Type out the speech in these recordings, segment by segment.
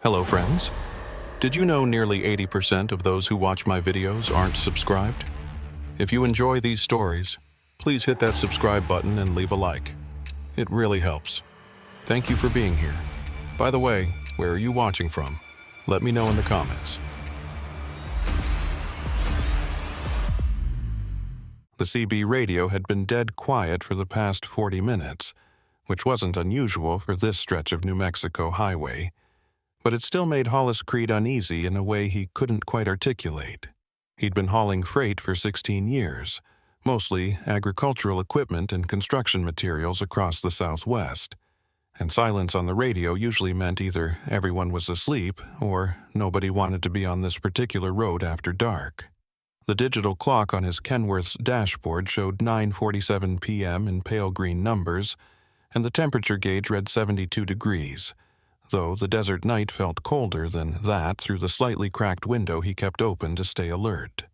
Hello, friends. Did you know nearly 80% of those who watch my videos aren't subscribed? If you enjoy these stories, please hit that subscribe button and leave a like. It really helps. Thank you for being here. By the way, where are you watching from? Let me know in the comments. The CB radio had been dead quiet for the past 40 minutes, which wasn't unusual for this stretch of New Mexico highway, but it still made Hollis Creed uneasy in a way he couldn't quite articulate. He'd been hauling freight for 16 years, mostly agricultural equipment and construction materials across the Southwest, and silence on the radio usually meant either everyone was asleep or nobody wanted to be on this particular road after dark. The digital clock on his Kenworth's dashboard showed 9:47 p.m. in pale green numbers, and the temperature gauge read 72 degrees, though the desert night felt colder than that through the slightly cracked window he kept open to stay alert.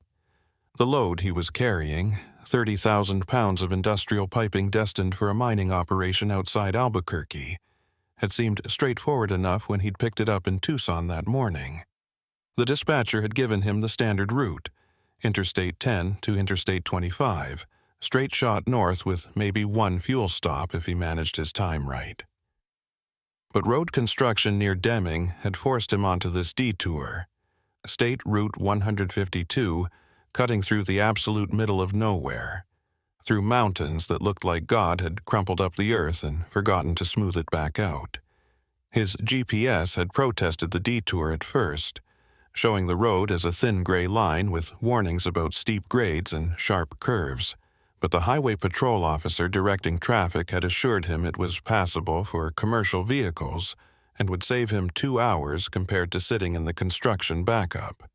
The load he was carrying, 30,000 pounds of industrial piping destined for a mining operation outside Albuquerque, had seemed straightforward enough when he'd picked it up in Tucson that morning. The dispatcher had given him the standard route, Interstate 10 to Interstate 25, straight shot north with maybe one fuel stop if he managed his time right. But road construction near Deming had forced him onto this detour, State Route 152, cutting through the absolute middle of nowhere, through mountains that looked like God had crumpled up the earth and forgotten to smooth it back out. His GPS had protested the detour at first, showing the road as a thin gray line with warnings about steep grades and sharp curves, but the highway patrol officer directing traffic had assured him it was passable for commercial vehicles and would save him 2 hours compared to sitting in the construction backup.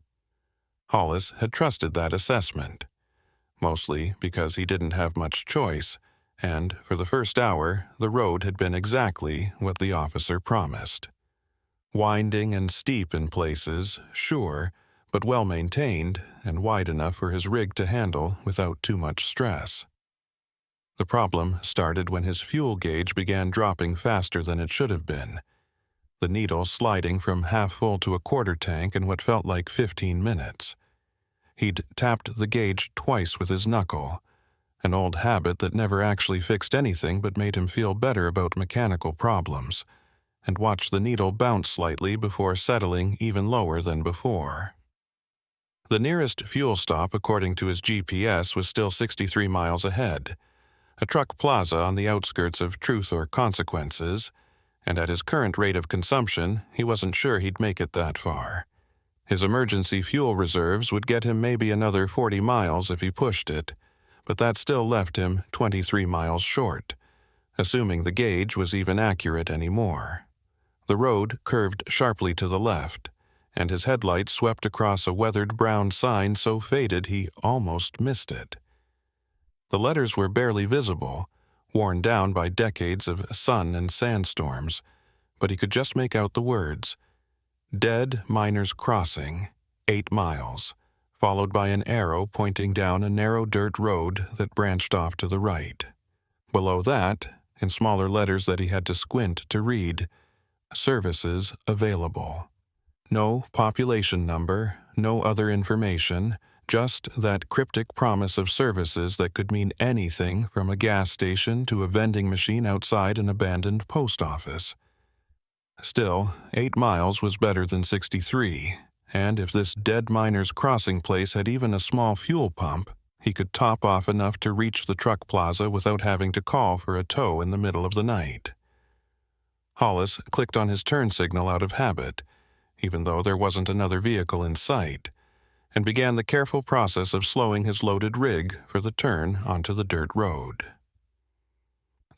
Hollis had trusted that assessment, mostly because he didn't have much choice, and for the first hour the road had been exactly what the officer promised. Winding and steep in places, sure, but well-maintained and wide enough for his rig to handle without too much stress. The problem started when his fuel gauge began dropping faster than it should have been, the needle sliding from half full to a quarter tank in what felt like 15 minutes. He'd tapped the gauge twice with his knuckle, an old habit that never actually fixed anything but made him feel better about mechanical problems, and watched the needle bounce slightly before settling even lower than before. The nearest fuel stop, according to his GPS, was still 63 miles ahead, a truck plaza on the outskirts of Truth or Consequences, and at his current rate of consumption, he wasn't sure he'd make it that far. His emergency fuel reserves would get him maybe another 40 miles if he pushed it, but that still left him 23 miles short, assuming the gauge was even accurate anymore. The road curved sharply to the left, and his headlights swept across a weathered brown sign so faded he almost missed it. The letters were barely visible, worn down by decades of sun and sandstorms, but he could just make out the words, Dead Miners Crossing, 8 miles, followed by an arrow pointing down a narrow dirt road that branched off to the right. Below that, in smaller letters that he had to squint to read, Services available. No population number, no other information, just that cryptic promise of services that could mean anything from a gas station to a vending machine outside an abandoned post office. Still, 8 miles was better than 63, and if this Dead Miners Crossing place had even a small fuel pump, he could top off enough to reach the truck plaza without having to call for a tow in the middle of the night. Hollis clicked on his turn signal out of habit, even though there wasn't another vehicle in sight, and began the careful process of slowing his loaded rig for the turn onto the dirt road.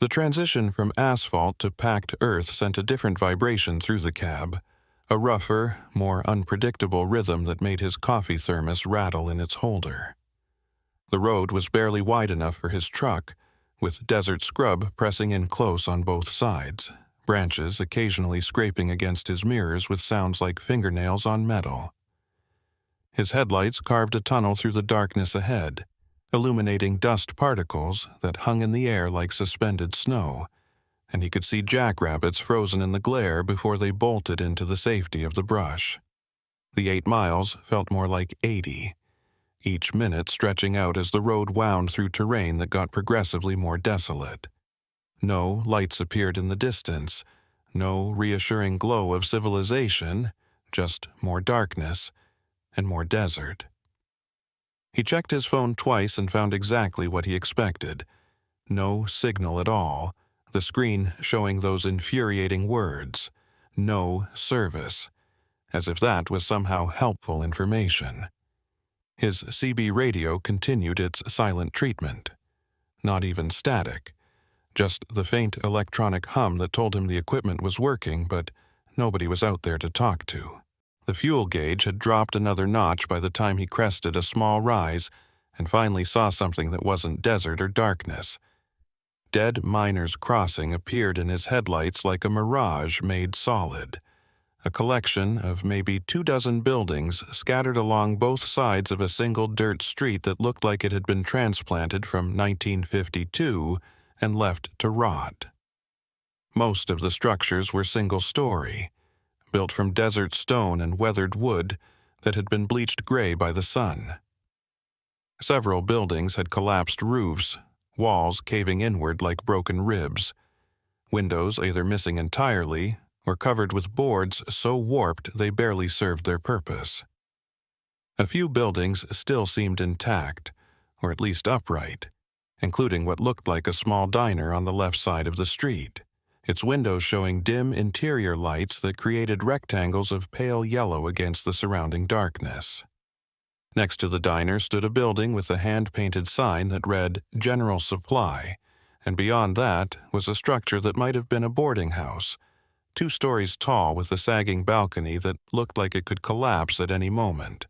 The transition from asphalt to packed earth sent a different vibration through the cab, a rougher, more unpredictable rhythm that made his coffee thermos rattle in its holder. The road was barely wide enough for his truck, with desert scrub pressing in close on both sides, branches occasionally scraping against his mirrors with sounds like fingernails on metal. His headlights carved a tunnel through the darkness ahead, illuminating dust particles that hung in the air like suspended snow, and he could see jackrabbits frozen in the glare before they bolted into the safety of the brush. The 8 miles felt more like 80, each minute stretching out as the road wound through terrain that got progressively more desolate. No lights appeared in the distance, no reassuring glow of civilization, just more darkness and more desert. He checked his phone twice and found exactly what he expected. No signal at all, the screen showing those infuriating words, "No service," as if that was somehow helpful information. His CB radio continued its silent treatment. Not even static, just the faint electronic hum that told him the equipment was working, but nobody was out there to talk to. The fuel gauge had dropped another notch by the time he crested a small rise and finally saw something that wasn't desert or darkness. Dead Miners Crossing appeared in his headlights like a mirage made solid. A collection of maybe 24 buildings scattered along both sides of a single dirt street that looked like it had been transplanted from 1952 and left to rot. Most of the structures were single-story, built from desert stone and weathered wood that had been bleached gray by the sun. Several buildings had collapsed roofs, walls caving inward like broken ribs, windows either missing entirely or covered with boards so warped they barely served their purpose. A few buildings still seemed intact, or at least upright, including what looked like a small diner on the left side of the street, its windows showing dim interior lights that created rectangles of pale yellow against the surrounding darkness. Next to the diner stood a building with a hand-painted sign that read General Supply, and beyond that was a structure that might have been a boarding house, 2 stories tall with a sagging balcony that looked like it could collapse at any moment.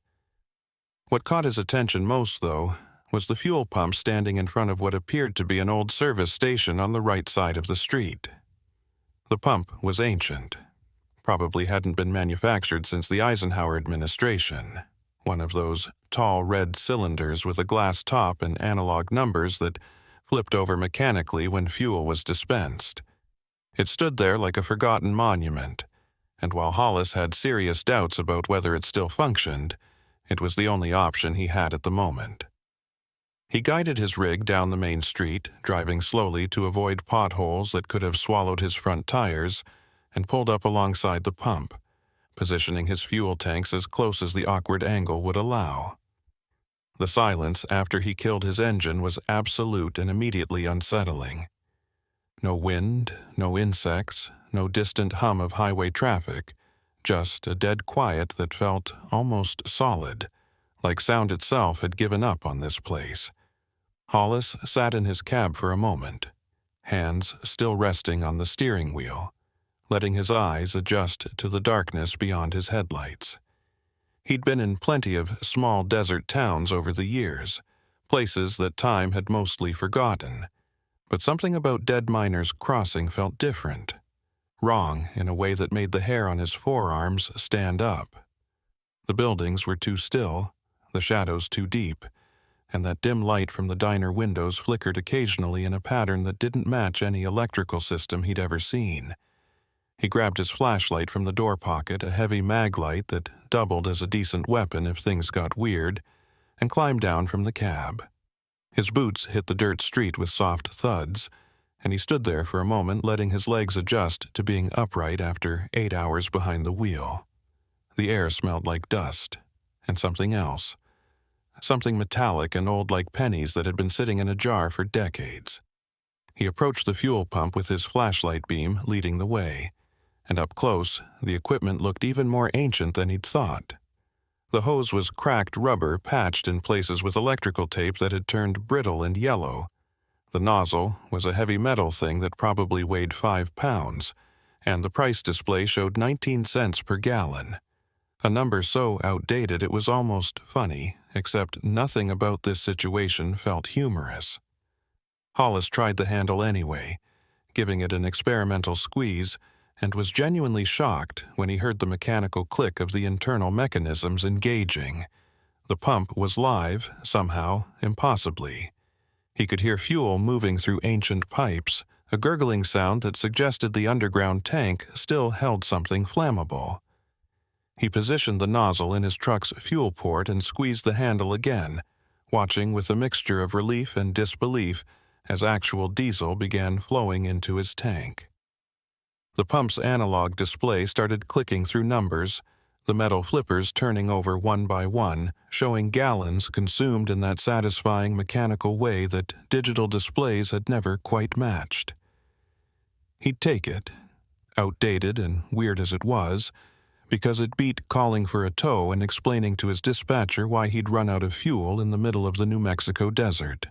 What caught his attention most, though, was the fuel pump standing in front of what appeared to be an old service station on the right side of the street. The pump was ancient, probably hadn't been manufactured since the Eisenhower administration. One of those tall red cylinders with a glass top and analog numbers that flipped over mechanically when fuel was dispensed. It stood there like a forgotten monument, and while Hollis had serious doubts about whether it still functioned, it was the only option he had at the moment. He guided his rig down the main street, driving slowly to avoid potholes that could have swallowed his front tires, and pulled up alongside the pump, positioning his fuel tanks as close as the awkward angle would allow. The silence after he killed his engine was absolute and immediately unsettling. No wind, no insects, no distant hum of highway traffic, just a dead quiet that felt almost solid, like sound itself had given up on this place. Hollis sat in his cab for a moment, hands still resting on the steering wheel, letting his eyes adjust to the darkness beyond his headlights. He'd been in plenty of small desert towns over the years, places that time had mostly forgotten, but something about Dead Miners Crossing felt different, wrong in a way that made the hair on his forearms stand up. The buildings were too still, the shadows too deep, and that dim light from the diner windows flickered occasionally in a pattern that didn't match any electrical system he'd ever seen. He grabbed his flashlight from the door pocket, a heavy mag light that doubled as a decent weapon if things got weird, and climbed down from the cab. His boots hit the dirt street with soft thuds, and he stood there for a moment letting his legs adjust to being upright after 8 hours behind the wheel. The air smelled like dust, and something else. Something metallic and old like pennies that had been sitting in a jar for decades. He approached the fuel pump with his flashlight beam leading the way, and up close, the equipment looked even more ancient than he'd thought. The hose was cracked rubber patched in places with electrical tape that had turned brittle and yellow. The nozzle was a heavy metal thing that probably weighed 5 pounds, and the price display showed 19 cents per gallon. A number so outdated it was almost funny, except nothing about this situation felt humorous. Hollis tried the handle anyway, giving it an experimental squeeze, and was genuinely shocked when he heard the mechanical click of the internal mechanisms engaging. The pump was live, somehow, impossibly. He could hear fuel moving through ancient pipes, a gurgling sound that suggested the underground tank still held something flammable. He positioned the nozzle in his truck's fuel port and squeezed the handle again, watching with a mixture of relief and disbelief as actual diesel began flowing into his tank. The pump's analog display started clicking through numbers, the metal flippers turning over one by one, showing gallons consumed in that satisfying mechanical way that digital displays had never quite matched. He'd take it, outdated and weird as it was, because it beat calling for a tow and explaining to his dispatcher why he'd run out of fuel in the middle of the New Mexico desert.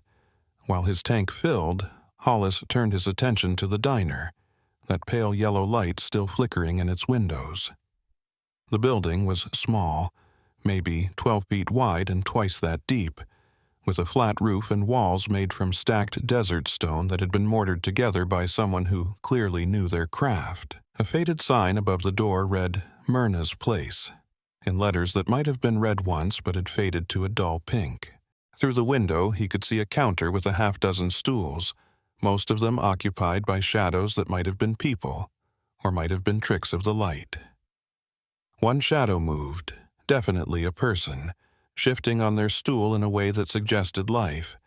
While his tank filled, Hollis turned his attention to the diner, that pale yellow light still flickering in its windows. The building was small, maybe 12 feet wide and twice that deep, with a flat roof and walls made from stacked desert stone that had been mortared together by someone who clearly knew their craft. A faded sign above the door read, "Myrna's Place," in letters that might have been read once but had faded to a dull pink. Through the window he could see a counter with a half-dozen stools, most of them occupied by shadows that might have been people, or might have been tricks of the light. One shadow moved, definitely a person, shifting on their stool in a way that suggested life,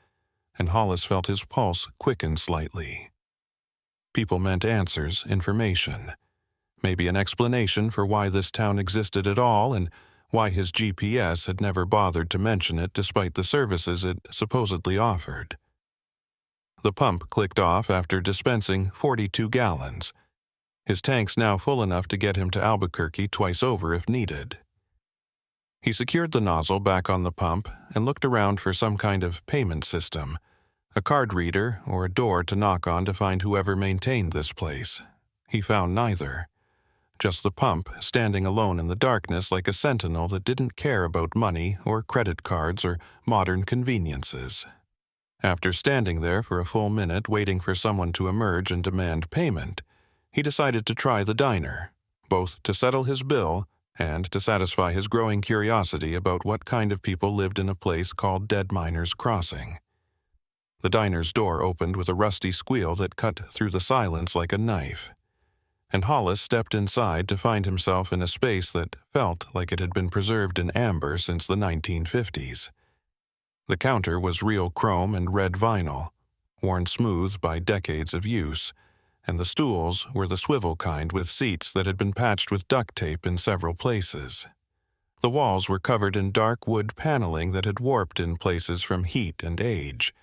and Hollis felt his pulse quicken slightly. People meant answers, information, maybe an explanation for why this town existed at all and why his GPS had never bothered to mention it despite the services it supposedly offered. The pump clicked off after dispensing 42 gallons. His tank's now full enough to get him to Albuquerque twice over if needed. He secured the nozzle back on the pump and looked around for some kind of payment system, a card reader or a door to knock on to find whoever maintained this place. He found neither. Just the pump standing alone in the darkness like a sentinel that didn't care about money or credit cards or modern conveniences. After standing there for a full minute waiting for someone to emerge and demand payment, he decided to try the diner, both to settle his bill and to satisfy his growing curiosity about what kind of people lived in a place called Dead Miners Crossing. The diner's door opened with a rusty squeal that cut through the silence like a knife, and Hollis stepped inside to find himself in a space that felt like it had been preserved in amber since the 1950s. The counter was real chrome and red vinyl, worn smooth by decades of use, and the stools were the swivel kind with seats that had been patched with duct tape in several places. The walls were covered in dark wood paneling that had warped in places from heat and age,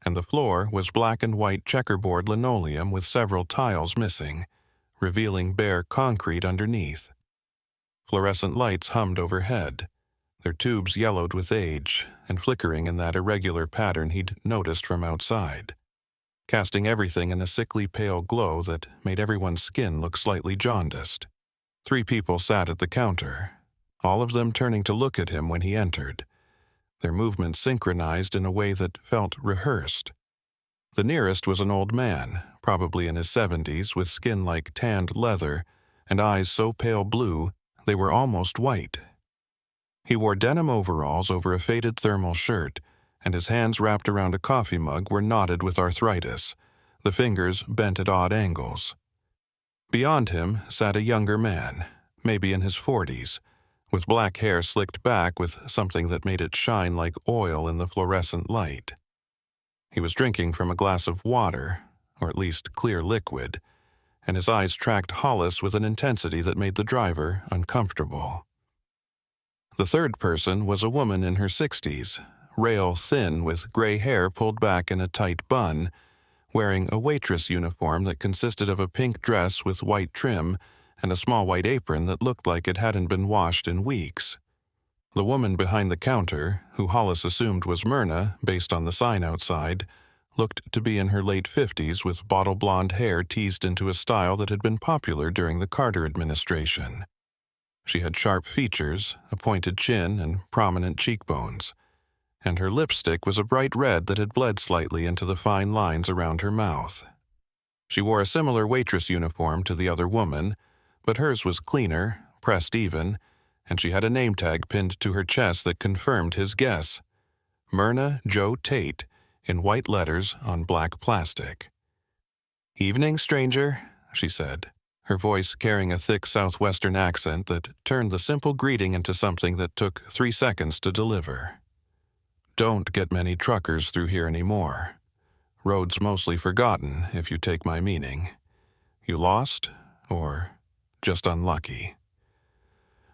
and the floor was black and white checkerboard linoleum with several tiles missing, revealing bare concrete underneath. Fluorescent lights hummed overhead, their tubes yellowed with age and flickering in that irregular pattern he'd noticed from outside, casting everything in a sickly pale glow that made everyone's skin look slightly jaundiced. 3 people sat at the counter, all of them turning to look at him when he entered, their movements synchronized in a way that felt rehearsed. The nearest was an old man, probably in his 70s, with skin like tanned leather and eyes so pale blue they were almost white. He wore denim overalls over a faded thermal shirt, and his hands wrapped around a coffee mug were knotted with arthritis, the fingers bent at odd angles. Beyond him sat a younger man, maybe in his 40s, with black hair slicked back with something that made it shine like oil in the fluorescent light. He was drinking from a glass of water, or at least clear liquid, and his eyes tracked Hollis with an intensity that made the driver uncomfortable. The third person was a woman in her 60s, rail thin with gray hair pulled back in a tight bun, wearing a waitress uniform that consisted of a pink dress with white trim and a small white apron that looked like it hadn't been washed in weeks. The woman behind the counter, who Hollis assumed was Myrna based on the sign outside, looked to be in her late 50s with bottle blonde hair teased into a style that had been popular during the Carter administration. She had sharp features, a pointed chin, and prominent cheekbones, and her lipstick was a bright red that had bled slightly into the fine lines around her mouth. She wore a similar waitress uniform to the other woman, but hers was cleaner, pressed even, and she had a name tag pinned to her chest that confirmed his guess: Myrna Jo Tate, in white letters on black plastic. "Evening, stranger," she said, her voice carrying a thick southwestern accent that turned the simple greeting into something that took 3 seconds to deliver. "Don't get many truckers through here anymore. Road's mostly forgotten, if you take my meaning. You lost, or just unlucky?"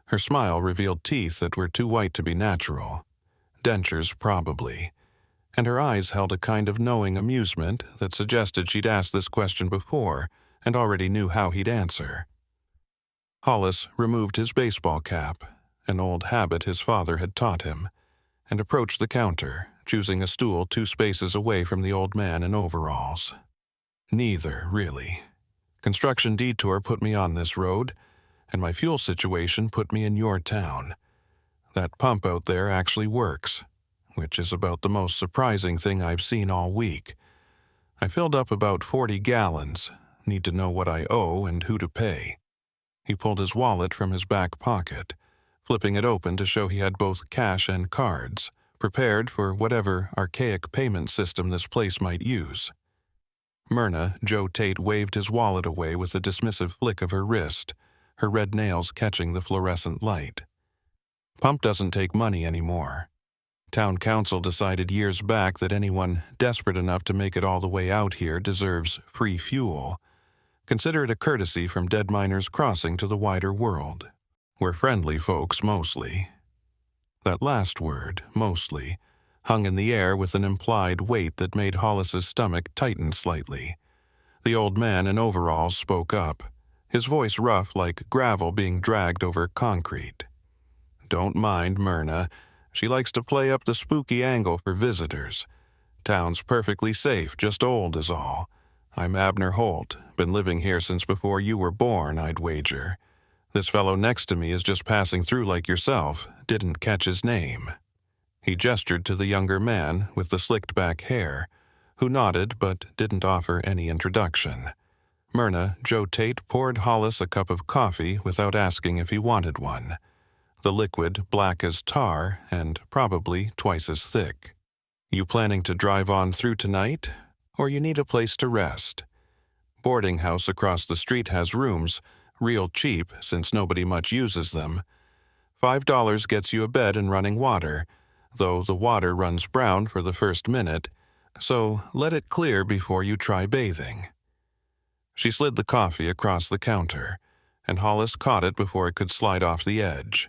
Her smile revealed teeth that were too white to be natural. Dentures, probably. And her eyes held a kind of knowing amusement that suggested she'd asked this question before and already knew how he'd answer. Hollis removed his baseball cap, an old habit his father had taught him, and approached the counter, choosing a stool 2 spaces away from the old man in overalls. "Neither, really. Construction detour put me on this road, and my fuel situation put me in your town. That pump out there actually works, which is about the most surprising thing I've seen all week. I filled up about 40 gallons, need to know what I owe and who to pay." He pulled his wallet from his back pocket, flipping it open to show he had both cash and cards, prepared for whatever archaic payment system this place might use. Myrna Joe Tate waved his wallet away with a dismissive flick of her wrist, her red nails catching the fluorescent light. "Pump doesn't take money anymore. Town council decided years back that anyone desperate enough to make it all the way out here deserves free fuel. Consider it a courtesy from dead miners crossing to the wider world. We're friendly folks, mostly." That last word, mostly, hung in the air with an implied weight that made Hollis's stomach tighten slightly. The old man in overalls spoke up, his voice rough like gravel being dragged over concrete. "Don't mind Myrna. She likes to play up the spooky angle for visitors. Town's perfectly safe, just old is all. I'm Abner Holt, been living here since before you were born, I'd wager. This fellow next to me is just passing through like yourself, didn't catch his name." He gestured to the younger man with the slicked-back hair, who nodded but didn't offer any introduction. Myrna Joe Tate poured Hollis a cup of coffee without asking if he wanted one. The liquid black as tar and probably twice as thick. "You planning to drive on through tonight, or you need a place to rest? Boarding house across the street has rooms, real cheap since nobody much uses them. $5 gets you a bed and running water, though the water runs brown for the first minute, so let it clear before you try bathing." She slid the coffee across the counter, and Hollis caught it before it could slide off the edge,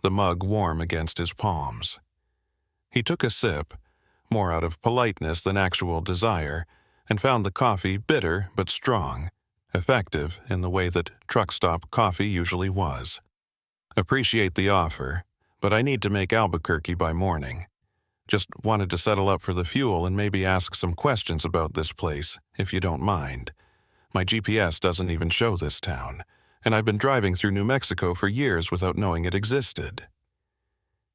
the mug warm against his palms. He took a sip, more out of politeness than actual desire, and found the coffee bitter but strong, effective in the way that truck stop coffee usually was. "Appreciate the offer, but I need to make Albuquerque by morning. Just wanted to settle up for the fuel and maybe ask some questions about this place, if you don't mind. My GPS doesn't even show this town, and I've been driving through New Mexico for years without knowing it existed."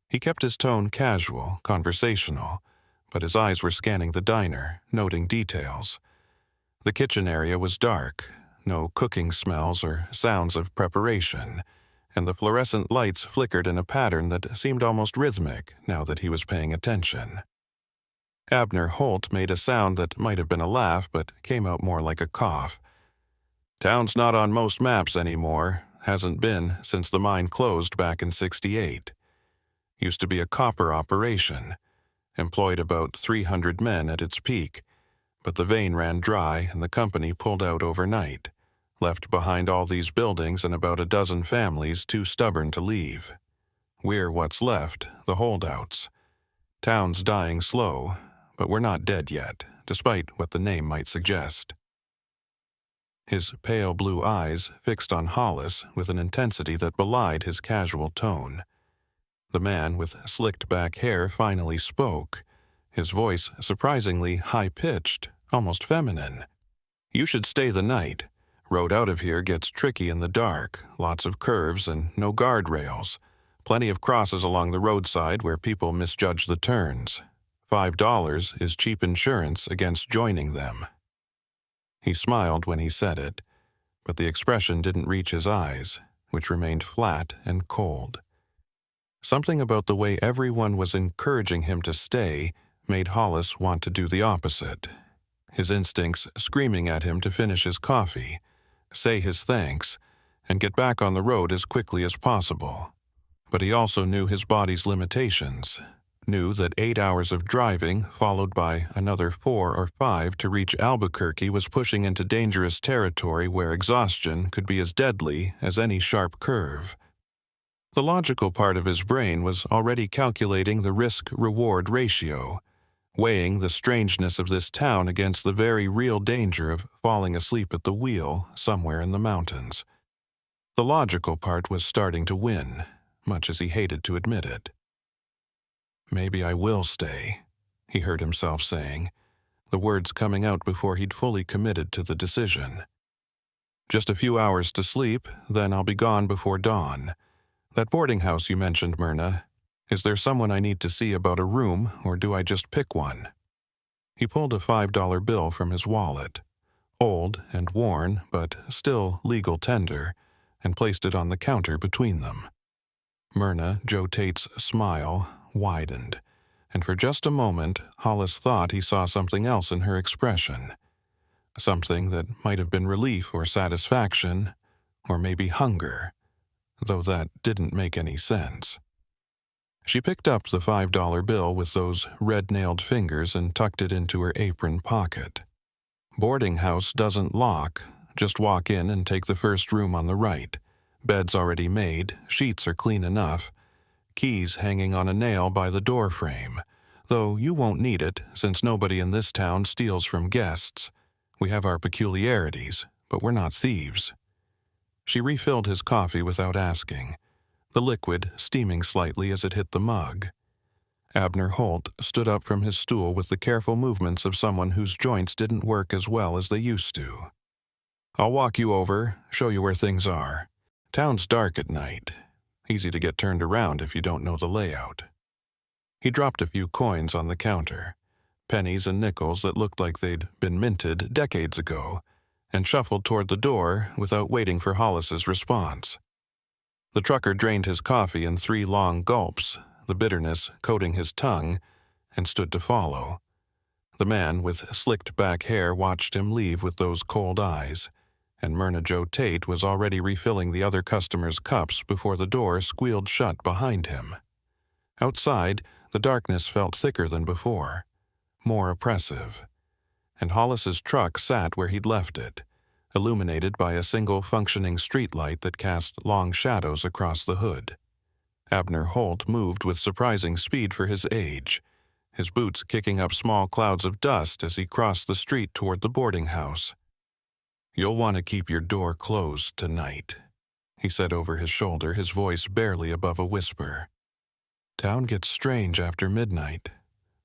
He kept his tone casual, conversational, but his eyes were scanning the diner, noting details. The kitchen area was dark, no cooking smells or sounds of preparation, and the fluorescent lights flickered in a pattern that seemed almost rhythmic now that he was paying attention. Abner Holt made a sound that might have been a laugh but came out more like a cough. "Town's not on most maps anymore, hasn't been since the mine closed back in '68. Used to be a copper operation, employed about 300 men at its peak, but the vein ran dry and the company pulled out overnight, left behind all these buildings and about a dozen families too stubborn to leave. We're what's left, the holdouts. Town's dying slow, but we're not dead yet, despite what the name might suggest." His pale blue eyes fixed on Hollis with an intensity that belied his casual tone. The man with slicked-back hair finally spoke, his voice surprisingly high-pitched, almost feminine. "You should stay the night. Road out of here gets tricky in the dark, lots of curves and no guardrails. Plenty of crosses along the roadside where people misjudge the turns. $5 is cheap insurance against joining them." He smiled when he said it, but the expression didn't reach his eyes, which remained flat and cold. Something about the way everyone was encouraging him to stay made Hollis want to do the opposite. his instincts screaming at him to finish his coffee, say his thanks, and get back on the road as quickly as possible. But he also knew his body's limitations, knew that 8 hours of driving, followed by another 4 or 5 to reach Albuquerque, was pushing into dangerous territory where exhaustion could be as deadly as any sharp curve. The logical part of his brain was already calculating the risk-reward ratio, weighing the strangeness of this town against the very real danger of falling asleep at the wheel somewhere in the mountains. The logical part was starting to win, much as he hated to admit it. "Maybe I will stay," he heard himself saying, the words coming out before he'd fully committed to the decision. "Just a few hours to sleep, then I'll be gone before dawn. That boarding house you mentioned, Myrna, is there someone I need to see about a room, or do I just pick one?" He pulled a $5 bill from his wallet, old and worn, but still legal tender, and placed it on the counter between them. Myrna Joe Tate's smile widened, and for just a moment Hollis thought he saw something else in her expression. Something that might have been relief or satisfaction, or maybe hunger, though that didn't make any sense. She picked up the $5 bill with those red-nailed fingers and tucked it into her apron pocket. "Boarding house doesn't lock. Just walk in and take the first room on the right. Bed's already made, sheets are clean enough. Keys hanging on a nail by the door frame, though you won't need it since nobody in this town steals from guests. We have our peculiarities, but we're not thieves." She refilled his coffee without asking, the liquid steaming slightly as it hit the mug. Abner Holt stood up from his stool with the careful movements of someone whose joints didn't work as well as they used to. "I'll walk you over, show you where things are. Town's dark at night. Easy to get turned around if you don't know the layout." He dropped a few coins on the counter, pennies and nickels that looked like they'd been minted decades ago, and shuffled toward the door without waiting for Hollis's response. The trucker drained his coffee in 3 long gulps, the bitterness coating his tongue, and stood to follow. The man with slicked back hair watched him leave with those cold eyes, and Myrna Joe Tate was already refilling the other customers' cups before the door squealed shut behind him. Outside, the darkness felt thicker than before, more oppressive, and Hollis's truck sat where he'd left it, illuminated by a single functioning streetlight that cast long shadows across the hood. Abner Holt moved with surprising speed for his age, his boots kicking up small clouds of dust as he crossed the street toward the boarding house. "You'll want to keep your door closed tonight," he said over his shoulder, his voice barely above a whisper. "Town gets strange after midnight.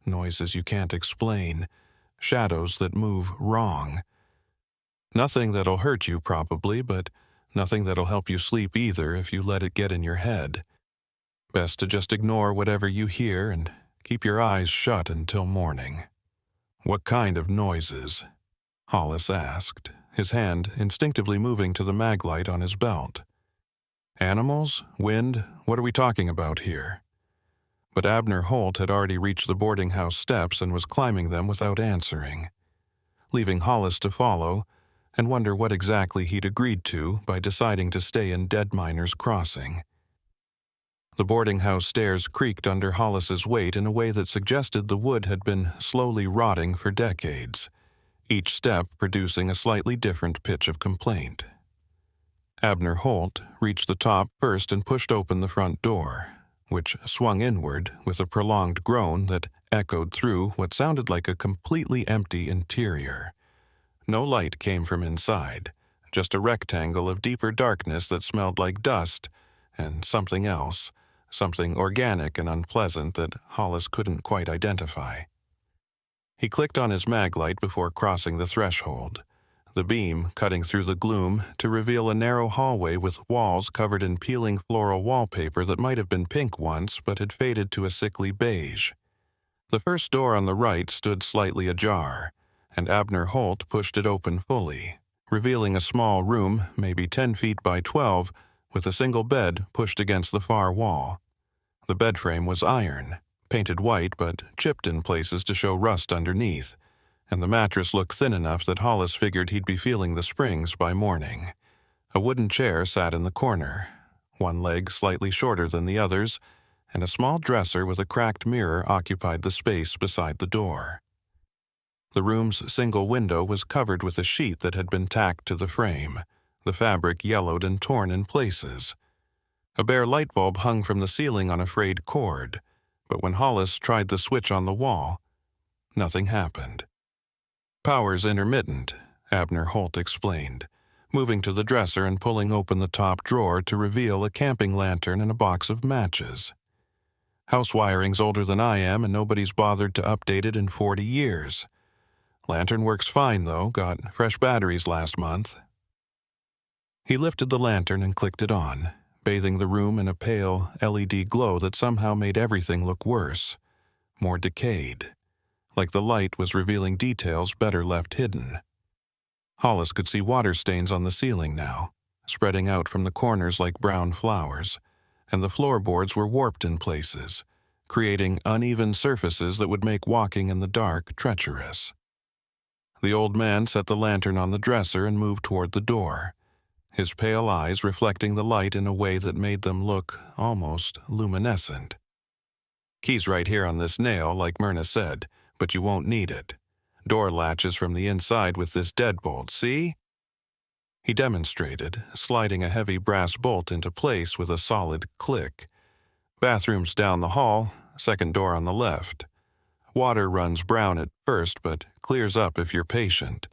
Noises you can't explain, shadows that move wrong. Nothing that'll hurt you probably, but nothing that'll help you sleep either if you let it get in your head. Best to just ignore whatever you hear and keep your eyes shut until morning." "What kind of noises?" Hollis asked, his hand instinctively moving to the maglite on his belt. "Animals? Wind? What are we talking about here?" But Abner Holt had already reached the boarding house steps and was climbing them without answering, leaving Hollis to follow and wonder what exactly he'd agreed to by deciding to stay in Dead Miners Crossing. The boarding house stairs creaked under Hollis's weight in a way that suggested the wood had been slowly rotting for decades, each step producing a slightly different pitch of complaint. Abner Holt reached the top first and pushed open the front door, which swung inward with a prolonged groan that echoed through what sounded like a completely empty interior. No light came from inside, just a rectangle of deeper darkness that smelled like dust and something else, something organic and unpleasant that Hollis couldn't quite identify. He clicked on his maglite before crossing the threshold, the beam cutting through the gloom to reveal a narrow hallway with walls covered in peeling floral wallpaper that might have been pink once but had faded to a sickly beige. The first door on the right stood slightly ajar, and Abner Holt pushed it open fully, revealing a small room maybe 10 feet by 12 with a single bed pushed against the far wall. The bed frame was iron, painted white but chipped in places to show rust underneath, and the mattress looked thin enough that Hollis figured he'd be feeling the springs by morning. A wooden chair sat in the corner, one leg slightly shorter than the others, and a small dresser with a cracked mirror occupied the space beside the door. The room's single window was covered with a sheet that had been tacked to the frame, the fabric yellowed and torn in places. A bare light bulb hung from the ceiling on a frayed cord, but when Hollis tried the switch on the wall, nothing happened. "Power's intermittent," Abner Holt explained, moving to the dresser and pulling open the top drawer to reveal a camping lantern and a box of matches. "House wiring's older than I am, and nobody's bothered to update it in 40 years. Lantern works fine, though. Got fresh batteries last month." He lifted the lantern and clicked it on, bathing the room in a pale LED glow that somehow made everything look worse, more decayed, like the light was revealing details better left hidden. Hollis could see water stains on the ceiling now, spreading out from the corners like brown flowers, and the floorboards were warped in places, creating uneven surfaces that would make walking in the dark treacherous. The old man set the lantern on the dresser and moved toward the door, his pale eyes reflecting the light in a way that made them look almost luminescent. "Key's right here on this nail, like Myrna said, but you won't need it. Door latches from the inside with this deadbolt, see?" He demonstrated, sliding a heavy brass bolt into place with a solid click. "Bathroom's down the hall, second door on the left. Water runs brown at first, but clears up if you're patient.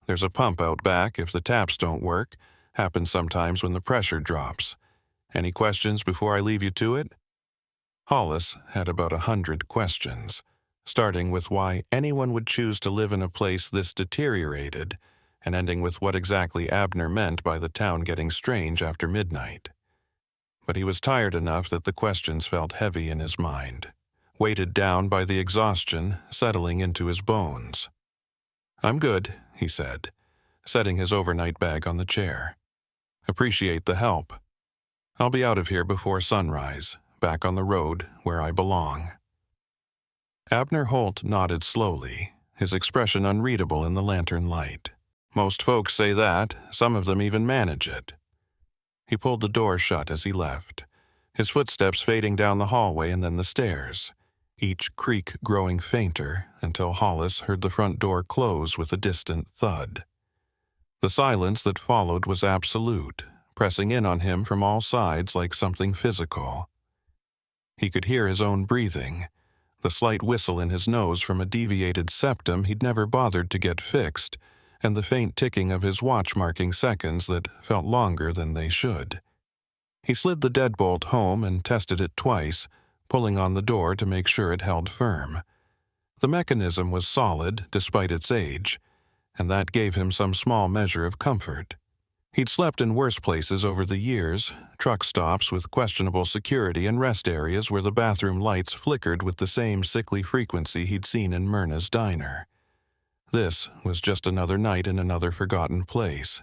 There's a pump out back if the taps don't work. Happens sometimes when the pressure drops. Any questions before I leave you to it?" Hollis had about 100 questions, starting with why anyone would choose to live in a place this deteriorated, and ending with what exactly Abner meant by the town getting strange after midnight. But he was tired enough that the questions felt heavy in his mind, weighted down by the exhaustion settling into his bones. "I'm good," he said, setting his overnight bag on the chair. "Appreciate the help. I'll be out of here before sunrise, back on the road where I belong." Abner Holt nodded slowly, his expression unreadable in the lantern light. "Most folks say that, some of them even manage it." He pulled the door shut as he left, his footsteps fading down the hallway and then the stairs, each creak growing fainter until Hollis heard the front door close with a distant thud. The silence that followed was absolute, pressing in on him from all sides like something physical. He could hear his own breathing, the slight whistle in his nose from a deviated septum he'd never bothered to get fixed, and the faint ticking of his watch marking seconds that felt longer than they should. He slid the deadbolt home and tested it twice, pulling on the door to make sure it held firm. The mechanism was solid despite its age, and that gave him some small measure of comfort. He'd slept in worse places over the years, truck stops with questionable security and rest areas where the bathroom lights flickered with the same sickly frequency he'd seen in Myrna's diner. This was just another night in another forgotten place,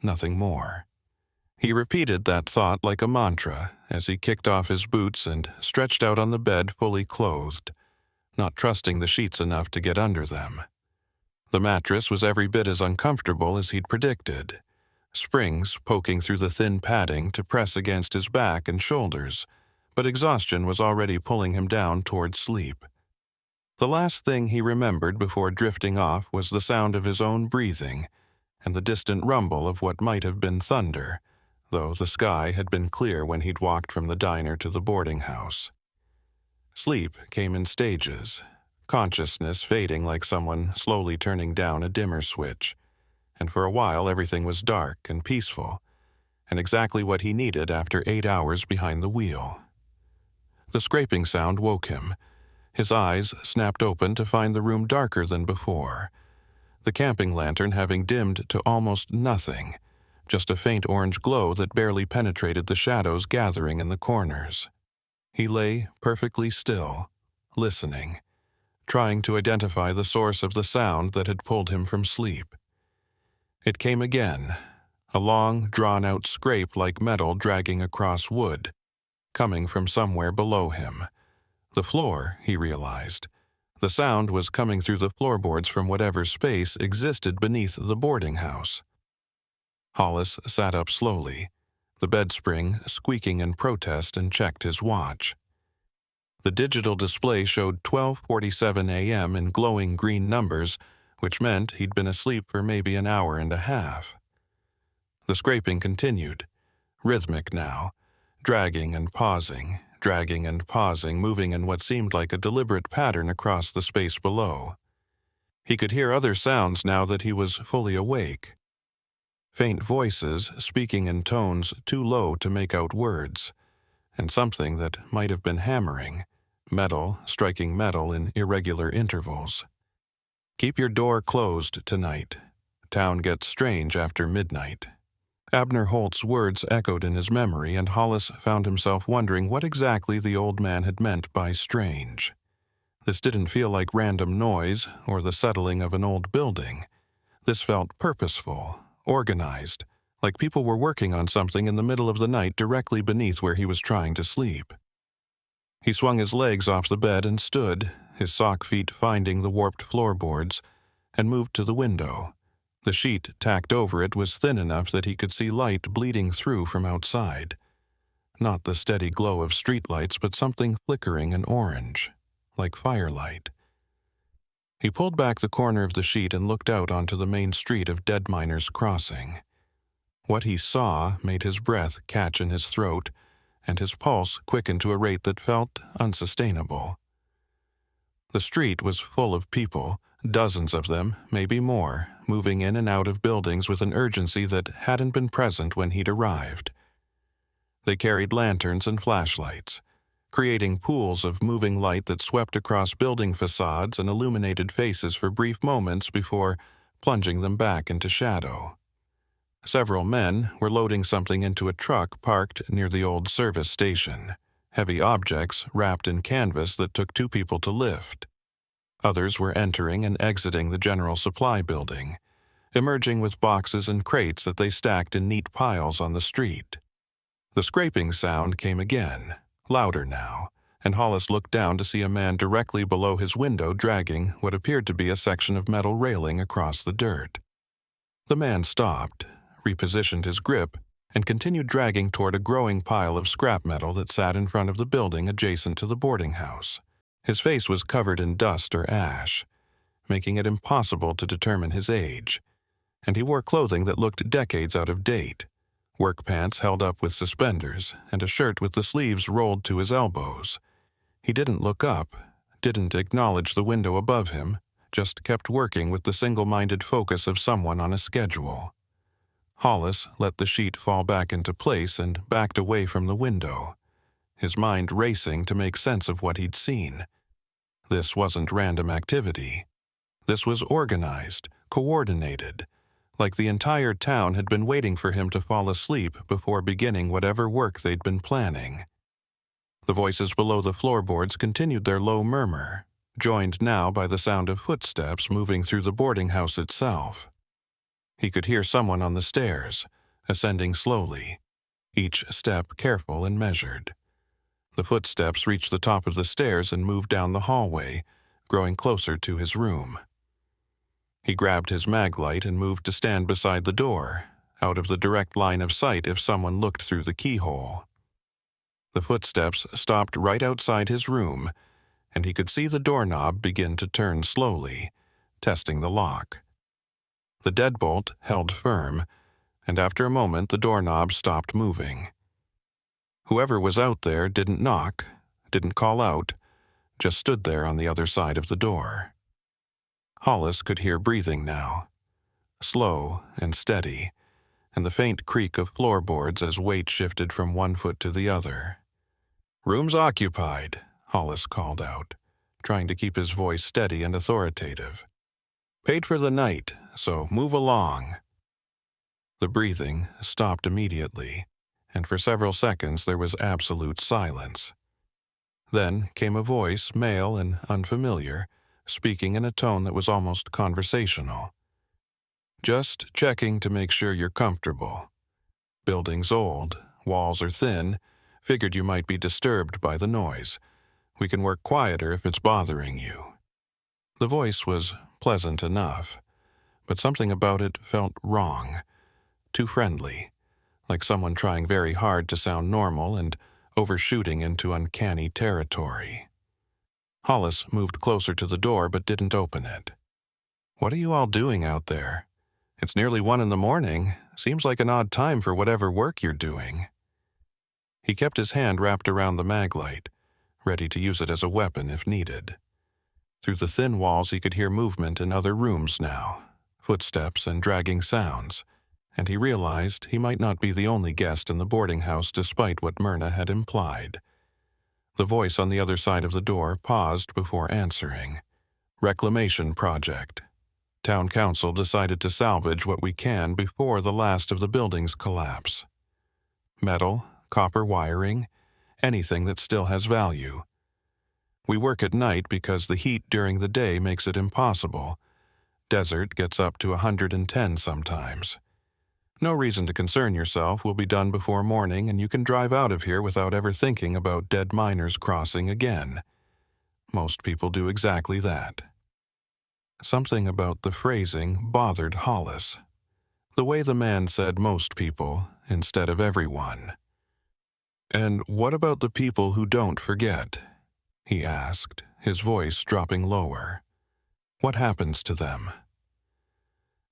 nothing more. He repeated that thought like a mantra as he kicked off his boots and stretched out on the bed fully clothed, not trusting the sheets enough to get under them. The mattress was every bit as uncomfortable as he'd predicted, springs poking through the thin padding to press against his back and shoulders, but exhaustion was already pulling him down toward sleep. The last thing he remembered before drifting off was the sound of his own breathing and the distant rumble of what might have been thunder, though the sky had been clear when he'd walked from the diner to the boarding house. Sleep came in stages, consciousness fading like someone slowly turning down a dimmer switch, and for a while everything was dark and peaceful, and exactly what he needed after 8 hours behind the wheel. The scraping sound woke him. His eyes snapped open to find the room darker than before, the camping lantern having dimmed to almost nothing, just a faint orange glow that barely penetrated the shadows gathering in the corners. He lay perfectly still, listening, trying to identify the source of the sound that had pulled him from sleep. It came again, a long, drawn-out scrape like metal dragging across wood, coming from somewhere below him. The floor, he realized, The sound was coming through the floorboards from whatever space existed beneath the boarding house. Hollis sat up slowly, the bed spring squeaking in protest, and checked his watch. The digital display showed 12:47 a.m. in glowing green numbers, which meant he'd been asleep for maybe an hour and a half. The scraping continued, rhythmic now, dragging and pausing, moving in what seemed like a deliberate pattern across the space below. He could hear other sounds now that he was fully awake. Faint voices speaking in tones too low to make out words, and something that might have been hammering, metal striking metal in irregular intervals. "Keep your door closed tonight. Town gets strange after midnight." Abner Holt's words echoed in his memory, and Hollis found himself wondering what exactly the old man had meant by strange. This didn't feel like random noise or the settling of an old building. This felt purposeful, organized, like people were working on something in the middle of the night directly beneath where he was trying to sleep. He swung his legs off the bed and stood, his sock feet finding the warped floorboards, and moved to the window. The sheet tacked over it was thin enough that he could see light bleeding through from outside. Not the steady glow of streetlights, but something flickering and orange, like firelight. He pulled back the corner of the sheet and looked out onto the main street of Dead Miners Crossing. What he saw made his breath catch in his throat, and his pulse quicken to a rate that felt unsustainable. The street was full of people, dozens of them, maybe more, moving in and out of buildings with an urgency that hadn't been present when he'd arrived. They carried lanterns and flashlights, creating pools of moving light that swept across building facades and illuminated faces for brief moments before plunging them back into shadow. Several men were loading something into a truck parked near the old service station, heavy objects wrapped in canvas that took 2 people to lift. Others were entering and exiting the general supply building, emerging with boxes and crates that they stacked in neat piles on the street. The scraping sound came again, louder now, and Hollis looked down to see a man directly below his window dragging what appeared to be a section of metal railing across the dirt. The man stopped, repositioned his grip, and continued dragging toward a growing pile of scrap metal that sat in front of the building adjacent to the boarding house. His face was covered in dust or ash, making it impossible to determine his age, and he wore clothing that looked decades out of date, work pants held up with suspenders, and a shirt with the sleeves rolled to his elbows. He didn't look up, didn't acknowledge the window above him, just kept working with the single-minded focus of someone on a schedule. Hollis let the sheet fall back into place and backed away from the window, his mind racing to make sense of what he'd seen. This wasn't random activity. This was organized, coordinated, like the entire town had been waiting for him to fall asleep before beginning whatever work they'd been planning. The voices below the floorboards continued their low murmur, joined now by the sound of footsteps moving through the boarding house itself. He could hear someone on the stairs, ascending slowly, each step careful and measured. The footsteps reached the top of the stairs and moved down the hallway, growing closer to his room. He grabbed his mag light and moved to stand beside the door, out of the direct line of sight if someone looked through the keyhole. The footsteps stopped right outside his room, and he could see the doorknob begin to turn slowly, testing the lock. The deadbolt held firm, and after a moment the doorknob stopped moving. Whoever was out there didn't knock, didn't call out, just stood there on the other side of the door. Hollis could hear breathing now, slow and steady, and the faint creak of floorboards as weight shifted from one foot to the other. "Room's occupied," Hollis called out, trying to keep his voice steady and authoritative. "Paid for the night, so move along." The breathing stopped immediately, and for several seconds there was absolute silence. Then came a voice, male and unfamiliar, speaking in a tone that was almost conversational. "Just checking to make sure you're comfortable. Building's old, walls are thin, figured you might be disturbed by the noise. We can work quieter if it's bothering you." The voice was pleasant enough, but something about it felt wrong, too friendly, like someone trying very hard to sound normal and overshooting into uncanny territory. Hollis moved closer to the door but didn't open it. "What are you all doing out there? It's nearly 1 in the morning. Seems like an odd time for whatever work you're doing." He kept his hand wrapped around the maglite, ready to use it as a weapon if needed. Through the thin walls he could hear movement in other rooms now, footsteps and dragging sounds, and he realized he might not be the only guest in the boarding house despite what Myrna had implied. The voice on the other side of the door paused before answering. "Reclamation project. Town council decided to salvage what we can before the last of the buildings collapse. Metal, copper wiring, anything that still has value. We work at night because the heat during the day makes it impossible. Desert gets up to 110 sometimes. No reason to concern yourself. We'll be done before morning and you can drive out of here without ever thinking about dead miners crossing again." Most people do exactly that. Something about the phrasing bothered Hollis. The way the man said most people instead of everyone. "And what about the people who don't forget?" he asked, his voice dropping lower. "What happens to them?"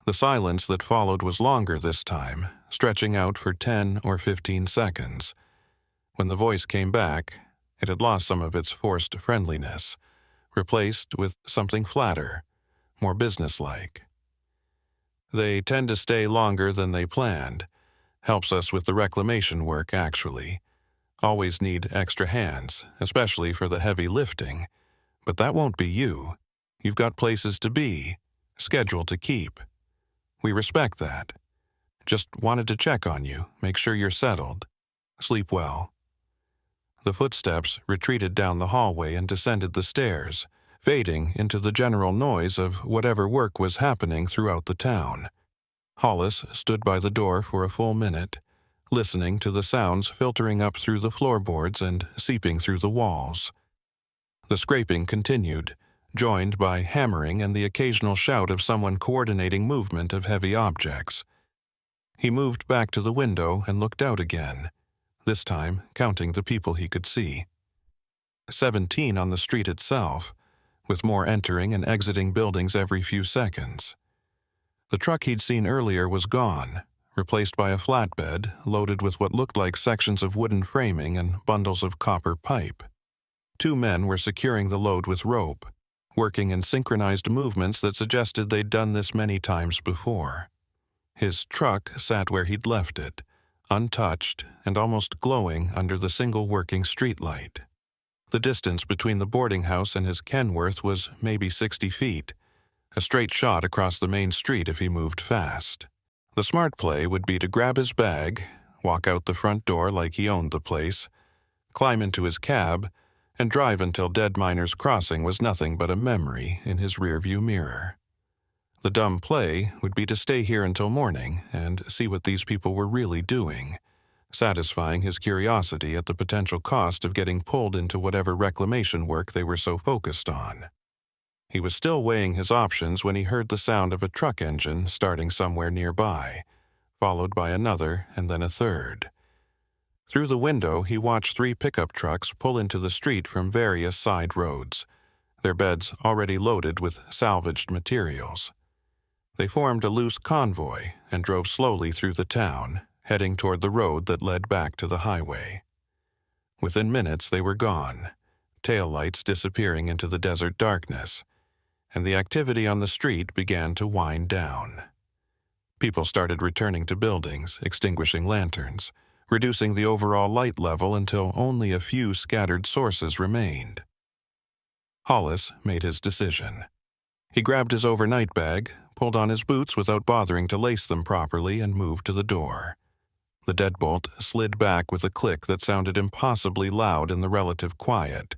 The silence that followed was longer this time, stretching out for 10 or 15 seconds. When the voice came back, it had lost some of its forced friendliness, replaced with something flatter, more businesslike. "They tend to stay longer than they planned. Helps us with the reclamation work, actually. Always need extra hands, especially for the heavy lifting. But that won't be you. You've got places to be, schedule to keep. We respect that. Just wanted to check on you, make sure you're settled. Sleep well." The footsteps retreated down the hallway and descended the stairs, fading into the general noise of whatever work was happening throughout the town. Hollis stood by the door for a full minute, listening to the sounds filtering up through the floorboards and seeping through the walls. The scraping continued, joined by hammering and the occasional shout of someone coordinating movement of heavy objects. He moved back to the window and looked out again, this time counting the people he could see. 17 on the street itself, with more entering and exiting buildings every few seconds. The truck he'd seen earlier was gone, replaced by a flatbed loaded with what looked like sections of wooden framing and bundles of copper pipe. 2 men were securing the load with rope, working in synchronized movements that suggested they'd done this many times before. His truck sat where he'd left it, untouched and almost glowing under the single working streetlight. The distance between the boarding house and his Kenworth was maybe 60 feet, a straight shot across the main street if he moved fast. The smart play would be to grab his bag, walk out the front door like he owned the place, climb into his cab, and drive until Dead Miners Crossing was nothing but a memory in his rearview mirror. The dumb play would be to stay here until morning and see what these people were really doing, satisfying his curiosity at the potential cost of getting pulled into whatever reclamation work they were so focused on. He was still weighing his options when he heard the sound of a truck engine starting somewhere nearby, followed by another and then a third. Through the window, he watched 3 pickup trucks pull into the street from various side roads, their beds already loaded with salvaged materials. They formed a loose convoy and drove slowly through the town, heading toward the road that led back to the highway. Within minutes they were gone, taillights disappearing into the desert darkness, and the activity on the street began to wind down. People started returning to buildings, extinguishing lanterns, reducing the overall light level until only a few scattered sources remained. Hollis made his decision. He grabbed his overnight bag, pulled on his boots without bothering to lace them properly, and moved to the door. The deadbolt slid back with a click that sounded impossibly loud in the relative quiet,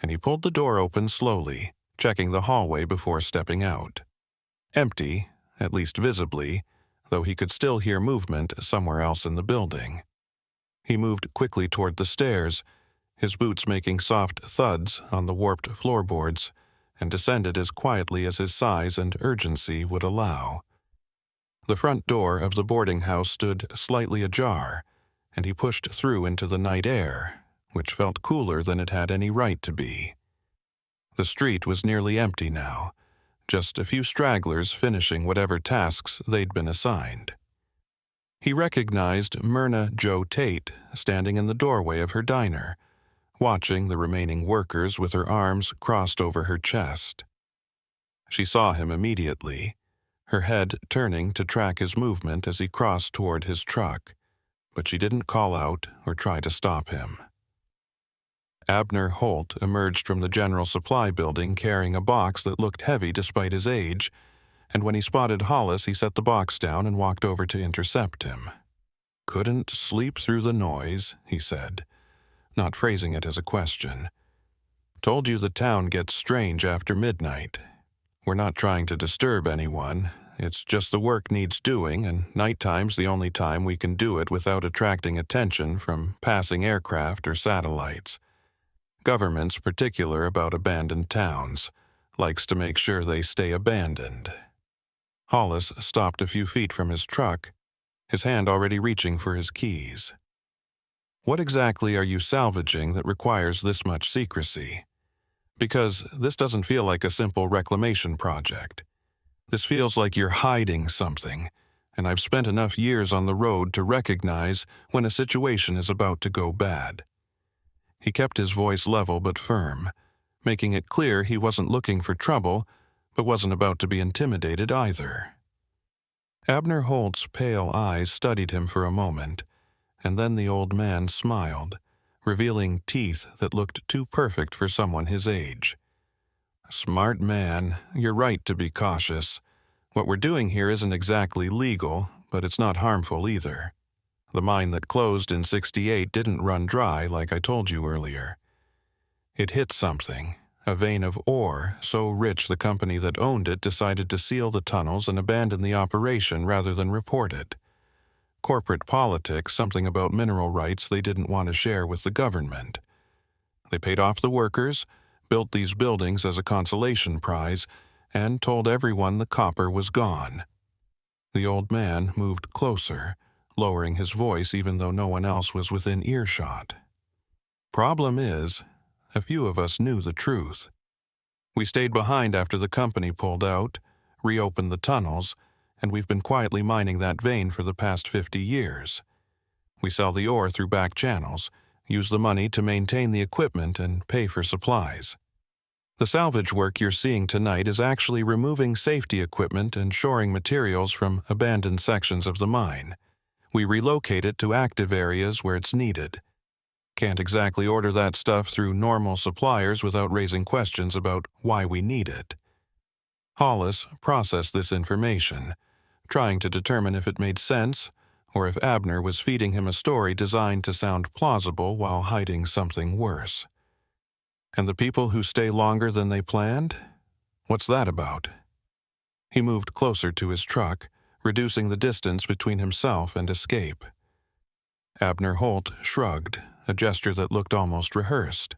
and he pulled the door open slowly, checking the hallway before stepping out. Empty, at least visibly, though he could still hear movement somewhere else in the building. He moved quickly toward the stairs, his boots making soft thuds on the warped floorboards, and descended as quietly as his size and urgency would allow. The front door of the boarding house stood slightly ajar, and he pushed through into the night air, which felt cooler than it had any right to be. The street was nearly empty now, just a few stragglers finishing whatever tasks they'd been assigned. He recognized Myrna Jo Tate standing in the doorway of her diner, watching the remaining workers with her arms crossed over her chest. She saw him immediately, her head turning to track his movement as he crossed toward his truck, but she didn't call out or try to stop him. Abner Holt emerged from the general supply building carrying a box that looked heavy despite his age, and when he spotted Hollis, he set the box down and walked over to intercept him. "Couldn't sleep through the noise," he said, not phrasing it as a question. "Told you the town gets strange after midnight. We're not trying to disturb anyone. It's just the work needs doing, and nighttime's the only time we can do it without attracting attention from passing aircraft or satellites. Government's particular about abandoned towns, likes to make sure they stay abandoned." Hollis stopped a few feet from his truck, his hand already reaching for his keys. "What exactly are you salvaging that requires this much secrecy? Because this doesn't feel like a simple reclamation project. This feels like you're hiding something, and I've spent enough years on the road to recognize when a situation is about to go bad." He kept his voice level but firm, making it clear he wasn't looking for trouble, but wasn't about to be intimidated either. Abner Holt's pale eyes studied him for a moment, and then the old man smiled, revealing teeth that looked too perfect for someone his age. "Smart man, you're right to be cautious. What we're doing here isn't exactly legal, but it's not harmful either. The mine that closed in '68 didn't run dry like I told you earlier. It hit something, a vein of ore so rich the company that owned it decided to seal the tunnels and abandon the operation rather than report it. Corporate politics, something about mineral rights they didn't want to share with the government. They paid off the workers, built these buildings as a consolation prize, and told everyone the copper was gone." The old man moved closer, lowering his voice even though no one else was within earshot. "Problem is, a few of us knew the truth. We stayed behind after the company pulled out, reopened the tunnels, and we've been quietly mining that vein for the past 50 years. We sell the ore through back channels, use the money to maintain the equipment and pay for supplies. The salvage work you're seeing tonight is actually removing safety equipment and shoring materials from abandoned sections of the mine. We relocate it to active areas where it's needed. Can't exactly order that stuff through normal suppliers without raising questions about why we need it." Hollis processed this information, trying to determine if it made sense or if Abner was feeding him a story designed to sound plausible while hiding something worse. "And the people who stay longer than they planned? What's that about?" He moved closer to his truck, reducing the distance between himself and escape. Abner Holt shrugged, a gesture that looked almost rehearsed.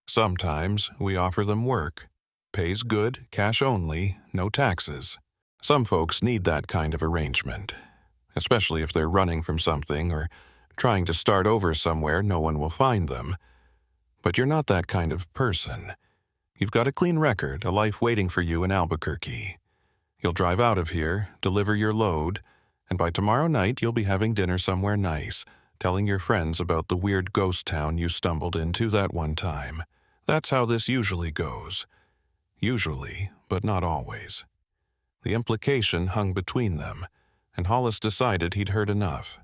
"Sometimes we offer them work. Pays good, cash only, no taxes. Some folks need that kind of arrangement, especially if they're running from something or trying to start over somewhere no one will find them. But you're not that kind of person. You've got a clean record, a life waiting for you in Albuquerque. You'll drive out of here, deliver your load, and by tomorrow night you'll be having dinner somewhere nice, telling your friends about the weird ghost town you stumbled into that one time. That's how this usually goes. Usually, but not always." The implication hung between them, and Hollis decided he'd heard enough.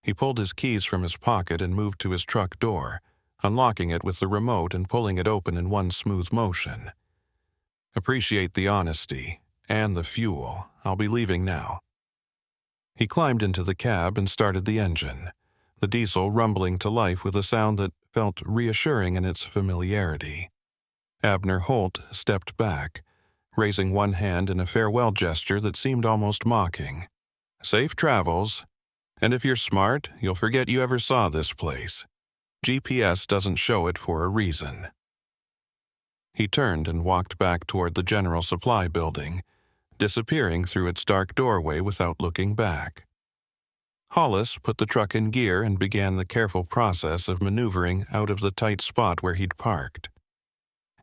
He pulled his keys from his pocket and moved to his truck door, unlocking it with the remote and pulling it open in one smooth motion. "Appreciate the honesty, and the fuel. I'll be leaving now." He climbed into the cab and started the engine, the diesel rumbling to life with a sound that felt reassuring in its familiarity. Abner Holt stepped back, raising one hand in a farewell gesture that seemed almost mocking. "Safe travels. And if you're smart, you'll forget you ever saw this place. GPS doesn't show it for a reason." He turned and walked back toward the general supply building, disappearing through its dark doorway without looking back. Hollis put the truck in gear and began the careful process of maneuvering out of the tight spot where he'd parked.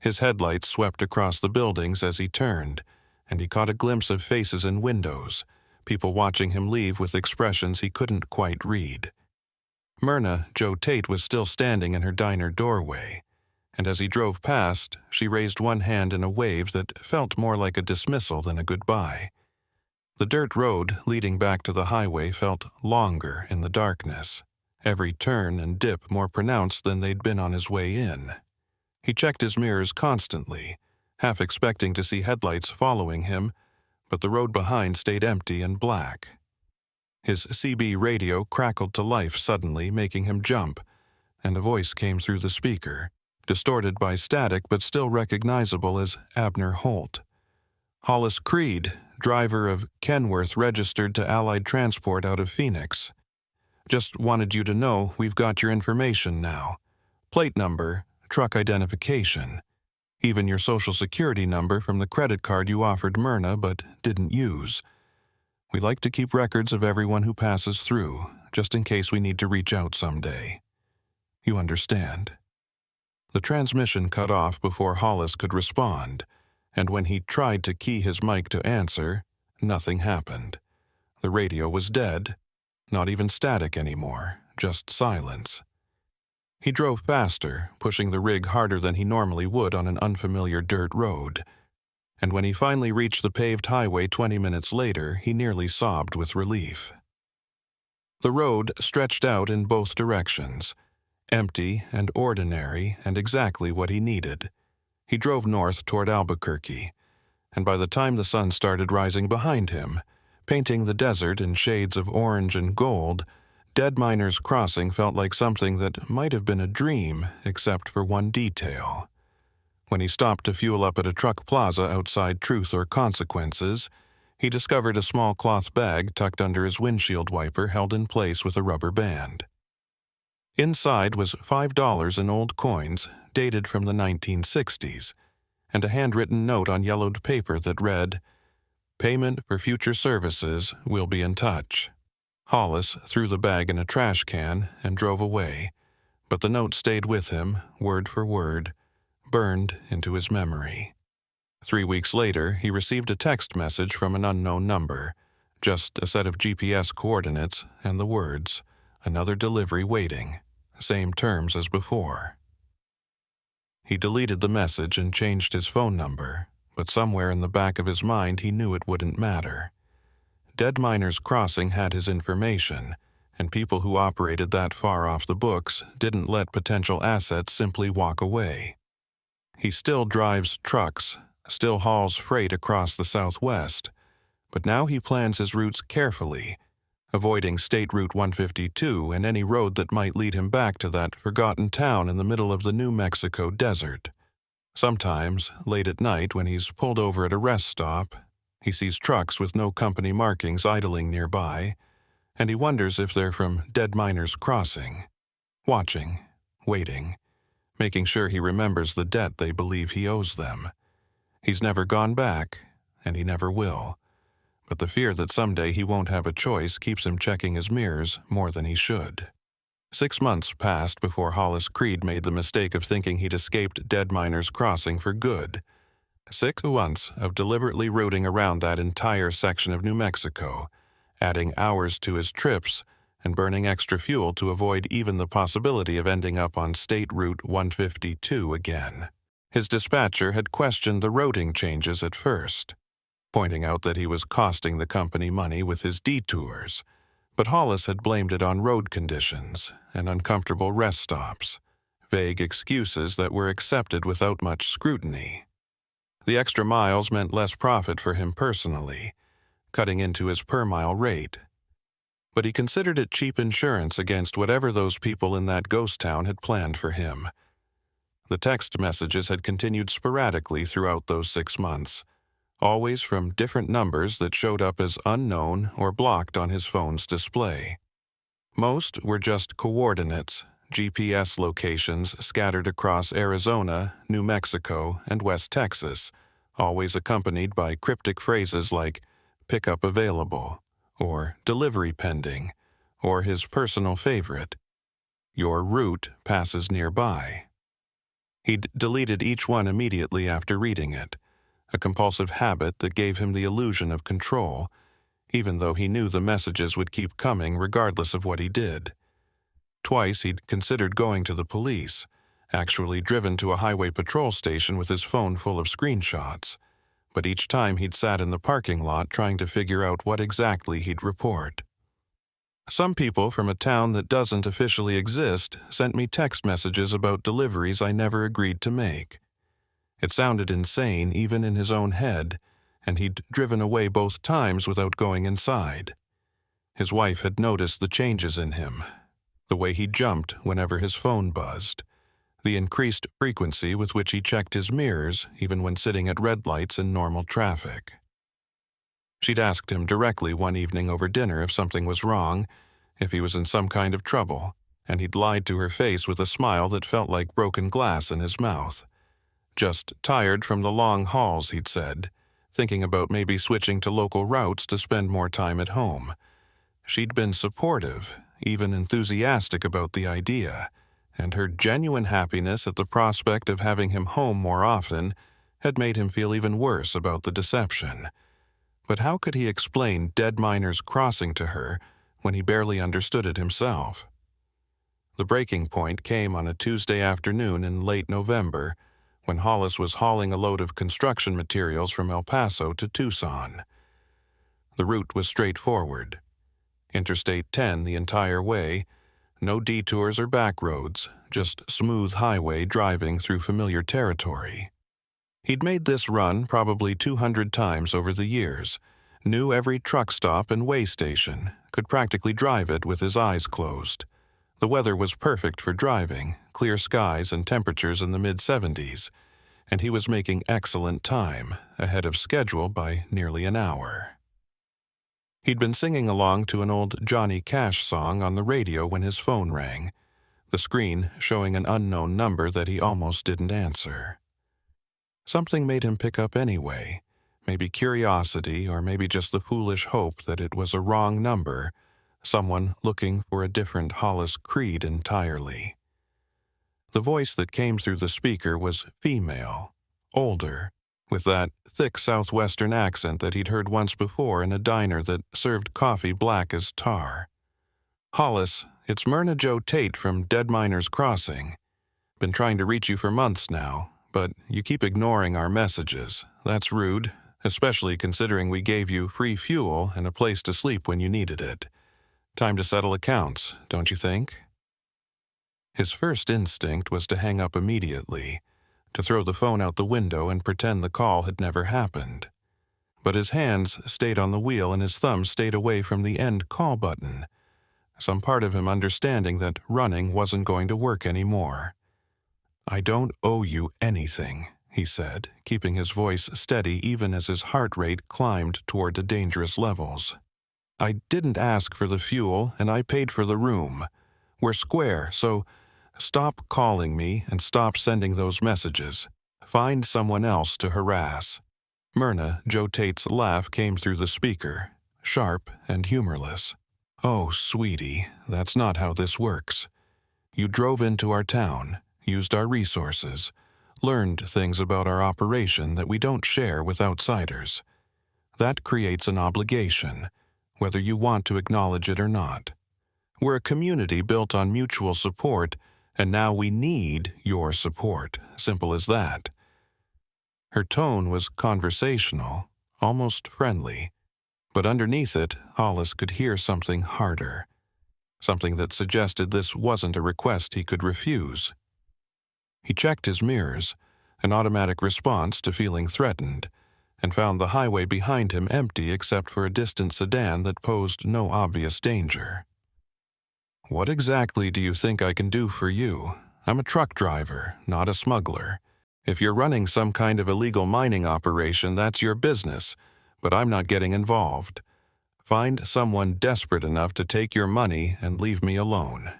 His headlights swept across the buildings as he turned, and he caught a glimpse of faces in windows, people watching him leave with expressions he couldn't quite read. Myrna Jo Tate was still standing in her diner doorway, and as he drove past, she raised one hand in a wave that felt more like a dismissal than a goodbye. The dirt road leading back to the highway felt longer in the darkness, every turn and dip more pronounced than they'd been on his way in. He checked his mirrors constantly, half expecting to see headlights following him, but the road behind stayed empty and black. His CB radio crackled to life suddenly, making him jump, and a voice came through the speaker, distorted by static but still recognizable as Abner Holt. "Hollis Creed, driver of Kenworth, registered to Allied Transport out of Phoenix. Just wanted you to know we've got your information now. Plate number, truck identification, even your social security number from the credit card you offered Myrna but didn't use. We like to keep records of everyone who passes through, just in case we need to reach out someday. You understand?" The transmission cut off before Hollis could respond, and when he tried to key his mic to answer, nothing happened. The radio was dead, not even static anymore, just silence. He drove faster, pushing the rig harder than he normally would on an unfamiliar dirt road, and when he finally reached the paved highway 20 minutes later, he nearly sobbed with relief. The road stretched out in both directions, empty and ordinary and exactly what he needed. He drove north toward Albuquerque, and by the time the sun started rising behind him, painting the desert in shades of orange and gold, Dead Miners Crossing felt like something that might have been a dream except for one detail. When he stopped to fuel up at a truck plaza outside Truth or Consequences, he discovered a small cloth bag tucked under his windshield wiper held in place with a rubber band. Inside was $5 in old coins dated from the 1960s, and a handwritten note on yellowed paper that read, "Payment for future services will be in touch." Hollis threw the bag in a trash can and drove away, but the note stayed with him, word for word, burned into his memory. 3 weeks later, he received a text message from an unknown number, just a set of GPS coordinates and the words, "Another delivery waiting," same terms as before. He deleted the message and changed his phone number, but somewhere in the back of his mind he knew it wouldn't matter. Dead Miners Crossing had his information, and people who operated that far off the books didn't let potential assets simply walk away. He still drives trucks, still hauls freight across the Southwest, but now he plans his routes carefully, avoiding State Route 152 and any road that might lead him back to that forgotten town in the middle of the New Mexico desert. Sometimes, late at night when he's pulled over at a rest stop, he sees trucks with no company markings idling nearby, and he wonders if they're from Dead Miners Crossing, watching, waiting, making sure he remembers the debt they believe he owes them. He's never gone back, and he never will. But the fear that someday he won't have a choice keeps him checking his mirrors more than he should. 6 months passed before Hollis Creed made the mistake of thinking he'd escaped Dead Miners Crossing for good. 6 months of deliberately rooting around that entire section of New Mexico, adding hours to his trips and burning extra fuel to avoid even the possibility of ending up on State Route 152 again. His dispatcher had questioned the routing changes at first, pointing out that he was costing the company money with his detours, but Hollis had blamed it on road conditions and uncomfortable rest stops, vague excuses that were accepted without much scrutiny. The extra miles meant less profit for him personally, cutting into his per-mile rate. But he considered it cheap insurance against whatever those people in that ghost town had planned for him. The text messages had continued sporadically throughout those 6 months, always from different numbers that showed up as unknown or blocked on his phone's display. Most were just coordinates, GPS locations scattered across Arizona, New Mexico, and West Texas, always accompanied by cryptic phrases like "pickup available," or "delivery pending," or his personal favorite, "your route passes nearby." He'd deleted each one immediately after reading it, a compulsive habit that gave him the illusion of control, even though he knew the messages would keep coming regardless of what he did. Twice he'd considered going to the police, actually driven to a highway patrol station with his phone full of screenshots, but each time he'd sat in the parking lot trying to figure out what exactly he'd report. Some people from a town that doesn't officially exist sent me text messages about deliveries I never agreed to make. It sounded insane even in his own head, and he'd driven away both times without going inside. His wife had noticed the changes in him, the way he jumped whenever his phone buzzed, the increased frequency with which he checked his mirrors even when sitting at red lights in normal traffic. She'd asked him directly one evening over dinner if something was wrong, if he was in some kind of trouble, and he'd lied to her face with a smile that felt like broken glass in his mouth. Just tired from the long hauls, he'd said, thinking about maybe switching to local routes to spend more time at home. She'd been supportive, even enthusiastic about the idea, and her genuine happiness at the prospect of having him home more often had made him feel even worse about the deception. But how could he explain Dead Miners Crossing to her when he barely understood it himself? The breaking point came on a Tuesday afternoon in late November, when Hollis was hauling a load of construction materials from El Paso to Tucson. The route was straightforward. Interstate 10 the entire way, no detours or back roads, just smooth highway driving through familiar territory. He'd made this run probably 200 times over the years, knew every truck stop and way station, could practically drive it with his eyes closed. The weather was perfect for driving, clear skies and temperatures in the mid-70s, and he was making excellent time, ahead of schedule by nearly an hour. He'd been singing along to an old Johnny Cash song on the radio when his phone rang, the screen showing an unknown number that he almost didn't answer. Something made him pick up anyway, maybe curiosity or maybe just the foolish hope that it was a wrong number, someone looking for a different Hollis Creed entirely. The voice that came through the speaker was female, older, with that thick southwestern accent that he'd heard once before in a diner that served coffee black as tar. "Hollis, it's Myrna Jo Tate from Dead Miners Crossing. Been trying to reach you for months now, but you keep ignoring our messages. That's rude, especially considering we gave you free fuel and a place to sleep when you needed it. Time to settle accounts, don't you think?" His first instinct was to hang up immediately, to throw the phone out the window and pretend the call had never happened. But his hands stayed on the wheel and his thumbs stayed away from the end call button, some part of him understanding that running wasn't going to work anymore. "I don't owe you anything," he said, keeping his voice steady even as his heart rate climbed toward the dangerous levels. "I didn't ask for the fuel and I paid for the room. We're square, so stop calling me and stop sending those messages. Find someone else to harass." Myrna Jo Tate's laugh came through the speaker, sharp and humorless. "Oh, sweetie, that's not how this works. You drove into our town, used our resources, learned things about our operation that we don't share with outsiders. That creates an obligation, whether you want to acknowledge it or not. We're a community built on mutual support, and now we need your support, simple as that." Her tone was conversational, almost friendly, but underneath it, Hollis could hear something harder, something that suggested this wasn't a request he could refuse. He checked his mirrors, an automatic response to feeling threatened, and found the highway behind him empty except for a distant sedan that posed no obvious danger. "What exactly do you think I can do for you? I'm a truck driver, not a smuggler. If you're running some kind of illegal mining operation, that's your business, but I'm not getting involved. Find someone desperate enough to take your money and leave me alone."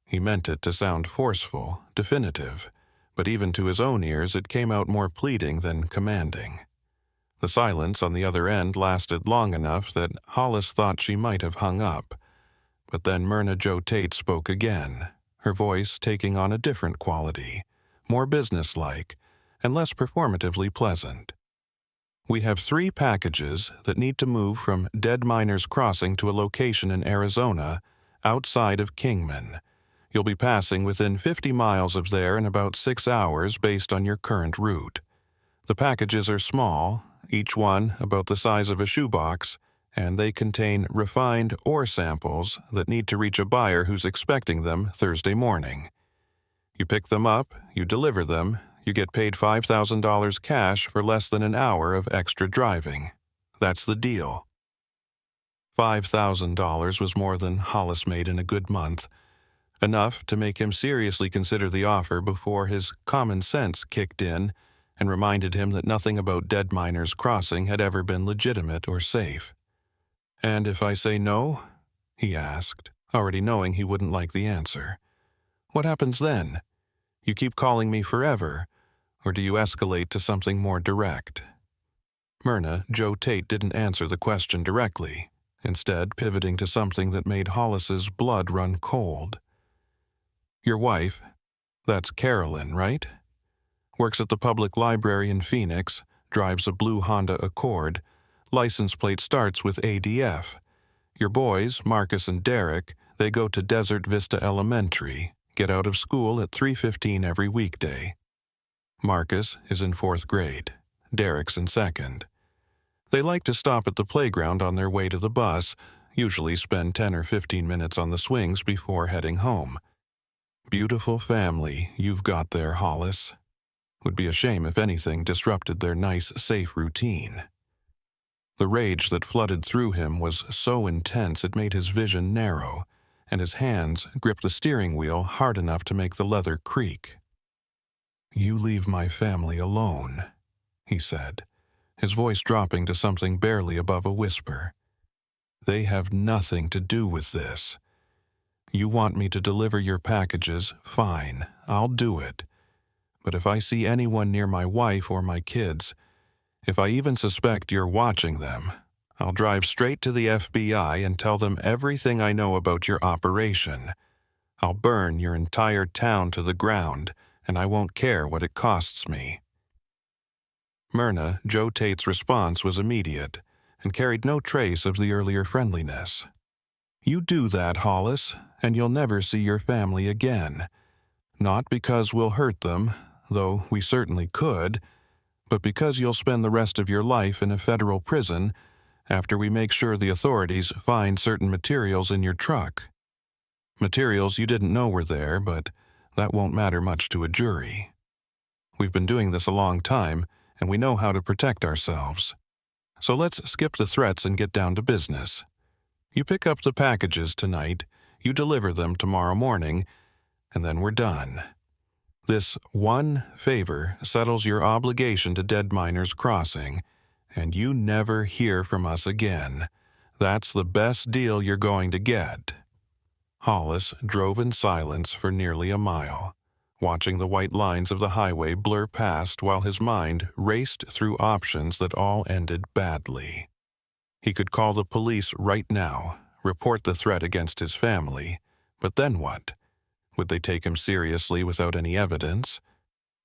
He meant it to sound forceful, definitive, but even to his own ears it came out more pleading than commanding. The silence on the other end lasted long enough that Hollis thought she might have hung up, but then Myrna Jo Tate spoke again, her voice taking on a different quality, more businesslike, and less performatively pleasant. "We have 3 packages that need to move from Dead Miners Crossing to a location in Arizona, outside of Kingman. You'll be passing within 50 miles of there in about 6 hours based on your current route. The packages are small, each one about the size of a shoebox, and they contain refined ore samples that need to reach a buyer who's expecting them Thursday morning. You pick them up, you deliver them, you get paid $5,000 cash for less than an hour of extra driving. That's the deal." $5,000 was more than Hollis made in a good month, enough to make him seriously consider the offer before his common sense kicked in and reminded him that nothing about Dead Miners Crossing had ever been legitimate or safe. "And if I say no?" he asked, already knowing he wouldn't like the answer. "What happens then? You keep calling me forever, or do you escalate to something more direct?" Myrna Jo Tate didn't answer the question directly, instead pivoting to something that made Hollis's blood run cold. "Your wife, that's Carolyn, right? Works at the public library in Phoenix, drives a blue Honda Accord, license plate starts with ADF. Your boys, Marcus and Derek, they go to Desert Vista Elementary, get out of school at 3:15 every weekday. Marcus is in 4th grade. Derek's in 2nd. They like to stop at the playground on their way to the bus, usually spend 10 or 15 minutes on the swings before heading home. Beautiful family you've got there, Hollis. Would be a shame if anything disrupted their nice, safe routine." The rage that flooded through him was so intense it made his vision narrow, and his hands gripped the steering wheel hard enough to make the leather creak. "You leave my family alone," he said, his voice dropping to something barely above a whisper. "They have nothing to do with this. You want me to deliver your packages, fine, I'll do it. But if I see anyone near my wife or my kids, if I even suspect you're watching them, I'll drive straight to the FBI and tell them everything I know about your operation. I'll burn your entire town to the ground, and I won't care what it costs me." Myrna Jo Tate's response was immediate and carried no trace of the earlier friendliness. "You do that, Hollis, and you'll never see your family again. Not because we'll hurt them, though we certainly could, but because you'll spend the rest of your life in a federal prison after we make sure the authorities find certain materials in your truck. Materials you didn't know were there, but that won't matter much to a jury. We've been doing this a long time, and we know how to protect ourselves. So let's skip the threats and get down to business. You pick up the packages tonight, you deliver them tomorrow morning, and then we're done. This one favor settles your obligation to Dead Miners Crossing, and you never hear from us again. That's the best deal you're going to get." Hollis drove in silence for nearly a mile, watching the white lines of the highway blur past while his mind raced through options that all ended badly. He could call the police right now, report the threat against his family, but then what? Would they take him seriously without any evidence?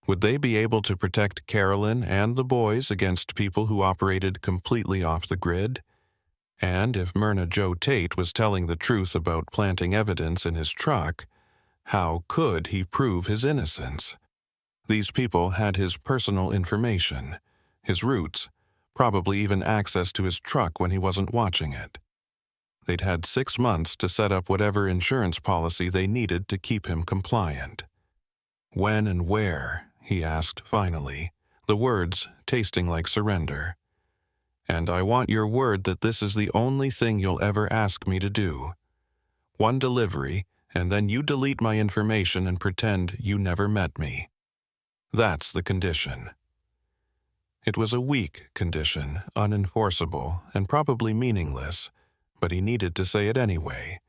Would they be able to protect Carolyn and the boys against people who operated completely off the grid? And if Myrna Jo Tate was telling the truth about planting evidence in his truck, how could he prove his innocence? These people had his personal information, his routes, probably even access to his truck when he wasn't watching it. They'd had 6 months to set up whatever insurance policy they needed to keep him compliant. "When and where?" he asked finally, the words tasting like surrender. "And I want your word that this is the only thing you'll ever ask me to do. One delivery, and then you delete my information and pretend you never met me. That's the condition." It was a weak condition, unenforceable, and probably meaningless, but he needed to say it anyway.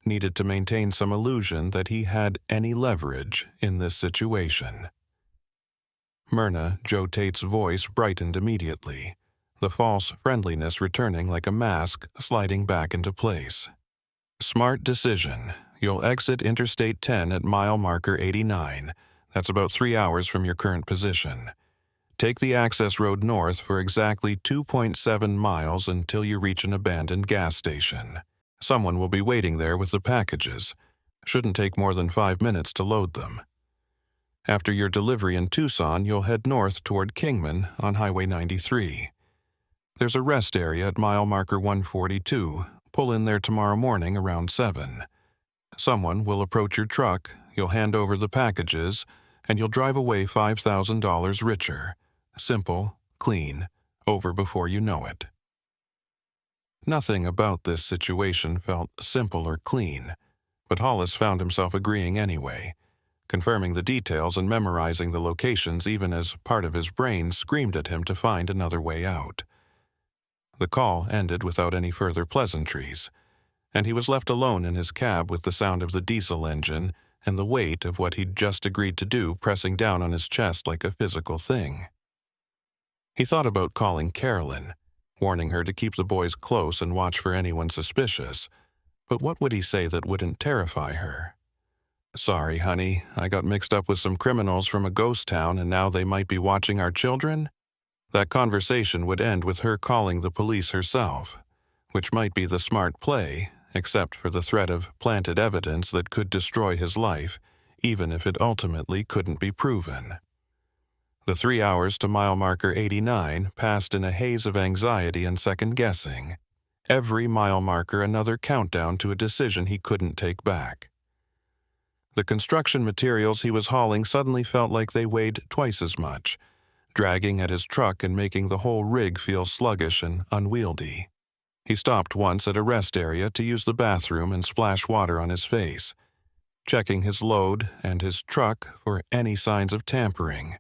needed to maintain some illusion that he had any leverage in this situation. Myrna, Joe Tate's voice brightened immediately, the false friendliness returning like a mask sliding back into place. Smart decision. You'll exit Interstate 10 at mile marker 89. That's about 3 hours from your current position. Take the access road north for exactly 2.7 miles until you reach an abandoned gas station. Someone will be waiting there with the packages. Shouldn't take more than 5 minutes to load them. After your delivery in Tucson, you'll head north toward Kingman on Highway 93. There's a rest area at mile marker 142. Pull in there tomorrow morning around 7. Someone will approach your truck, you'll hand over the packages, and you'll drive away $5,000 richer. Simple, clean, over before you know it. Nothing about this situation felt simple or clean, but Hollis found himself agreeing anyway, confirming the details and memorizing the locations even as part of his brain screamed at him to find another way out. The call ended without any further pleasantries, and he was left alone in his cab with the sound of the diesel engine and the weight of what he'd just agreed to do pressing down on his chest like a physical thing. He thought about calling Carolyn, warning her to keep the boys close and watch for anyone suspicious, but what would he say that wouldn't terrify her? "Sorry, honey, I got mixed up with some criminals from a ghost town and now they might be watching our children?" That conversation would end with her calling the police herself, which might be the smart play, except for the threat of planted evidence that could destroy his life, even if it ultimately couldn't be proven. The 3 hours to mile marker 89 passed in a haze of anxiety and second-guessing, every mile marker another countdown to a decision he couldn't take back. The construction materials he was hauling suddenly felt like they weighed twice as much, dragging at his truck and making the whole rig feel sluggish and unwieldy. He stopped once at a rest area to use the bathroom and splash water on his face, checking his load and his truck for any signs of tampering,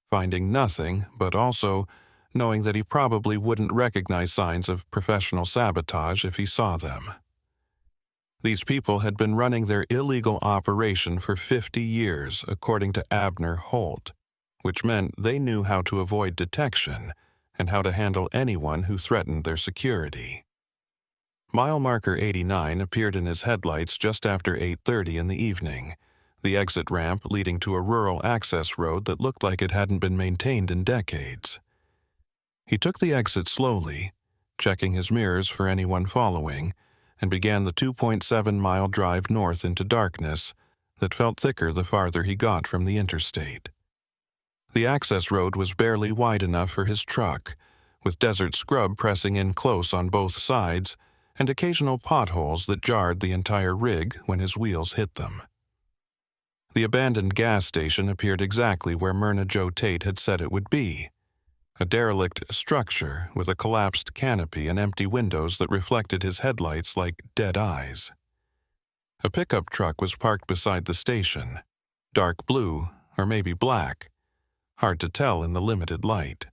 finding nothing, but also knowing that he probably wouldn't recognize signs of professional sabotage if he saw them. These people had been running their illegal operation for 50 years, according to Abner Holt, which meant they knew how to avoid detection and how to handle anyone who threatened their security. Mile marker 89 appeared in his headlights just after 8:30 in the evening, the exit ramp leading to a rural access road that looked like it hadn't been maintained in decades. He took the exit slowly, checking his mirrors for anyone following, and began the 2.7-mile drive north into darkness that felt thicker the farther he got from the interstate. The access road was barely wide enough for his truck, with desert scrub pressing in close on both sides and occasional potholes that jarred the entire rig when his wheels hit them. The abandoned gas station appeared exactly where Myrna Joe Tate had said it would be, a derelict structure with a collapsed canopy and empty windows that reflected his headlights like dead eyes. A pickup truck was parked beside the station, dark blue or maybe black, hard to tell in the limited light.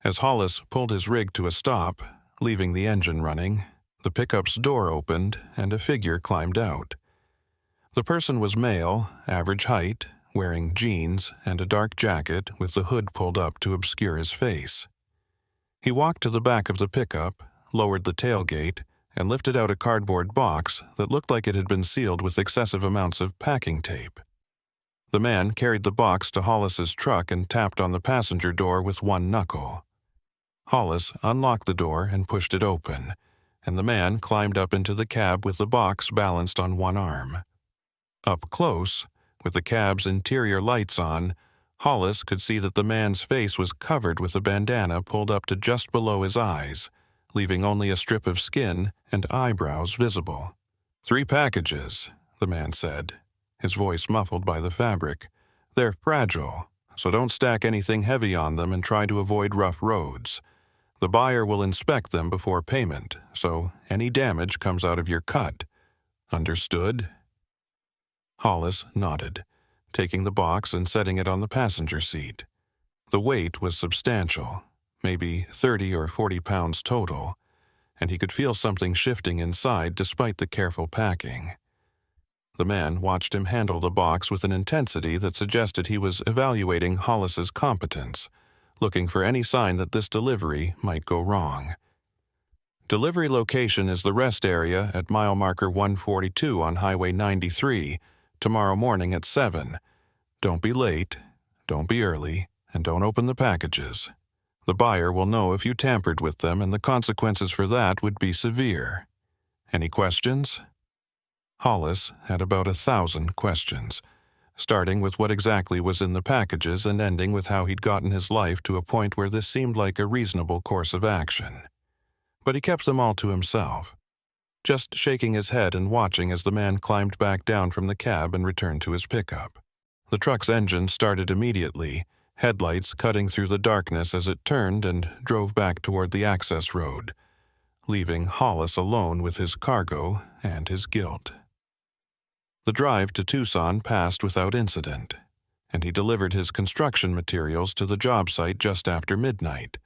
As Hollis pulled his rig to a stop, leaving the engine running, the pickup's door opened and a figure climbed out. The person was male, average height, wearing jeans and a dark jacket with the hood pulled up to obscure his face. He walked to the back of the pickup, lowered the tailgate, and lifted out a cardboard box that looked like it had been sealed with excessive amounts of packing tape. The man carried the box to Hollis's truck and tapped on the passenger door with one knuckle. Hollis unlocked the door and pushed it open, and the man climbed up into the cab with the box balanced on one arm. Up close, with the cab's interior lights on, Hollis could see that the man's face was covered with a bandana pulled up to just below his eyes, leaving only a strip of skin and eyebrows visible. "3 packages," the man said, his voice muffled by the fabric. "They're fragile, so don't stack anything heavy on them and try to avoid rough roads. The buyer will inspect them before payment, so any damage comes out of your cut. Understood?" Hollis nodded, taking the box and setting it on the passenger seat. The weight was substantial, maybe 30 or 40 pounds total, and he could feel something shifting inside despite the careful packing. The man watched him handle the box with an intensity that suggested he was evaluating Hollis's competence, looking for any sign that this delivery might go wrong. Delivery location is the rest area at mile marker 142 on Highway 93, tomorrow morning at 7. Don't be late, don't be early, and don't open the packages. The buyer will know if you tampered with them, and the consequences for that would be severe. Any questions? Hollis had about 1,000 questions, starting with what exactly was in the packages and ending with how he'd gotten his life to a point where this seemed like a reasonable course of action. But he kept them all to himself, just shaking his head and watching as the man climbed back down from the cab and returned to his pickup. The truck's engine started immediately, headlights cutting through the darkness as it turned and drove back toward the access road, leaving Hollis alone with his cargo and his guilt. The drive to Tucson passed without incident, and he delivered his construction materials to the job site just after midnight,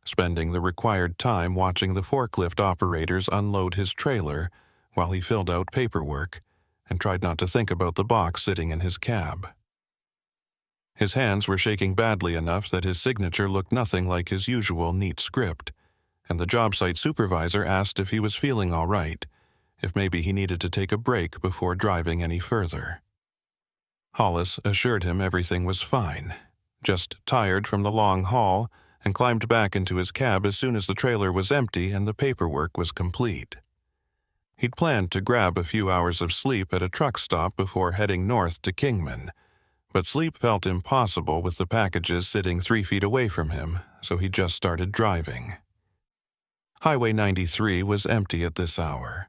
spending the required time watching the forklift operators unload his trailer while he filled out paperwork and tried not to think about the box sitting in his cab. His hands were shaking badly enough that his signature looked nothing like his usual neat script, and the job site supervisor asked if he was feeling all right, if maybe he needed to take a break before driving any further. Hollis assured him everything was fine, just tired from the long haul, and climbed back into his cab as soon as the trailer was empty and the paperwork was complete. He'd planned to grab a few hours of sleep at a truck stop before heading north to Kingman, but sleep felt impossible with the packages sitting 3 feet away from him, so he just started driving. Highway 93 was empty at this hour.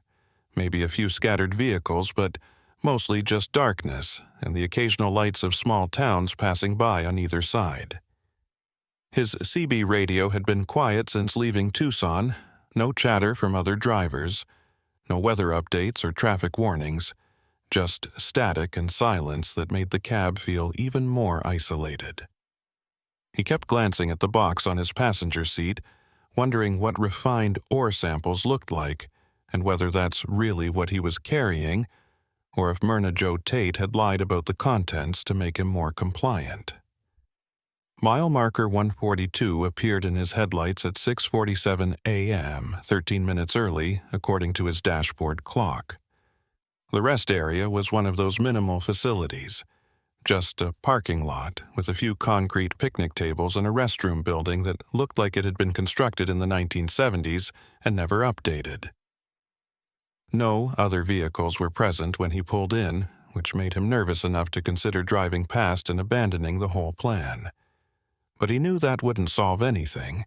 Maybe a few scattered vehicles, but mostly just darkness and the occasional lights of small towns passing by on either side. His CB radio had been quiet since leaving Tucson, no chatter from other drivers, no weather updates or traffic warnings, just static and silence that made the cab feel even more isolated. He kept glancing at the box on his passenger seat, wondering what refined ore samples looked like, and whether that's really what he was carrying, or if Myrna Jo Tate had lied about the contents to make him more compliant. Mile marker 142 appeared in his headlights at 6:47 a.m., 13 minutes early, according to his dashboard clock. The rest area was one of those minimal facilities, just a parking lot with a few concrete picnic tables and a restroom building that looked like it had been constructed in the 1970s and never updated. No other vehicles were present when he pulled in, which made him nervous enough to consider driving past and abandoning the whole plan. But he knew that wouldn't solve anything,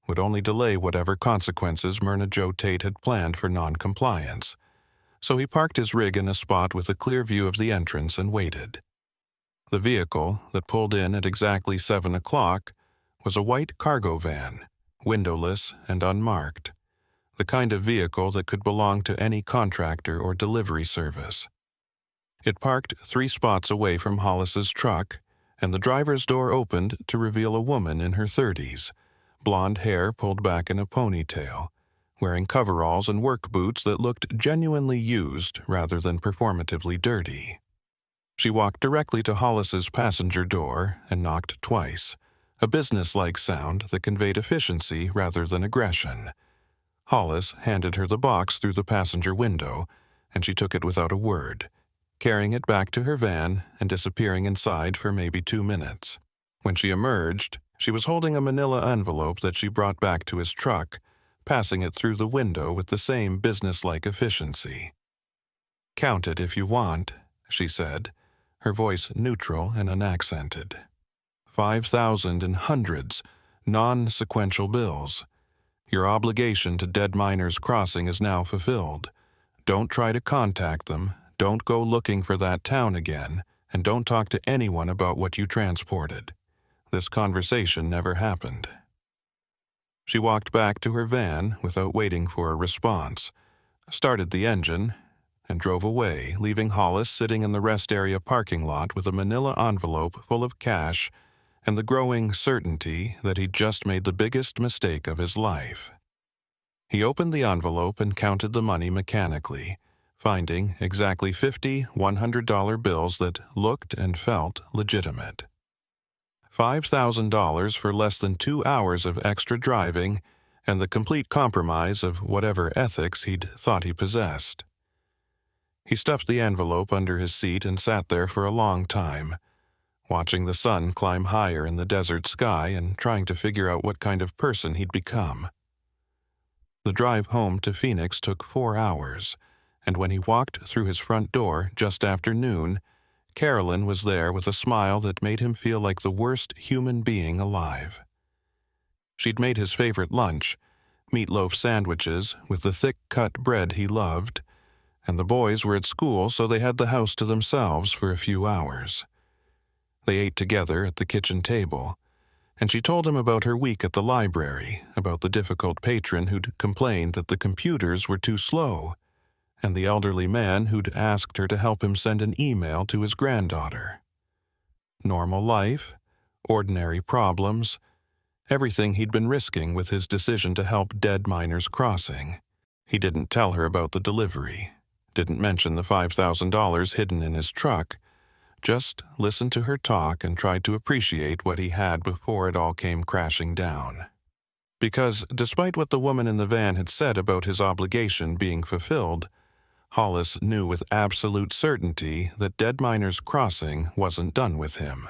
would only delay whatever consequences Myrna Jo Tate had planned for non-compliance. So he parked his rig in a spot with a clear view of the entrance and waited. The vehicle that pulled in at exactly 7 o'clock was a white cargo van, windowless and unmarked, the kind of vehicle that could belong to any contractor or delivery service. It parked 3 spots away from Hollis's truck, and the driver's door opened to reveal a woman in her 30s, blonde hair pulled back in a ponytail, wearing coveralls and work boots that looked genuinely used rather than performatively dirty. She walked directly to Hollis's passenger door and knocked twice, a businesslike sound that conveyed efficiency rather than aggression. Hollis handed her the box through the passenger window, and she took it without a word, carrying it back to her van and disappearing inside for maybe 2 minutes. When she emerged, she was holding a manila envelope that she brought back to his truck, passing it through the window with the same businesslike efficiency. "Count it if you want," she said, her voice neutral and unaccented. 5,000 in hundreds, non-sequential bills. Your obligation to Dead Miners Crossing is now fulfilled. Don't try to contact them, don't go looking for that town again, and don't talk to anyone about what you transported. This conversation never happened. She walked back to her van without waiting for a response, started the engine, and drove away, leaving Hollis sitting in the rest area parking lot with a manila envelope full of cash and the growing certainty that he'd just made the biggest mistake of his life. He opened the envelope and counted the money mechanically, finding exactly 50 $100 bills that looked and felt legitimate. $5,000 for less than 2 hours of extra driving and the complete compromise of whatever ethics he'd thought he possessed. He stuffed the envelope under his seat and sat there for a long time, watching the sun climb higher in the desert sky and trying to figure out what kind of person he'd become. The drive home to Phoenix took 4 hours, and when he walked through his front door just after noon, Carolyn was there with a smile that made him feel like the worst human being alive. She'd made his favorite lunch, meatloaf sandwiches with the thick-cut bread he loved, and the boys were at school, so they had the house to themselves for a few hours. They ate together at the kitchen table, and she told him about her week at the library, about the difficult patron who'd complained that the computers were too slow, and the elderly man who'd asked her to help him send an email to his granddaughter. Normal life, ordinary problems, everything he'd been risking with his decision to help Dead Miners Crossing. He didn't tell her about the delivery, didn't mention the $5,000 hidden in his truck, just listened to her talk and tried to appreciate what he had before it all came crashing down. Because, despite what the woman in the van had said about his obligation being fulfilled, Hollis knew with absolute certainty that Dead Miners Crossing wasn't done with him.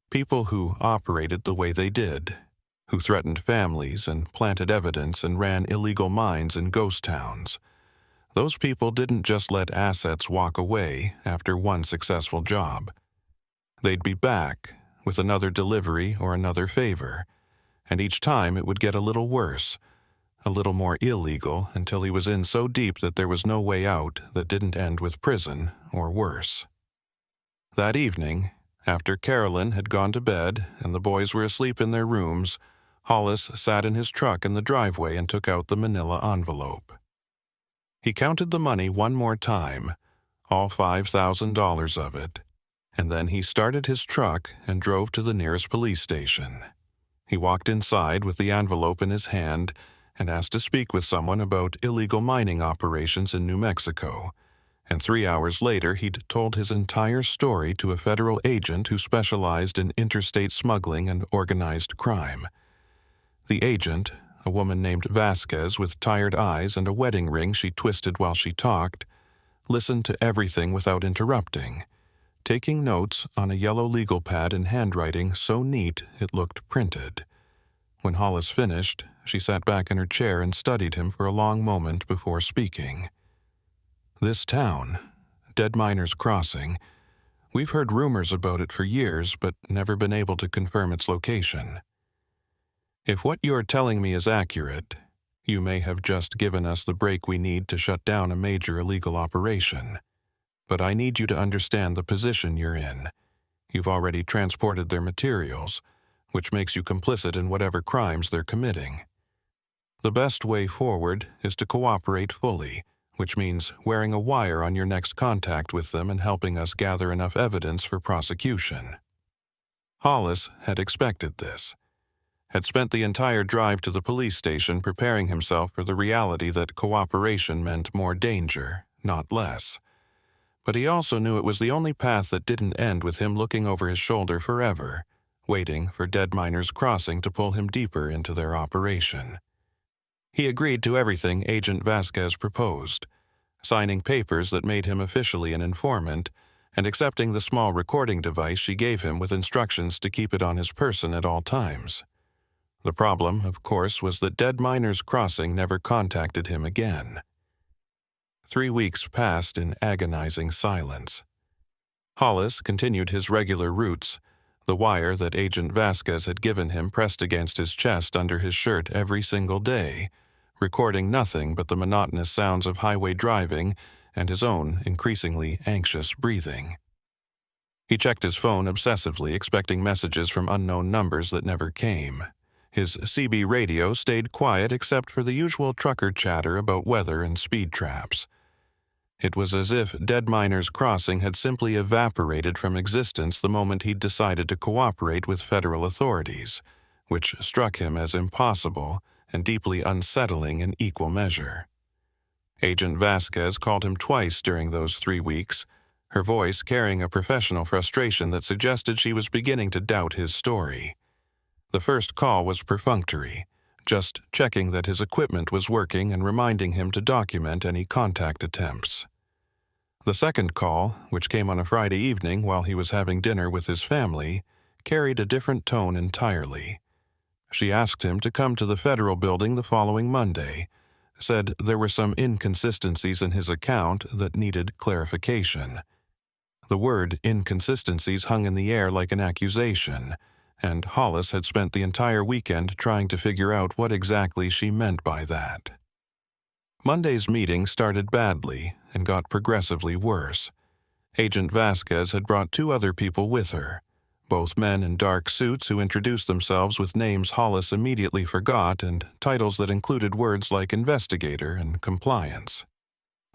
People who operated the way they did, who threatened families and planted evidence and ran illegal mines in ghost towns, those people didn't just let assets walk away after one successful job. They'd be back with another delivery or another favor, and each time it would get a little worse, a little more illegal, until he was in so deep that there was no way out that didn't end with prison or worse. That evening, after Carolyn had gone to bed and the boys were asleep in their rooms, Hollis sat in his truck in the driveway and took out the manila envelope. He counted the money one more time, all $5,000 of it, and then he started his truck and drove to the nearest police station. He walked inside with the envelope in his hand and asked to speak with someone about illegal mining operations in New Mexico, and 3 hours later he'd told his entire story to a federal agent who specialized in interstate smuggling and organized crime. The agent, a woman named Vasquez with tired eyes and a wedding ring she twisted while she talked, listened to everything without interrupting, taking notes on a yellow legal pad in handwriting so neat it looked printed. When Hollis finished, she sat back in her chair and studied him for a long moment before speaking. "This town, Dead Miners Crossing, we've heard rumors about it for years but never been able to confirm its location. If what you're telling me is accurate, you may have just given us the break we need to shut down a major illegal operation. But I need you to understand the position you're in. You've already transported their materials, which makes you complicit in whatever crimes they're committing. The best way forward is to cooperate fully, which means wearing a wire on your next contact with them and helping us gather enough evidence for prosecution." Hollis had expected this, had spent the entire drive to the police station preparing himself for the reality that cooperation meant more danger, not less. But he also knew it was the only path that didn't end with him looking over his shoulder forever, waiting for Dead Miners Crossing to pull him deeper into their operation. He agreed to everything Agent Vasquez proposed, signing papers that made him officially an informant, and accepting the small recording device she gave him with instructions to keep it on his person at all times. The problem, of course, was that Dead Miners Crossing never contacted him again. 3 weeks passed in agonizing silence. Hollis continued his regular routes, the wire that Agent Vasquez had given him pressed against his chest under his shirt every single day, recording nothing but the monotonous sounds of highway driving and his own increasingly anxious breathing. He checked his phone obsessively, expecting messages from unknown numbers that never came. His CB radio stayed quiet except for the usual trucker chatter about weather and speed traps. It was as if Dead Miners Crossing had simply evaporated from existence the moment he'd decided to cooperate with federal authorities, which struck him as impossible and deeply unsettling in equal measure. Agent Vasquez called him twice during those 3 weeks, her voice carrying a professional frustration that suggested she was beginning to doubt his story. The first call was perfunctory, just checking that his equipment was working and reminding him to document any contact attempts. The second call, which came on a Friday evening while he was having dinner with his family, carried a different tone entirely. She asked him to come to the federal building the following Monday, said there were some inconsistencies in his account that needed clarification. The word inconsistencies hung in the air like an accusation, and Hollis had spent the entire weekend trying to figure out what exactly she meant by that. Monday's meeting started badly and got progressively worse. Agent Vasquez had brought 2 other people with her, both men in dark suits who introduced themselves with names Hollis immediately forgot and titles that included words like investigator and compliance.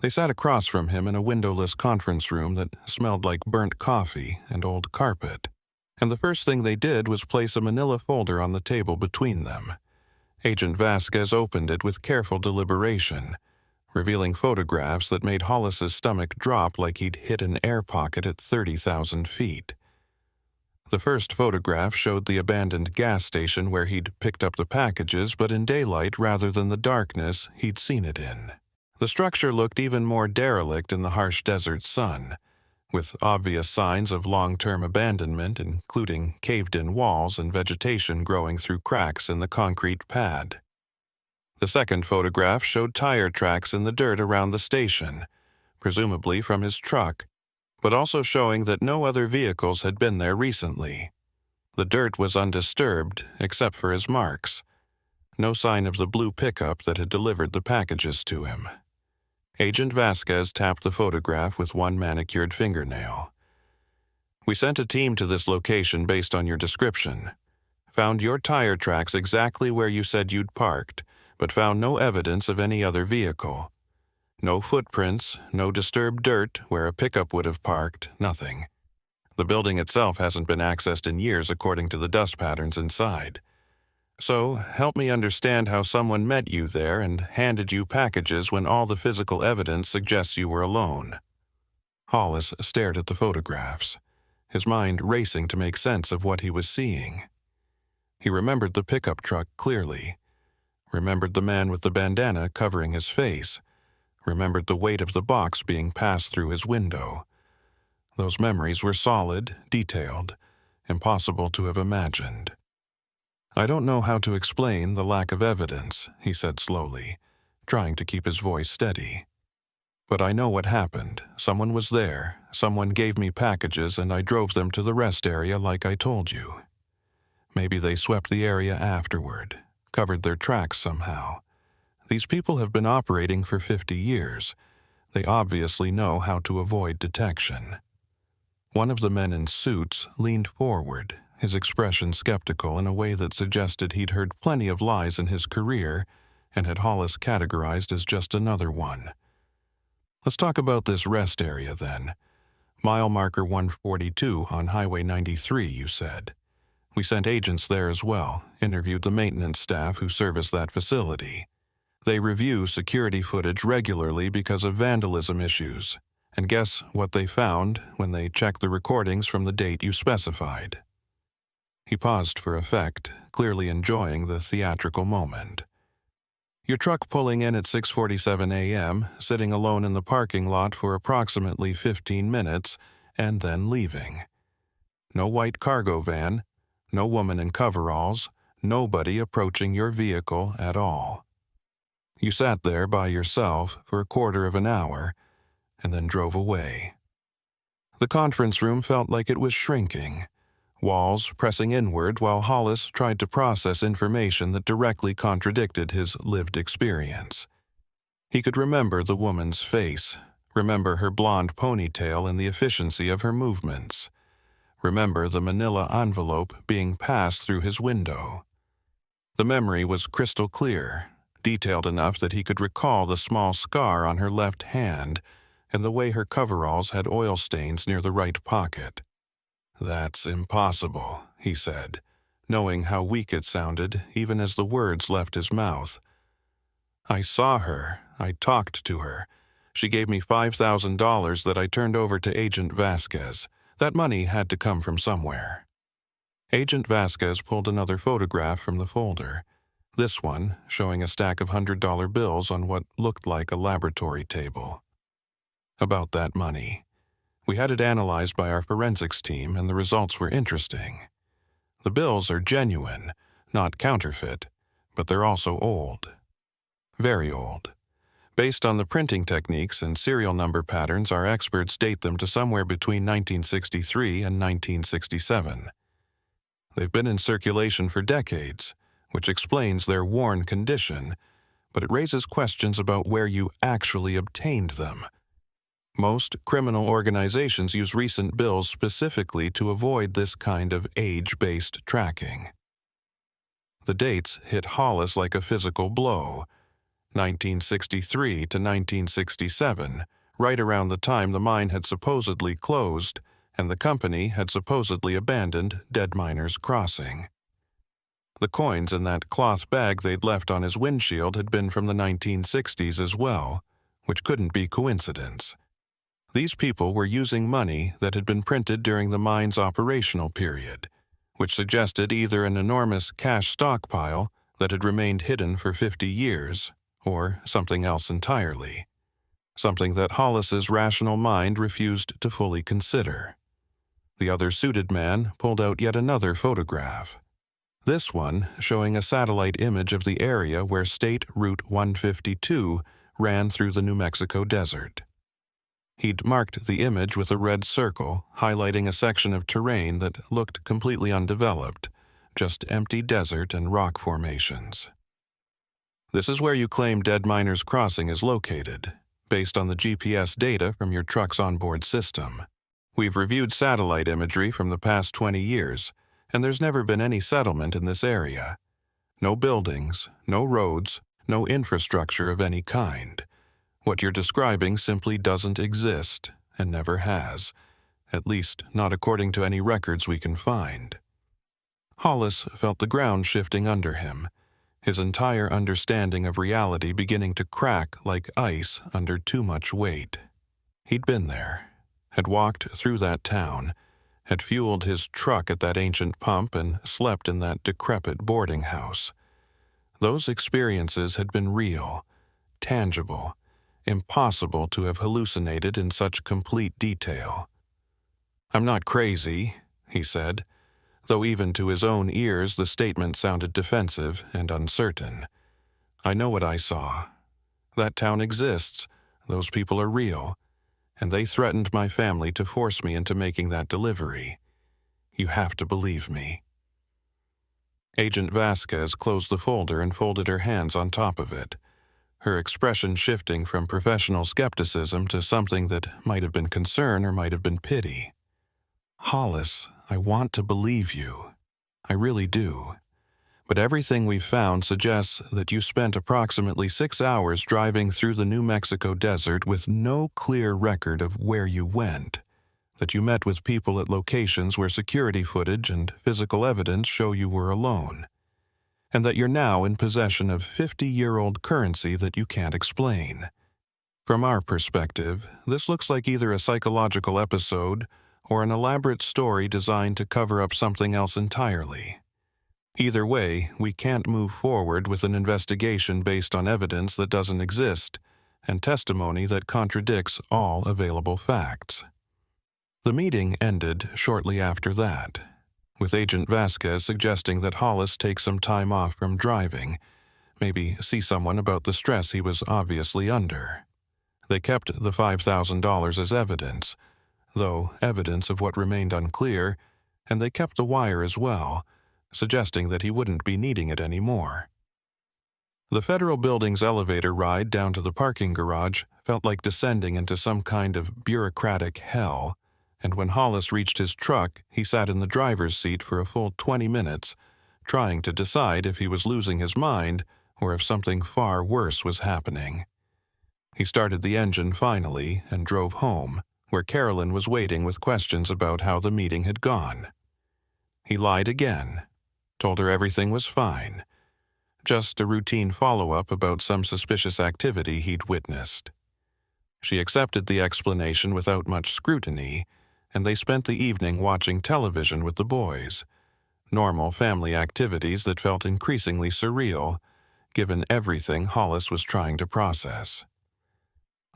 They sat across from him in a windowless conference room that smelled like burnt coffee and old carpet, and the first thing they did was place a manila folder on the table between them. Agent Vasquez opened it with careful deliberation, revealing photographs that made Hollis's stomach drop like he'd hit an air pocket at 30,000 feet. The first photograph showed the abandoned gas station where he'd picked up the packages, but in daylight rather than the darkness he'd seen it in. The structure looked even more derelict in the harsh desert sun, with obvious signs of long-term abandonment, including caved-in walls and vegetation growing through cracks in the concrete pad. The second photograph showed tire tracks in the dirt around the station, presumably from his truck, but also showing that no other vehicles had been there recently. The dirt was undisturbed, except for his marks. No sign of the blue pickup that had delivered the packages to him. Agent Vasquez tapped the photograph with one manicured fingernail. "We sent a team to this location based on your description. Found your tire tracks exactly where you said you'd parked, but found no evidence of any other vehicle. No footprints, no disturbed dirt where a pickup would have parked, nothing. The building itself hasn't been accessed in years according to the dust patterns inside. So, help me understand how someone met you there and handed you packages when all the physical evidence suggests you were alone." Hollis stared at the photographs, his mind racing to make sense of what he was seeing. He remembered the pickup truck clearly, remembered the man with the bandana covering his face, remembered the weight of the box being passed through his window. Those memories were solid, detailed, impossible to have imagined. "I don't know how to explain the lack of evidence," he said slowly, trying to keep his voice steady. "But I know what happened. Someone was there, someone gave me packages, and I drove them to the rest area like I told you. Maybe they swept the area afterward, covered their tracks somehow. These people have been operating for 50 years. They obviously know how to avoid detection." One of the men in suits leaned forward, his expression skeptical in a way that suggested he'd heard plenty of lies in his career and had Hollis categorized as just another one. "Let's talk about this rest area then. Mile marker 142 on Highway 93, you said. We sent agents there as well, interviewed the maintenance staff who service that facility. They review security footage regularly because of vandalism issues. And guess what they found when they checked the recordings from the date you specified?" He paused for effect, clearly enjoying the theatrical moment. "Your truck pulling in at 6:47 a.m., sitting alone in the parking lot for approximately 15 minutes, and then leaving. No white cargo van, no woman in coveralls, nobody approaching your vehicle at all. You sat there by yourself for a quarter of an hour, and then drove away." The conference room felt like it was shrinking, walls pressing inward while Hollis tried to process information that directly contradicted his lived experience. He could remember the woman's face, remember her blonde ponytail and the efficiency of her movements, remember the manila envelope being passed through his window. The memory was crystal clear, detailed enough that he could recall the small scar on her left hand and the way her coveralls had oil stains near the right pocket. "That's impossible," he said. knowing how weak it sounded even as the words left his mouth. I saw her. I talked to her. She gave me $5,000 that I turned over to Agent Vasquez. That money had to come from somewhere. Agent Vasquez pulled another photograph from the folder, this one showing a stack of $100 bills on what looked like a laboratory table. About that money. We had it analyzed by our forensics team, and the results were interesting. The bills are genuine, not counterfeit, but they're also old. Very old. Based on the printing techniques and serial number patterns, our experts date them to somewhere between 1963 and 1967. They've been in circulation for decades, which explains their worn condition, but it raises questions about where you actually obtained them. Most criminal organizations use recent bills specifically to avoid this kind of age-based tracking. The dates hit Hollis like a physical blow. 1963 to 1967, right around the time the mine had supposedly closed and the company had supposedly abandoned Dead Miners Crossing. The coins in that cloth bag they'd left on his windshield had been from the 1960s as well, which couldn't be coincidence. These people were using money that had been printed during the mine's operational period, which suggested either an enormous cash stockpile that had remained hidden for 50 years, or something else entirely. Something that Hollis's rational mind refused to fully consider. The other suited man pulled out yet another photograph. This one showing a satellite image of the area where State Route 152 ran through the New Mexico desert. He'd marked the image with a red circle, highlighting a section of terrain that looked completely undeveloped, just empty desert and rock formations. This is where you claim Dead Miners Crossing is located, based on the GPS data from your truck's onboard system. We've reviewed satellite imagery from the past 20 years, and there's never been any settlement in this area. No buildings, no roads, no infrastructure of any kind. What you're describing simply doesn't exist, and never has, at least not according to any records we can find. Hollis felt the ground shifting under him, his entire understanding of reality beginning to crack like ice under too much weight. He'd been there, had walked through that town, had fueled his truck at that ancient pump and slept in that decrepit boarding house. Those experiences had been real, tangible, impossible to have hallucinated in such complete detail. "I'm not crazy," he said, though even to his own ears the statement sounded defensive and uncertain. "I know what I saw. That town exists, those people are real, and they threatened my family to force me into making that delivery. You have to believe me." Agent Vasquez closed the folder and folded her hands on top of it, her expression shifting from professional skepticism to something that might have been concern or might have been pity. "Hollis, I want to believe you. I really do. But everything we've found suggests that you spent approximately 6 hours driving through the New Mexico desert with no clear record of where you went, that you met with people at locations where security footage and physical evidence show you were alone, and that you're now in possession of 50-year-old currency that you can't explain. From our perspective, this looks like either a psychological episode or an elaborate story designed to cover up something else entirely. Either way, we can't move forward with an investigation based on evidence that doesn't exist and testimony that contradicts all available facts." The meeting ended shortly after that, with Agent Vasquez suggesting that Hollis take some time off from driving, maybe see someone about the stress he was obviously under. They kept the $5,000 as evidence, though evidence of what remained unclear, and they kept the wire as well, suggesting that he wouldn't be needing it anymore. The federal building's elevator ride down to the parking garage felt like descending into some kind of bureaucratic hell, and when Hollis reached his truck, he sat in the driver's seat for a full 20 minutes, trying to decide if he was losing his mind or if something far worse was happening. He started the engine finally and drove home, where Carolyn was waiting with questions about how the meeting had gone. He lied again. told her everything was fine, just a routine follow-up about some suspicious activity he'd witnessed. She accepted the explanation without much scrutiny, and they spent the evening watching television with the boys, normal family activities that felt increasingly surreal, given everything Hollis was trying to process.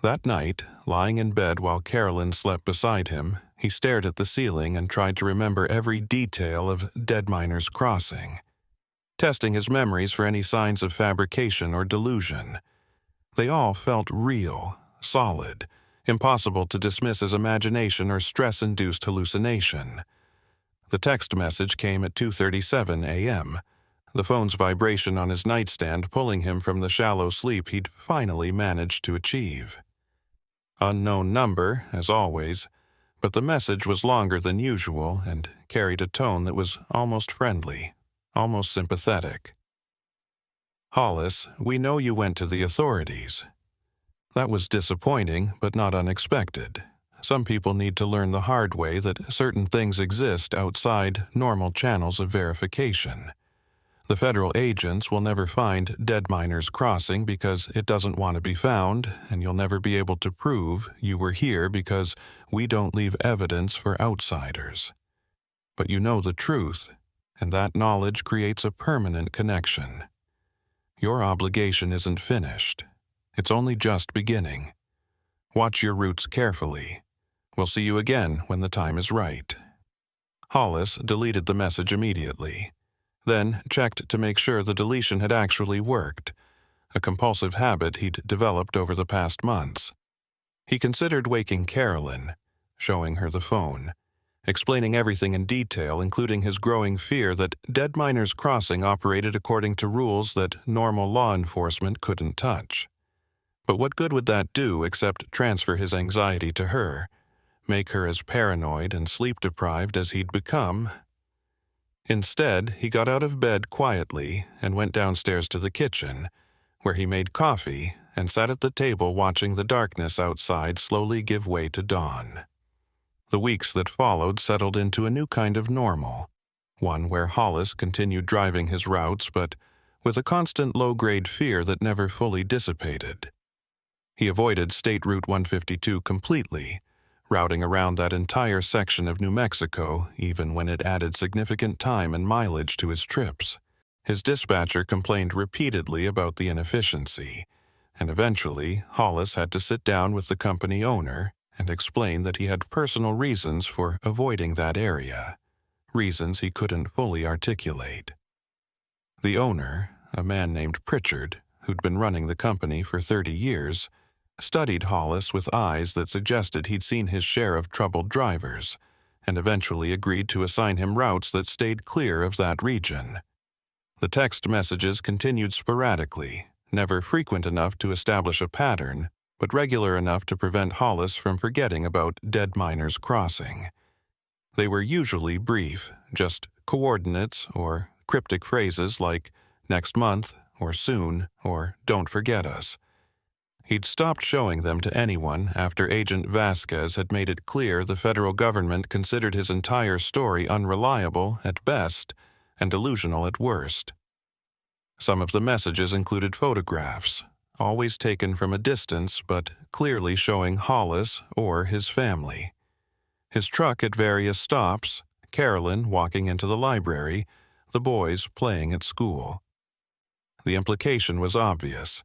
That night, lying in bed while Carolyn slept beside him, he stared at the ceiling and tried to remember every detail of Dead Miners Crossing, testing his memories for any signs of fabrication or delusion. They all felt real, solid, impossible to dismiss as imagination or stress-induced hallucination. The text message came at 2:37 a.m., the phone's vibration on his nightstand pulling him from the shallow sleep he'd finally managed to achieve. Unknown number, as always, but the message was longer than usual and carried a tone that was almost friendly, almost sympathetic. "Hollis, we know you went to the authorities." That was disappointing, but not unexpected. Some people need to learn the hard way that certain things exist outside normal channels of verification. The federal agents will never find Dead Miners Crossing because it doesn't want to be found, and you'll never be able to prove you were here because we don't leave evidence for outsiders. But you know the truth, and that knowledge creates a permanent connection. Your obligation isn't finished. It's only just beginning. Watch your roots carefully. We'll see you again when the time is right. Hollis deleted the message immediately, then checked to make sure the deletion had actually worked, a compulsive habit he'd developed over the past months. He considered waking Carolyn, showing her the phone, explaining everything in detail, including his growing fear that Dead Miners Crossing operated according to rules that normal law enforcement couldn't touch. But what good would that do except transfer his anxiety to her, make her as paranoid and sleep-deprived as he'd become? Instead, he got out of bed quietly and went downstairs to the kitchen, where he made coffee and sat at the table watching the darkness outside slowly give way to dawn. The weeks that followed settled into a new kind of normal, one where Hollis continued driving his routes but with a constant low-grade fear that never fully dissipated. He avoided State Route 152 completely, routing around that entire section of New Mexico even when it added significant time and mileage to his trips. His dispatcher complained repeatedly about the inefficiency, and eventually Hollis had to sit down with the company owner and explain that he had personal reasons for avoiding that area, reasons he couldn't fully articulate. The owner, a man named Pritchard, who'd been running the company for 30 years, studied Hollis with eyes that suggested he'd seen his share of troubled drivers, and eventually agreed to assign him routes that stayed clear of that region. The text messages continued sporadically, never frequent enough to establish a pattern, but regular enough to prevent Hollis from forgetting about Dead Miners Crossing. They were usually brief, just coordinates or cryptic phrases like "next month" or "soon" or "don't forget us." He'd stopped showing them to anyone after Agent Vasquez had made it clear the federal government considered his entire story unreliable at best and delusional at worst. Some of the messages included photographs, always taken from a distance but clearly showing Hollis or his family. His truck at various stops, Carolyn walking into the library, the boys playing at school. The implication was obvious.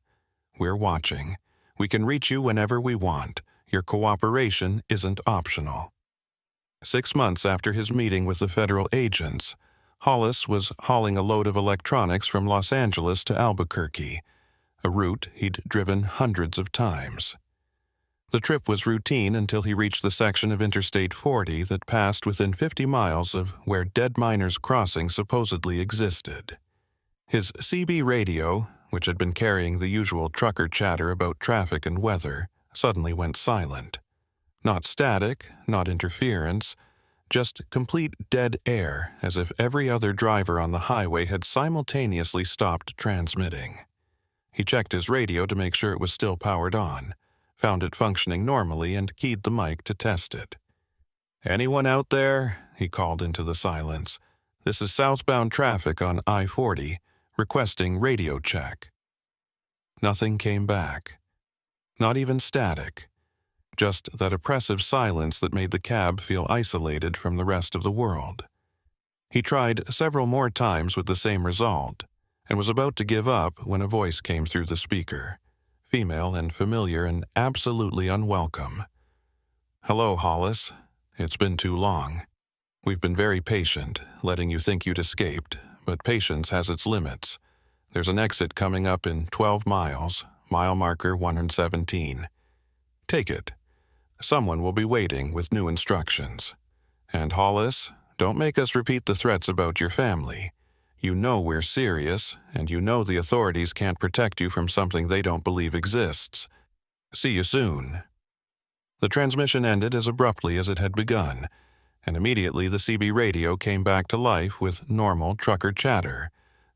We're watching. We can reach you whenever we want. Your cooperation isn't optional. 6 months after his meeting with the federal agents, Hollis was hauling a load of electronics from Los Angeles to Albuquerque, a route he'd driven hundreds of times. The trip was routine until he reached the section of Interstate 40 that passed within 50 miles of where Dead Miners Crossing supposedly existed. His CB radio, which had been carrying the usual trucker chatter about traffic and weather, suddenly went silent. Not static, not interference, just complete dead air, as if every other driver on the highway had simultaneously stopped transmitting. He checked his radio to make sure it was still powered on, found it functioning normally, and keyed the mic to test it. "Anyone out there?" he called into the silence. This is southbound traffic on I-40, requesting radio check." Nothing came back. Not even static. Just that oppressive silence that made the cab feel isolated from the rest of the world. He tried several more times with the same result, and was about to give up when a voice came through the speaker, female and familiar and absolutely unwelcome. "Hello, Hollis. It's been too long. We've been very patient, letting you think you'd escaped, but patience has its limits. There's an exit coming up in 12 miles, mile marker 117. Take it. Someone will be waiting with new instructions. And Hollis, don't make us repeat the threats about your family. You know we're serious, and you know the authorities can't protect you from something they don't believe exists. See you soon." The transmission ended as abruptly as it had begun, and immediately the CB radio came back to life with normal trucker chatter,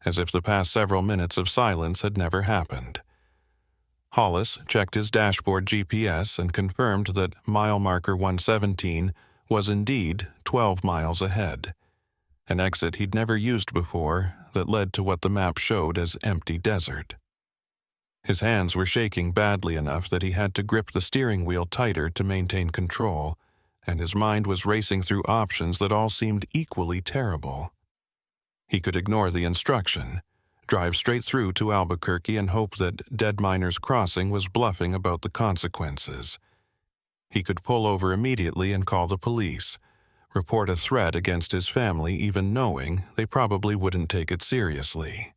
as if the past several minutes of silence had never happened. Hollis checked his dashboard GPS and confirmed that mile marker 117 was indeed 12 miles ahead, an exit he'd never used before that led to what the map showed as empty desert. His hands were shaking badly enough that he had to grip the steering wheel tighter to maintain control, and his mind was racing through options that all seemed equally terrible. He could ignore the instruction, drive straight through to Albuquerque and hope that Dead Miners Crossing was bluffing about the consequences. He could pull over immediately and call the police, report a threat against his family even knowing they probably wouldn't take it seriously.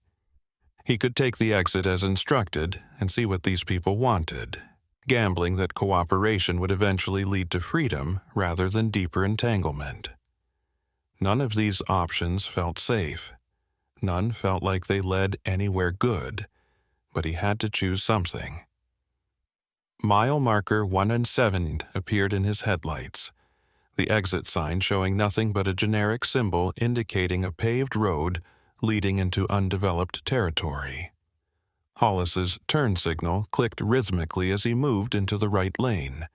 He could take the exit as instructed and see what these people wanted, gambling that cooperation would eventually lead to freedom rather than deeper entanglement. None of these options felt safe. None felt like they led anywhere good, but he had to choose something. Mile marker 117 appeared in his headlights, the exit sign showing nothing but a generic symbol indicating a paved road leading into undeveloped territory. Hollis's turn signal clicked rhythmically as he moved into the right lane,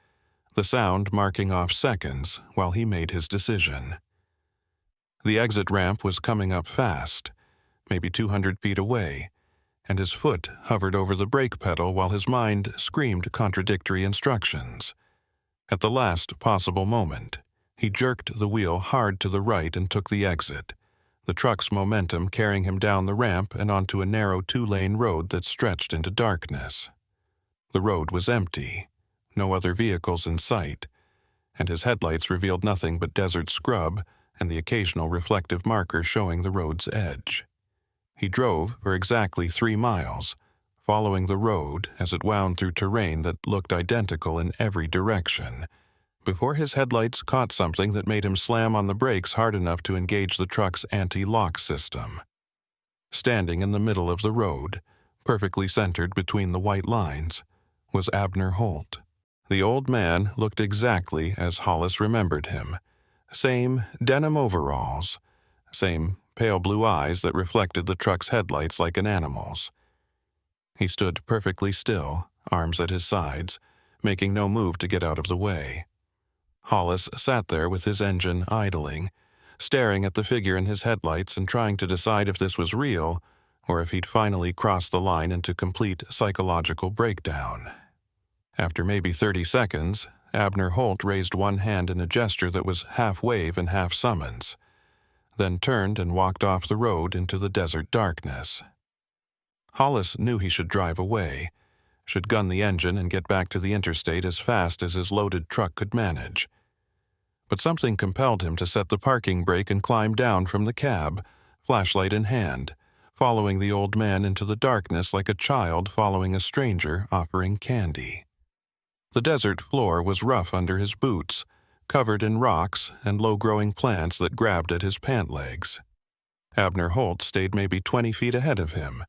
the sound marking off seconds while he made his decision. The exit ramp was coming up fast, maybe 200 feet away, and his foot hovered over the brake pedal while his mind screamed contradictory instructions. At the last possible moment, he jerked the wheel hard to the right and took the exit, the truck's momentum carrying him down the ramp and onto a narrow 2-lane road that stretched into darkness. The road was empty, no other vehicles in sight, and his headlights revealed nothing but desert scrub and the occasional reflective marker showing the road's edge. He drove for exactly 3 miles, following the road as it wound through terrain that looked identical in every direction, before his headlights caught something that made him slam on the brakes hard enough to engage the truck's anti-lock system. Standing in the middle of the road, perfectly centered between the white lines, was Abner Holt. The old man looked exactly as Hollis remembered him. Same denim overalls, same pale blue eyes that reflected the truck's headlights like an animal's. He stood perfectly still, arms at his sides, making no move to get out of the way. Hollis sat there with his engine idling, staring at the figure in his headlights and trying to decide if this was real or if he'd finally crossed the line into complete psychological breakdown. After maybe 30 seconds, Abner Holt raised one hand in a gesture that was half wave and half summons, then turned and walked off the road into the desert darkness. Hollis knew he should drive away, should gun the engine and get back to the interstate as fast as his loaded truck could manage. But something compelled him to set the parking brake and climb down from the cab, flashlight in hand, following the old man into the darkness like a child following a stranger offering candy. The desert floor was rough under his boots, covered in rocks and low-growing plants that grabbed at his pant legs. Abner Holt stayed maybe 20 feet ahead of him,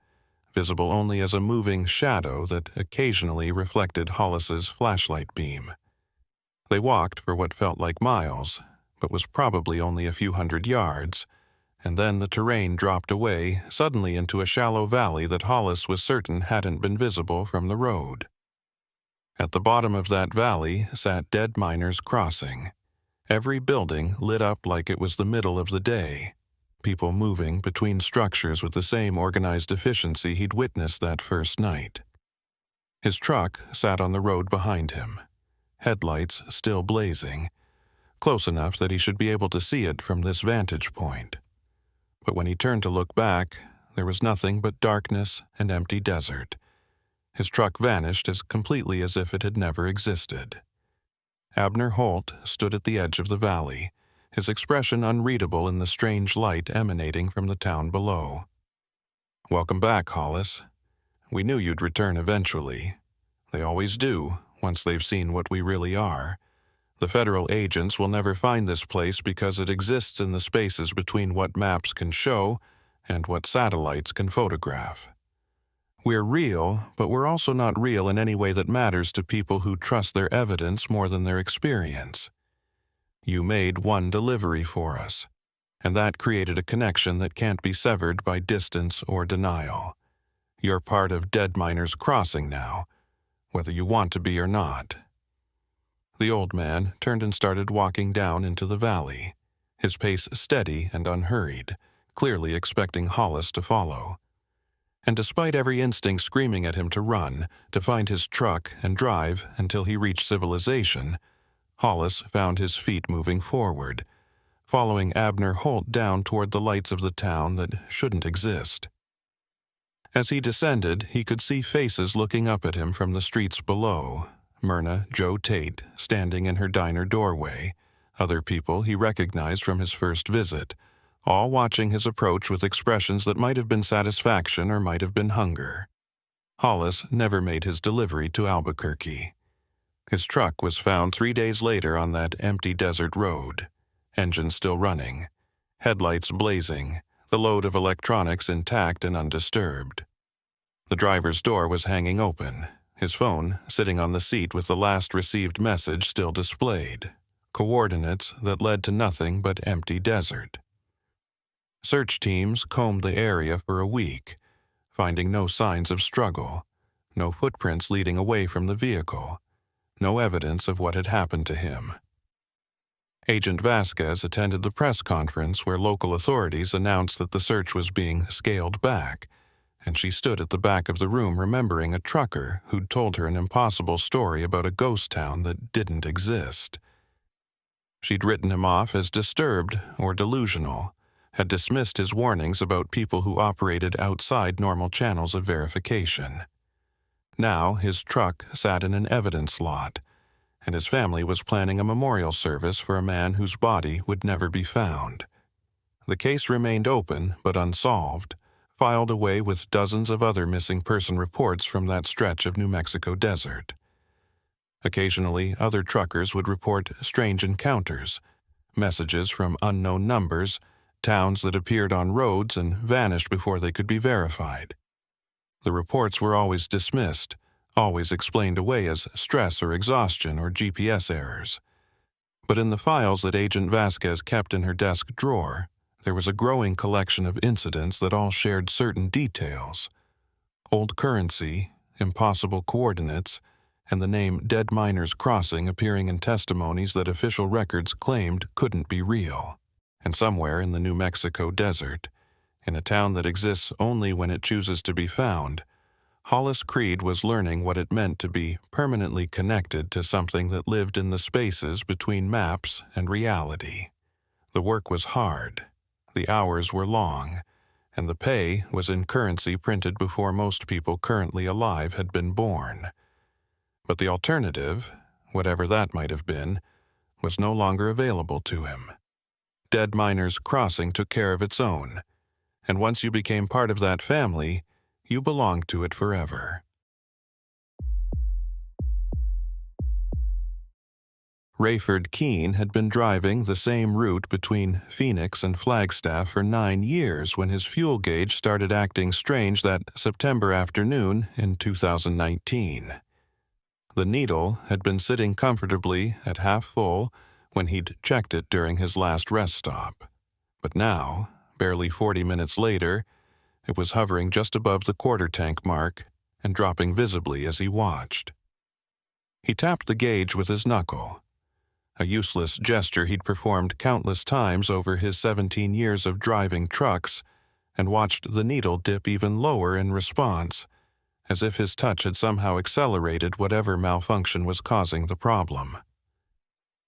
visible only as a moving shadow that occasionally reflected Hollis's flashlight beam. They walked for what felt like miles, but was probably only a few hundred yards, and then the terrain dropped away suddenly into a shallow valley that Hollis was certain hadn't been visible from the road. At the bottom of that valley sat Dead Miners Crossing, every building lit up like it was the middle of the day, people moving between structures with the same organized efficiency he'd witnessed that first night. His truck sat on the road behind him, headlights still blazing, close enough that he should be able to see it from this vantage point. But when he turned to look back, there was nothing but darkness and empty desert. His truck vanished as completely as if it had never existed. Abner Holt stood at the edge of the valley, his expression unreadable in the strange light emanating from the town below. "Welcome back, Hollis. We knew you'd return eventually. They always do, once they've seen what we really are. The federal agents will never find this place because it exists in the spaces between what maps can show and what satellites can photograph. We're real, but we're also not real in any way that matters to people who trust their evidence more than their experience. You made one delivery for us, and that created a connection that can't be severed by distance or denial. You're part of Dead Miners Crossing now, whether you want to be or not." The old man turned and started walking down into the valley, his pace steady and unhurried, clearly expecting Hollis to follow. And despite every instinct screaming at him to run, to find his truck and drive until he reached civilization, Hollis found his feet moving forward, following Abner Holt down toward the lights of the town that shouldn't exist. As he descended, he could see faces looking up at him from the streets below. Myrna Jo Tate, standing in her diner doorway, other people he recognized from his first visit, all watching his approach with expressions that might have been satisfaction or might have been hunger. Hollis never made his delivery to Albuquerque. His truck was found 3 days later on that empty desert road, engine still running, headlights blazing, the load of electronics intact and undisturbed. The driver's door was hanging open, his phone sitting on the seat with the last received message still displayed, coordinates that led to nothing but empty desert. Search teams combed the area for a week, finding no signs of struggle, no footprints leading away from the vehicle, no evidence of what had happened to him. Agent Vasquez attended the press conference where local authorities announced that the search was being scaled back, and she stood at the back of the room remembering a trucker who'd told her an impossible story about a ghost town that didn't exist. She'd written him off as disturbed or delusional, had dismissed his warnings about people who operated outside normal channels of verification. Now his truck sat in an evidence lot, and his family was planning a memorial service for a man whose body would never be found. The case remained open but unsolved, filed away with dozens of other missing person reports from that stretch of New Mexico desert. Occasionally, other truckers would report strange encounters, messages from unknown numbers, towns that appeared on roads and vanished before they could be verified. The reports were always dismissed, always explained away as stress or exhaustion or GPS errors. But in the files that Agent Vasquez kept in her desk drawer, there was a growing collection of incidents that all shared certain details: old currency, impossible coordinates, and the name Dead Miners Crossing appearing in testimonies that official records claimed couldn't be real. And somewhere in the New Mexico desert, in a town that exists only when it chooses to be found, Hollis Creed was learning what it meant to be permanently connected to something that lived in the spaces between maps and reality. The work was hard, the hours were long, and the pay was in currency printed before most people currently alive had been born. But the alternative, whatever that might have been, was no longer available to him. Dead Miners Crossing took care of its own, and once you became part of that family, you belonged to it forever. Rayford Keene had been driving the same route between Phoenix and Flagstaff for 9 years when his fuel gauge started acting strange that September afternoon in 2019. The needle had been sitting comfortably at half full when he'd checked it during his last rest stop. But now, barely 40 minutes later, it was hovering just above the quarter-tank mark and dropping visibly as he watched. He tapped the gauge with his knuckle. a useless gesture he'd performed countless times over his 17 years of driving trucks, and watched the needle dip even lower in response, as if his touch had somehow accelerated whatever malfunction was causing the problem.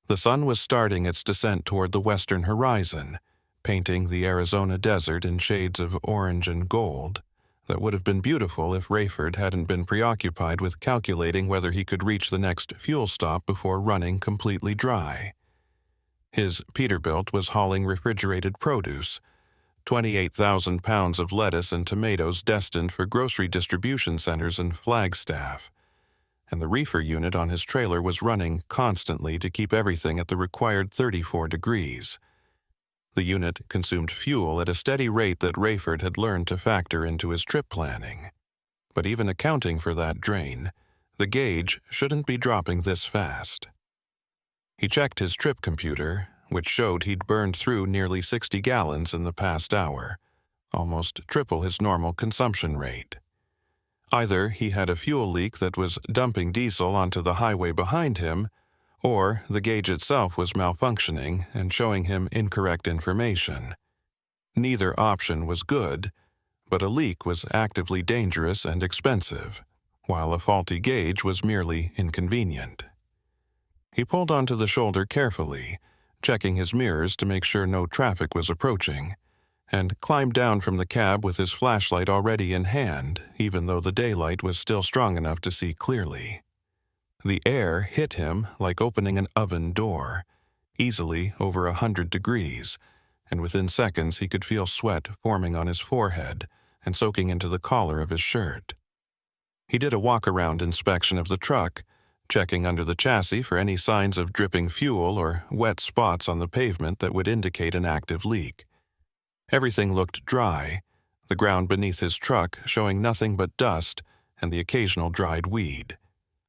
The sun was starting its descent toward the western horizon, painting the Arizona desert in shades of orange and gold that would have been beautiful if Rayford hadn't been preoccupied with calculating whether he could reach the next fuel stop before running completely dry. His Peterbilt was hauling refrigerated produce, 28,000 pounds of lettuce and tomatoes destined for grocery distribution centers in Flagstaff, and the reefer unit on his trailer was running constantly to keep everything at the required 34 degrees. The unit consumed fuel at a steady rate that Rayford had learned to factor into his trip planning. But even accounting for that drain, the gauge shouldn't be dropping this fast. He checked his trip computer, which showed he'd burned through nearly 60 gallons in the past hour, almost triple his normal consumption rate. Either he had a fuel leak that was dumping diesel onto the highway behind him, or the gauge itself was malfunctioning and showing him incorrect information. Neither option was good, but a leak was actively dangerous and expensive, while a faulty gauge was merely inconvenient. He pulled onto the shoulder carefully, checking his mirrors to make sure no traffic was approaching, and climbed down from the cab with his flashlight already in hand, even though the daylight was still strong enough to see clearly. The air hit him like opening an oven door, easily over 100 degrees, and within seconds he could feel sweat forming on his forehead and soaking into the collar of his shirt. He did a walk-around inspection of the truck, checking under the chassis for any signs of dripping fuel or wet spots on the pavement that would indicate an active leak. Everything looked dry, the ground beneath his truck showing nothing but dust and the occasional dried weed.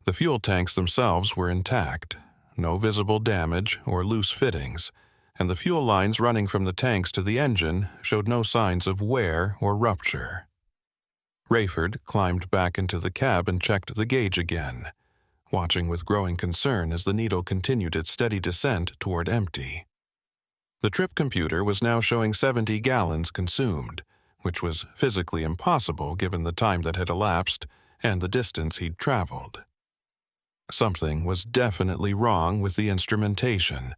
The fuel tanks themselves were intact, no visible damage or loose fittings, and the fuel lines running from the tanks to the engine showed no signs of wear or rupture. Rayford climbed back into the cab and checked the gauge again, watching with growing concern as the needle continued its steady descent toward empty. The trip computer was now showing 70 gallons consumed, which was physically impossible given the time that had elapsed and the distance he'd traveled. Something was definitely wrong with the instrumentation,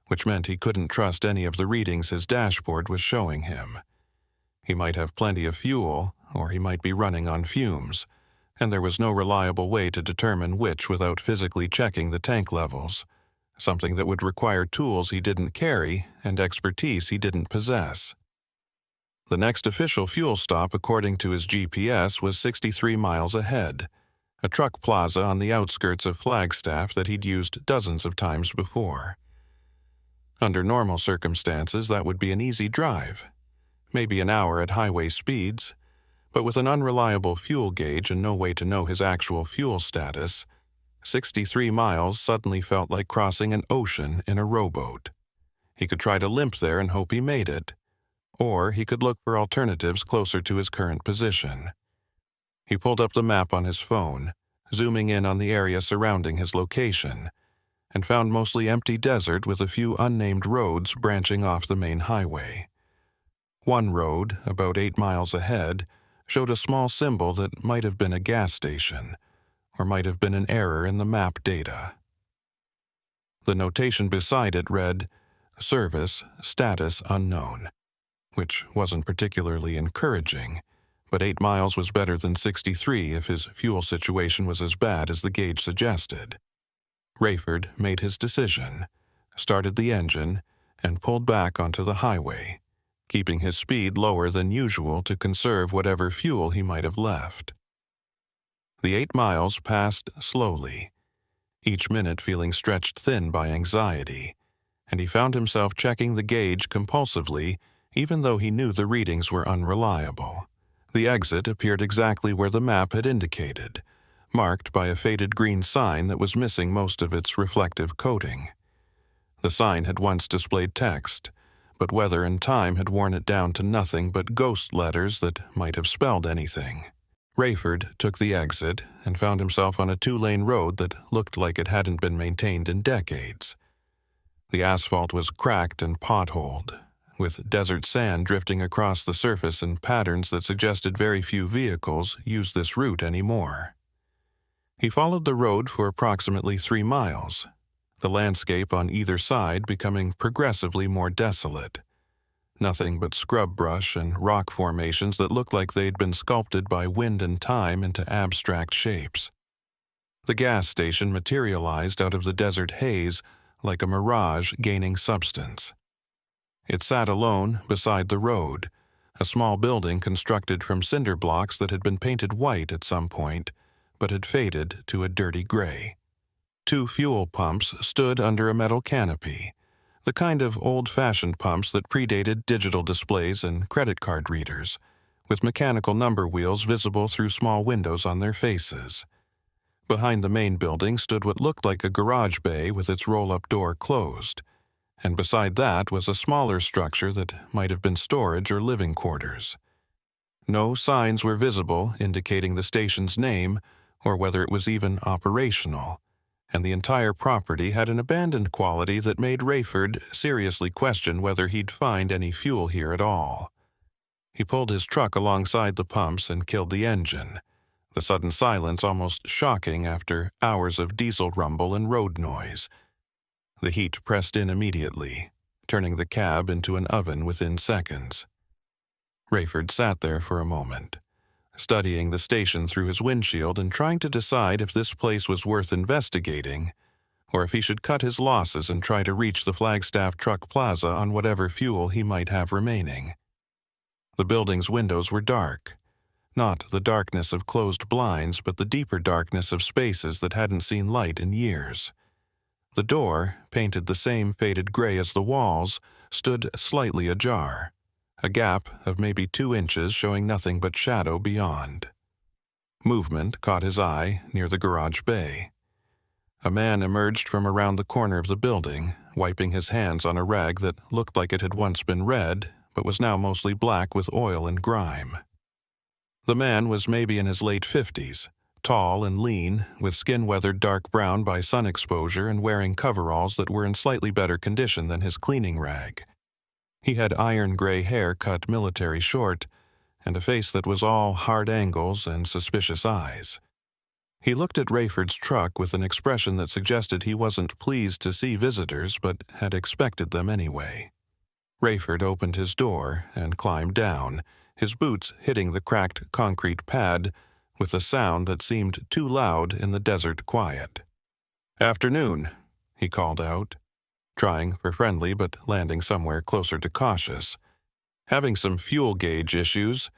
which meant he couldn't trust any of the readings his dashboard was showing him. He might have plenty of fuel, or he might be running on fumes, and there was no reliable way to determine which without physically checking the tank levels, something that would require tools he didn't carry and expertise he didn't possess. The next official fuel stop, according to his GPS, was 63 miles ahead, a truck plaza on the outskirts of Flagstaff that he'd used dozens of times before. Under normal circumstances, that would be an easy drive, maybe an hour at highway speeds, but with an unreliable fuel gauge and no way to know his actual fuel status, 63 miles suddenly felt like crossing an ocean in a rowboat. He could try to limp there and hope he made it, or he could look for alternatives closer to his current position. He pulled up the map on his phone, zooming in on the area surrounding his location, and found mostly empty desert with a few unnamed roads branching off the main highway. One road, about 8 miles ahead, showed a small symbol that might have been a gas station, or might have been an error in the map data. The notation beside it read, "Service status unknown," which wasn't particularly encouraging, but 8 miles was better than 63 if his fuel situation was as bad as the gauge suggested. Rayford made his decision, started the engine, and pulled back onto the highway, keeping his speed lower than usual to conserve whatever fuel he might have left. The 8 miles passed slowly, each minute feeling stretched thin by anxiety, and he found himself checking the gauge compulsively even though he knew the readings were unreliable. The exit appeared exactly where the map had indicated, marked by a faded green sign that was missing most of its reflective coating. The sign had once displayed text, but weather and time had worn it down to nothing but ghost letters that might have spelled anything. Rayford took the exit and found himself on a 2-lane road that looked like it hadn't been maintained in decades. The asphalt was cracked and potholed, with desert sand drifting across the surface in patterns that suggested very few vehicles used this route anymore. He followed the road for approximately 3 miles, the landscape on either side becoming progressively more desolate. Nothing but scrub brush and rock formations that looked like they'd been sculpted by wind and time into abstract shapes. The gas station materialized out of the desert haze like a mirage gaining substance. It sat alone beside the road, a small building constructed from cinder blocks that had been painted white at some point, but had faded to a dirty gray. 2 fuel pumps stood under a metal canopy, the kind of old-fashioned pumps that predated digital displays and credit card readers, with mechanical number wheels visible through small windows on their faces. Behind the main building stood what looked like a garage bay with its roll-up door closed, and beside that was a smaller structure that might have been storage or living quarters. No signs were visible indicating the station's name or whether it was even operational, and the entire property had an abandoned quality that made Rayford seriously question whether he'd find any fuel here at all. He pulled his truck alongside the pumps and killed the engine, the sudden silence almost shocking after hours of diesel rumble and road noise. The heat pressed in immediately, turning the cab into an oven within seconds. Rayford sat there for a moment, studying the station through his windshield and trying to decide if this place was worth investigating, or if he should cut his losses and try to reach the Flagstaff Truck Plaza on whatever fuel he might have remaining. The building's windows were dark, not the darkness of closed blinds, but the deeper darkness of spaces that hadn't seen light in years. The door, painted the same faded gray as the walls, stood slightly ajar, a gap of maybe 2 inches showing nothing but shadow beyond. Movement caught his eye near the garage bay. A man emerged from around the corner of the building, wiping his hands on a rag that looked like it had once been red, but was now mostly black with oil and grime. The man was maybe in his late 50s, tall and lean, with skin weathered dark brown by sun exposure and wearing coveralls that were in slightly better condition than his cleaning rag. He had iron gray hair cut military short, and a face that was all hard angles and suspicious eyes. He looked at Rayford's truck with an expression that suggested he wasn't pleased to see visitors but had expected them anyway. Rayford opened his door and climbed down, his boots hitting the cracked concrete pad with a sound that seemed too loud in the desert quiet. "Afternoon," he called out, trying for friendly but landing somewhere closer to cautious. "Having some fuel gauge issues.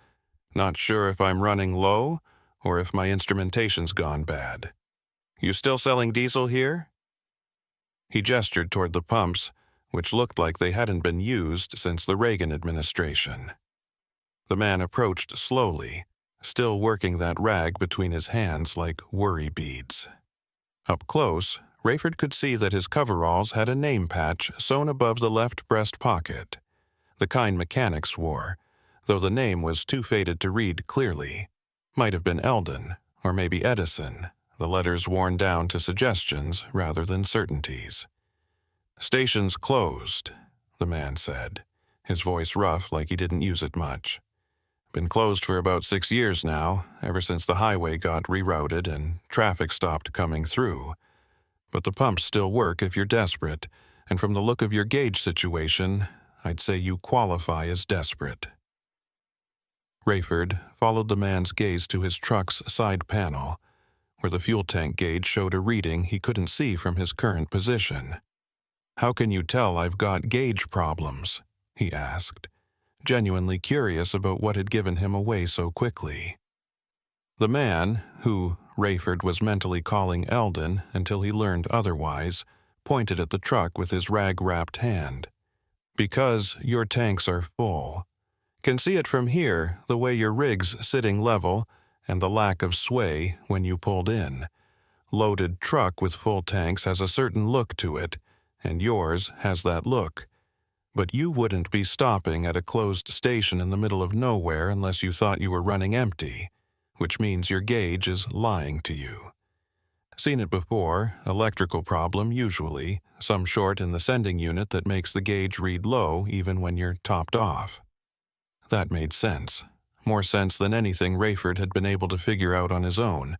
Not sure if I'm running low or if my instrumentation's gone bad. You still selling diesel here?" He gestured toward the pumps, which looked like they hadn't been used since the Reagan administration. The man approached slowly, still working that rag between his hands like worry beads. Up close, Rayford could see that his coveralls had a name patch sewn above the left breast pocket, the kind mechanics wore, though the name was too faded to read clearly. Might have been Eldon, or maybe Edison, the letters worn down to suggestions rather than certainties. "Station's closed," the man said, his voice rough like he didn't use it much. "Been closed for about 6 years now, ever since the highway got rerouted and traffic stopped coming through. But the pumps still work if you're desperate, and from the look of your gauge situation, I'd say you qualify as desperate." Rayford followed the man's gaze to his truck's side panel, where the fuel tank gauge showed a reading he couldn't see from his current position. "How can you tell I've got gauge problems?" he asked, genuinely curious about what had given him away so quickly. The man, who Rayford was mentally calling Eldon until he learned otherwise, pointed at the truck with his rag-wrapped hand. "Because your tanks are full. Can see it from here, the way your rig's sitting level and the lack of sway when you pulled in. Loaded truck with full tanks has a certain look to it, and yours has that look. But you wouldn't be stopping at a closed station in the middle of nowhere unless you thought you were running empty, which means your gauge is lying to you. Seen it before, electrical problem usually, some short in the sending unit that makes the gauge read low even when you're topped off. That made sense. More sense than anything Rayford had been able to figure out on his own,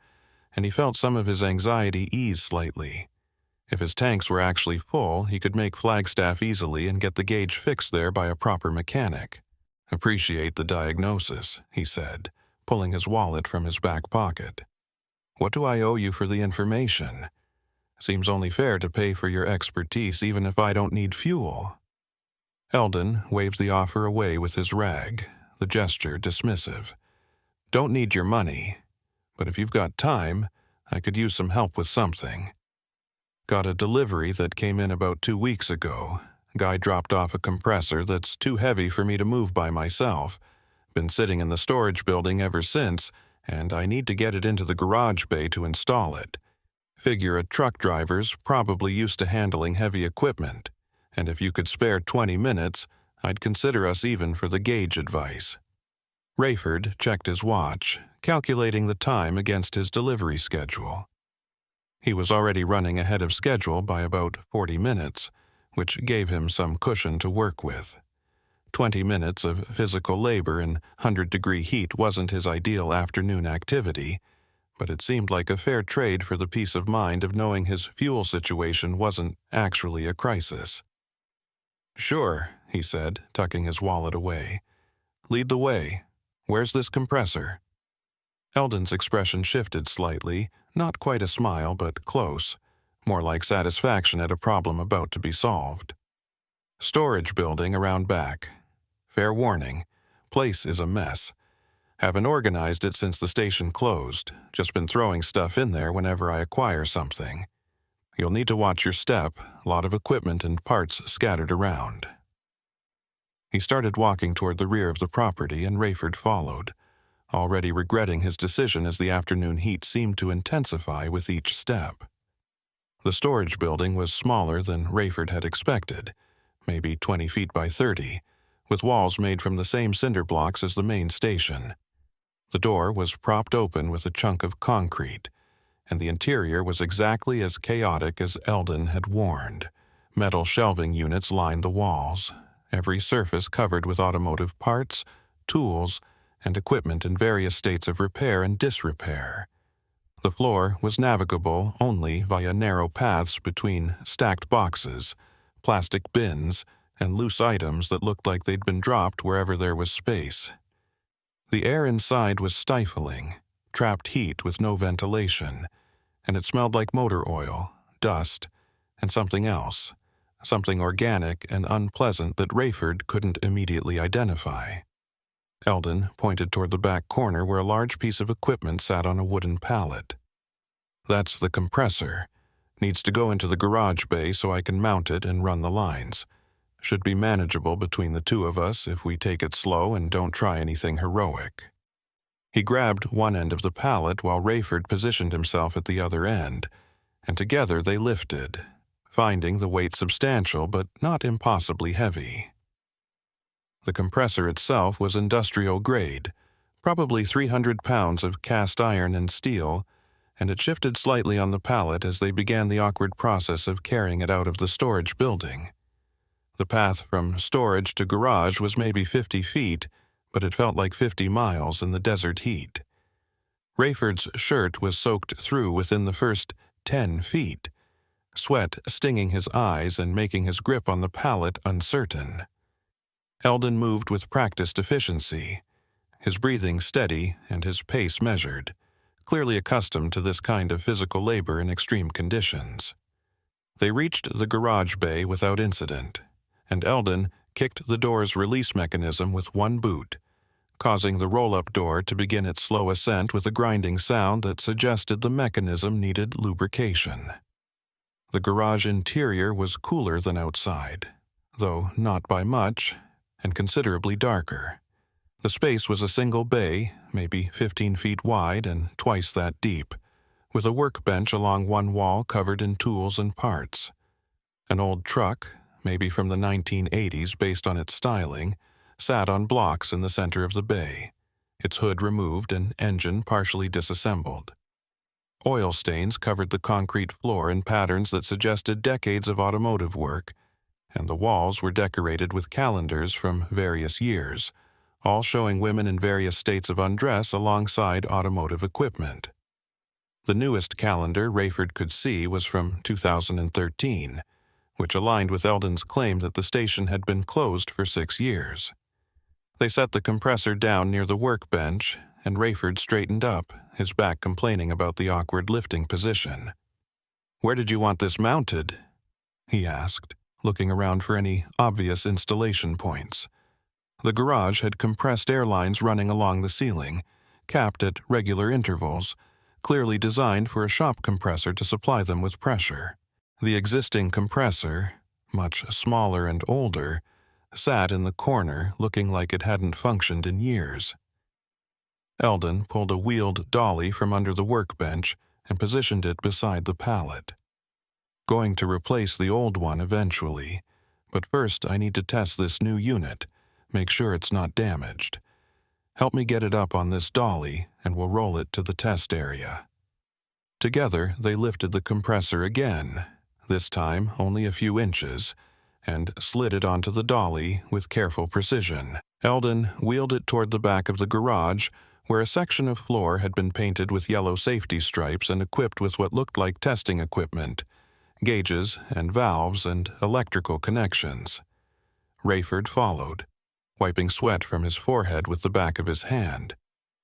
and he felt some of his anxiety ease slightly. If his tanks were actually full, he could make Flagstaff easily and get the gauge fixed there by a proper mechanic. "Appreciate the diagnosis," he said, pulling his wallet from his back pocket. "What do I owe you for the information? Seems only fair to pay for your expertise even if I don't need fuel." Eldon waved the offer away with his rag, the gesture dismissive. "Don't need your money, but if you've got time, I could use some help with something. Got a delivery that came in about 2 weeks ago. Guy dropped off a compressor that's too heavy for me to move by myself. Been sitting in the storage building ever since, and I need to get it into the garage bay to install it. Figure a truck driver's probably used to handling heavy equipment, and if you could spare 20 minutes, I'd consider us even for the gauge advice." Rayford checked his watch, calculating the time against his delivery schedule. He was already running ahead of schedule by about 40 minutes, which gave him some cushion to work with. 20 minutes of physical labor in 100-degree heat wasn't his ideal afternoon activity, but it seemed like a fair trade for the peace of mind of knowing his fuel situation wasn't actually a crisis. "Sure," he said, tucking his wallet away. "Lead the way. Where's this compressor?" Eldon's expression shifted slightly, not quite a smile, but close, more like satisfaction at a problem about to be solved. "Storage building around back. Fair warning, place is a mess. Haven't organized it since the station closed, just been throwing stuff in there whenever I acquire something. You'll need to watch your step, a lot of equipment and parts scattered around." He started walking toward the rear of the property, and Rayford followed, already regretting his decision as the afternoon heat seemed to intensify with each step. The storage building was smaller than Rayford had expected, maybe 20 feet by 30, with walls made from the same cinder blocks as the main station. The door was propped open with a chunk of concrete, and the interior was exactly as chaotic as Eldon had warned. Metal shelving units lined the walls, every surface covered with automotive parts, tools, and equipment in various states of repair and disrepair. The floor was navigable only via narrow paths between stacked boxes, plastic bins, and loose items that looked like they'd been dropped wherever there was space. The air inside was stifling, trapped heat with no ventilation, and it smelled like motor oil, dust, and something else, something organic and unpleasant that Rayford couldn't immediately identify. Eldon pointed toward the back corner where a large piece of equipment sat on a wooden pallet. "That's the compressor. Needs to go into the garage bay so I can mount it and run the lines. Should be manageable between the two of us if we take it slow and don't try anything heroic." He grabbed one end of the pallet while Rayford positioned himself at the other end, and together they lifted, finding the weight substantial but not impossibly heavy. The compressor itself was industrial grade, probably 300 pounds of cast iron and steel, and it shifted slightly on the pallet as they began the awkward process of carrying it out of the storage building. The path from storage to garage was maybe 50 feet, but it felt like 50 miles in the desert heat. Rayford's shirt was soaked through within the first 10 feet, sweat stinging his eyes and making his grip on the pallet uncertain. Eldon moved with practiced efficiency, his breathing steady and his pace measured, clearly accustomed to this kind of physical labor in extreme conditions. They reached the garage bay without incident, and Eldon kicked the door's release mechanism with one boot, causing the roll-up door to begin its slow ascent with a grinding sound that suggested the mechanism needed lubrication. The garage interior was cooler than outside, though not by much, and considerably darker. The space was a single bay, maybe 15 feet wide and twice that deep, with a workbench along one wall covered in tools and parts. An old truck, maybe from the 1980s based on its styling, sat on blocks in the center of the bay, its hood removed and engine partially disassembled. Oil stains covered the concrete floor in patterns that suggested decades of automotive work, and the walls were decorated with calendars from various years, all showing women in various states of undress alongside automotive equipment. The newest calendar Rayford could see was from 2013, which aligned with Eldon's claim that the station had been closed for 6 years. They set the compressor down near the workbench, and Rayford straightened up, his back complaining about the awkward lifting position. "Where did you want this mounted?" he asked, looking around for any obvious installation points. The garage had compressed air lines running along the ceiling, capped at regular intervals, clearly designed for a shop compressor to supply them with pressure. The existing compressor, much smaller and older, sat in the corner looking like it hadn't functioned in years. Eldon pulled a wheeled dolly from under the workbench and positioned it beside the pallet. "Going to replace the old one eventually, but first I need to test this new unit, make sure it's not damaged. Help me get it up on this dolly and we'll roll it to the test area." Together they lifted the compressor again, this time only a few inches, and slid it onto the dolly with careful precision. Eldon wheeled it toward the back of the garage, where a section of floor had been painted with yellow safety stripes and equipped with what looked like testing equipment, gauges and valves and electrical connections. Rayford followed, wiping sweat from his forehead with the back of his hand,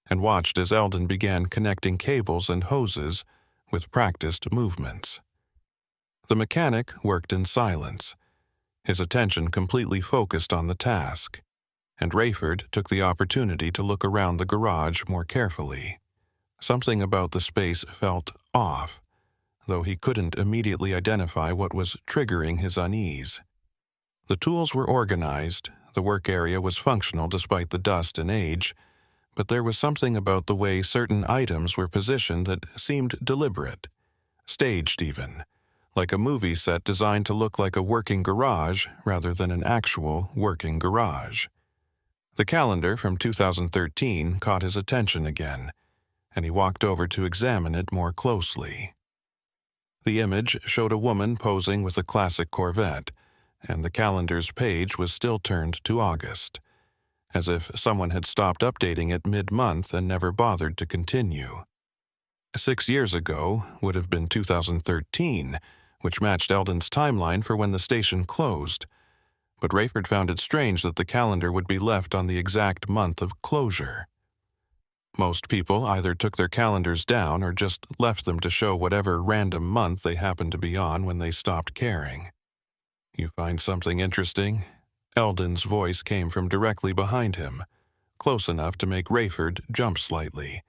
and watched as Eldon began connecting cables and hoses with practiced movements. The mechanic worked in silence, his attention completely focused on the task, and Rayford took the opportunity to look around the garage more carefully. Something about the space felt off, though he couldn't immediately identify what was triggering his unease. The tools were organized, the work area was functional despite the dust and age, but there was something about the way certain items were positioned that seemed deliberate, staged even, like a movie set designed to look like a working garage rather than an actual working garage. The calendar from 2013 caught his attention again, and he walked over to examine it more closely. The image showed a woman posing with a classic Corvette, and the calendar's page was still turned to August, as if someone had stopped updating it mid-month and never bothered to continue. 6 years ago would have been 2013, which matched Eldon's timeline for when the station closed, but Rayford found it strange that the calendar would be left on the exact month of closure. Most people either took their calendars down or just left them to show whatever random month they happened to be on when they stopped caring. "You find something interesting?" Eldon's voice came from directly behind him, close enough to make Rayford jump slightly.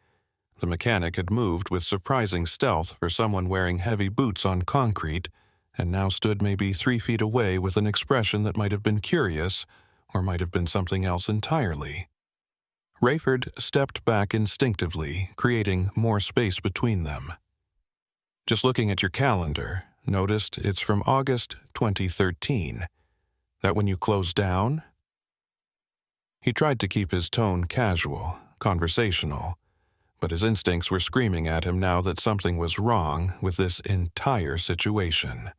The mechanic had moved with surprising stealth for someone wearing heavy boots on concrete, and now stood maybe 3 feet away with an expression that might have been curious or might have been something else entirely. Rayford stepped back instinctively, creating more space between them. "Just looking at your calendar, noticed it's from August 2013. That when you closed down?" He tried to keep his tone casual, conversational, but his instincts were screaming at him now that something was wrong with this entire situation.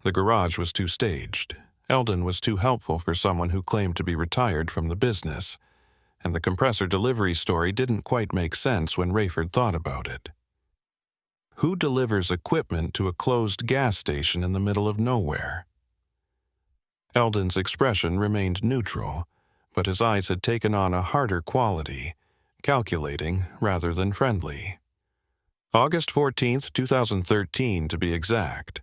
The garage was too staged. Eldon was too helpful for someone who claimed to be retired from the business, and the compressor delivery story didn't quite make sense when Rayford thought about it. Who delivers equipment to a closed gas station in the middle of nowhere? Eldon's expression remained neutral, but his eyes had taken on a harder quality, calculating rather than friendly. August 14th, 2013 to be exact.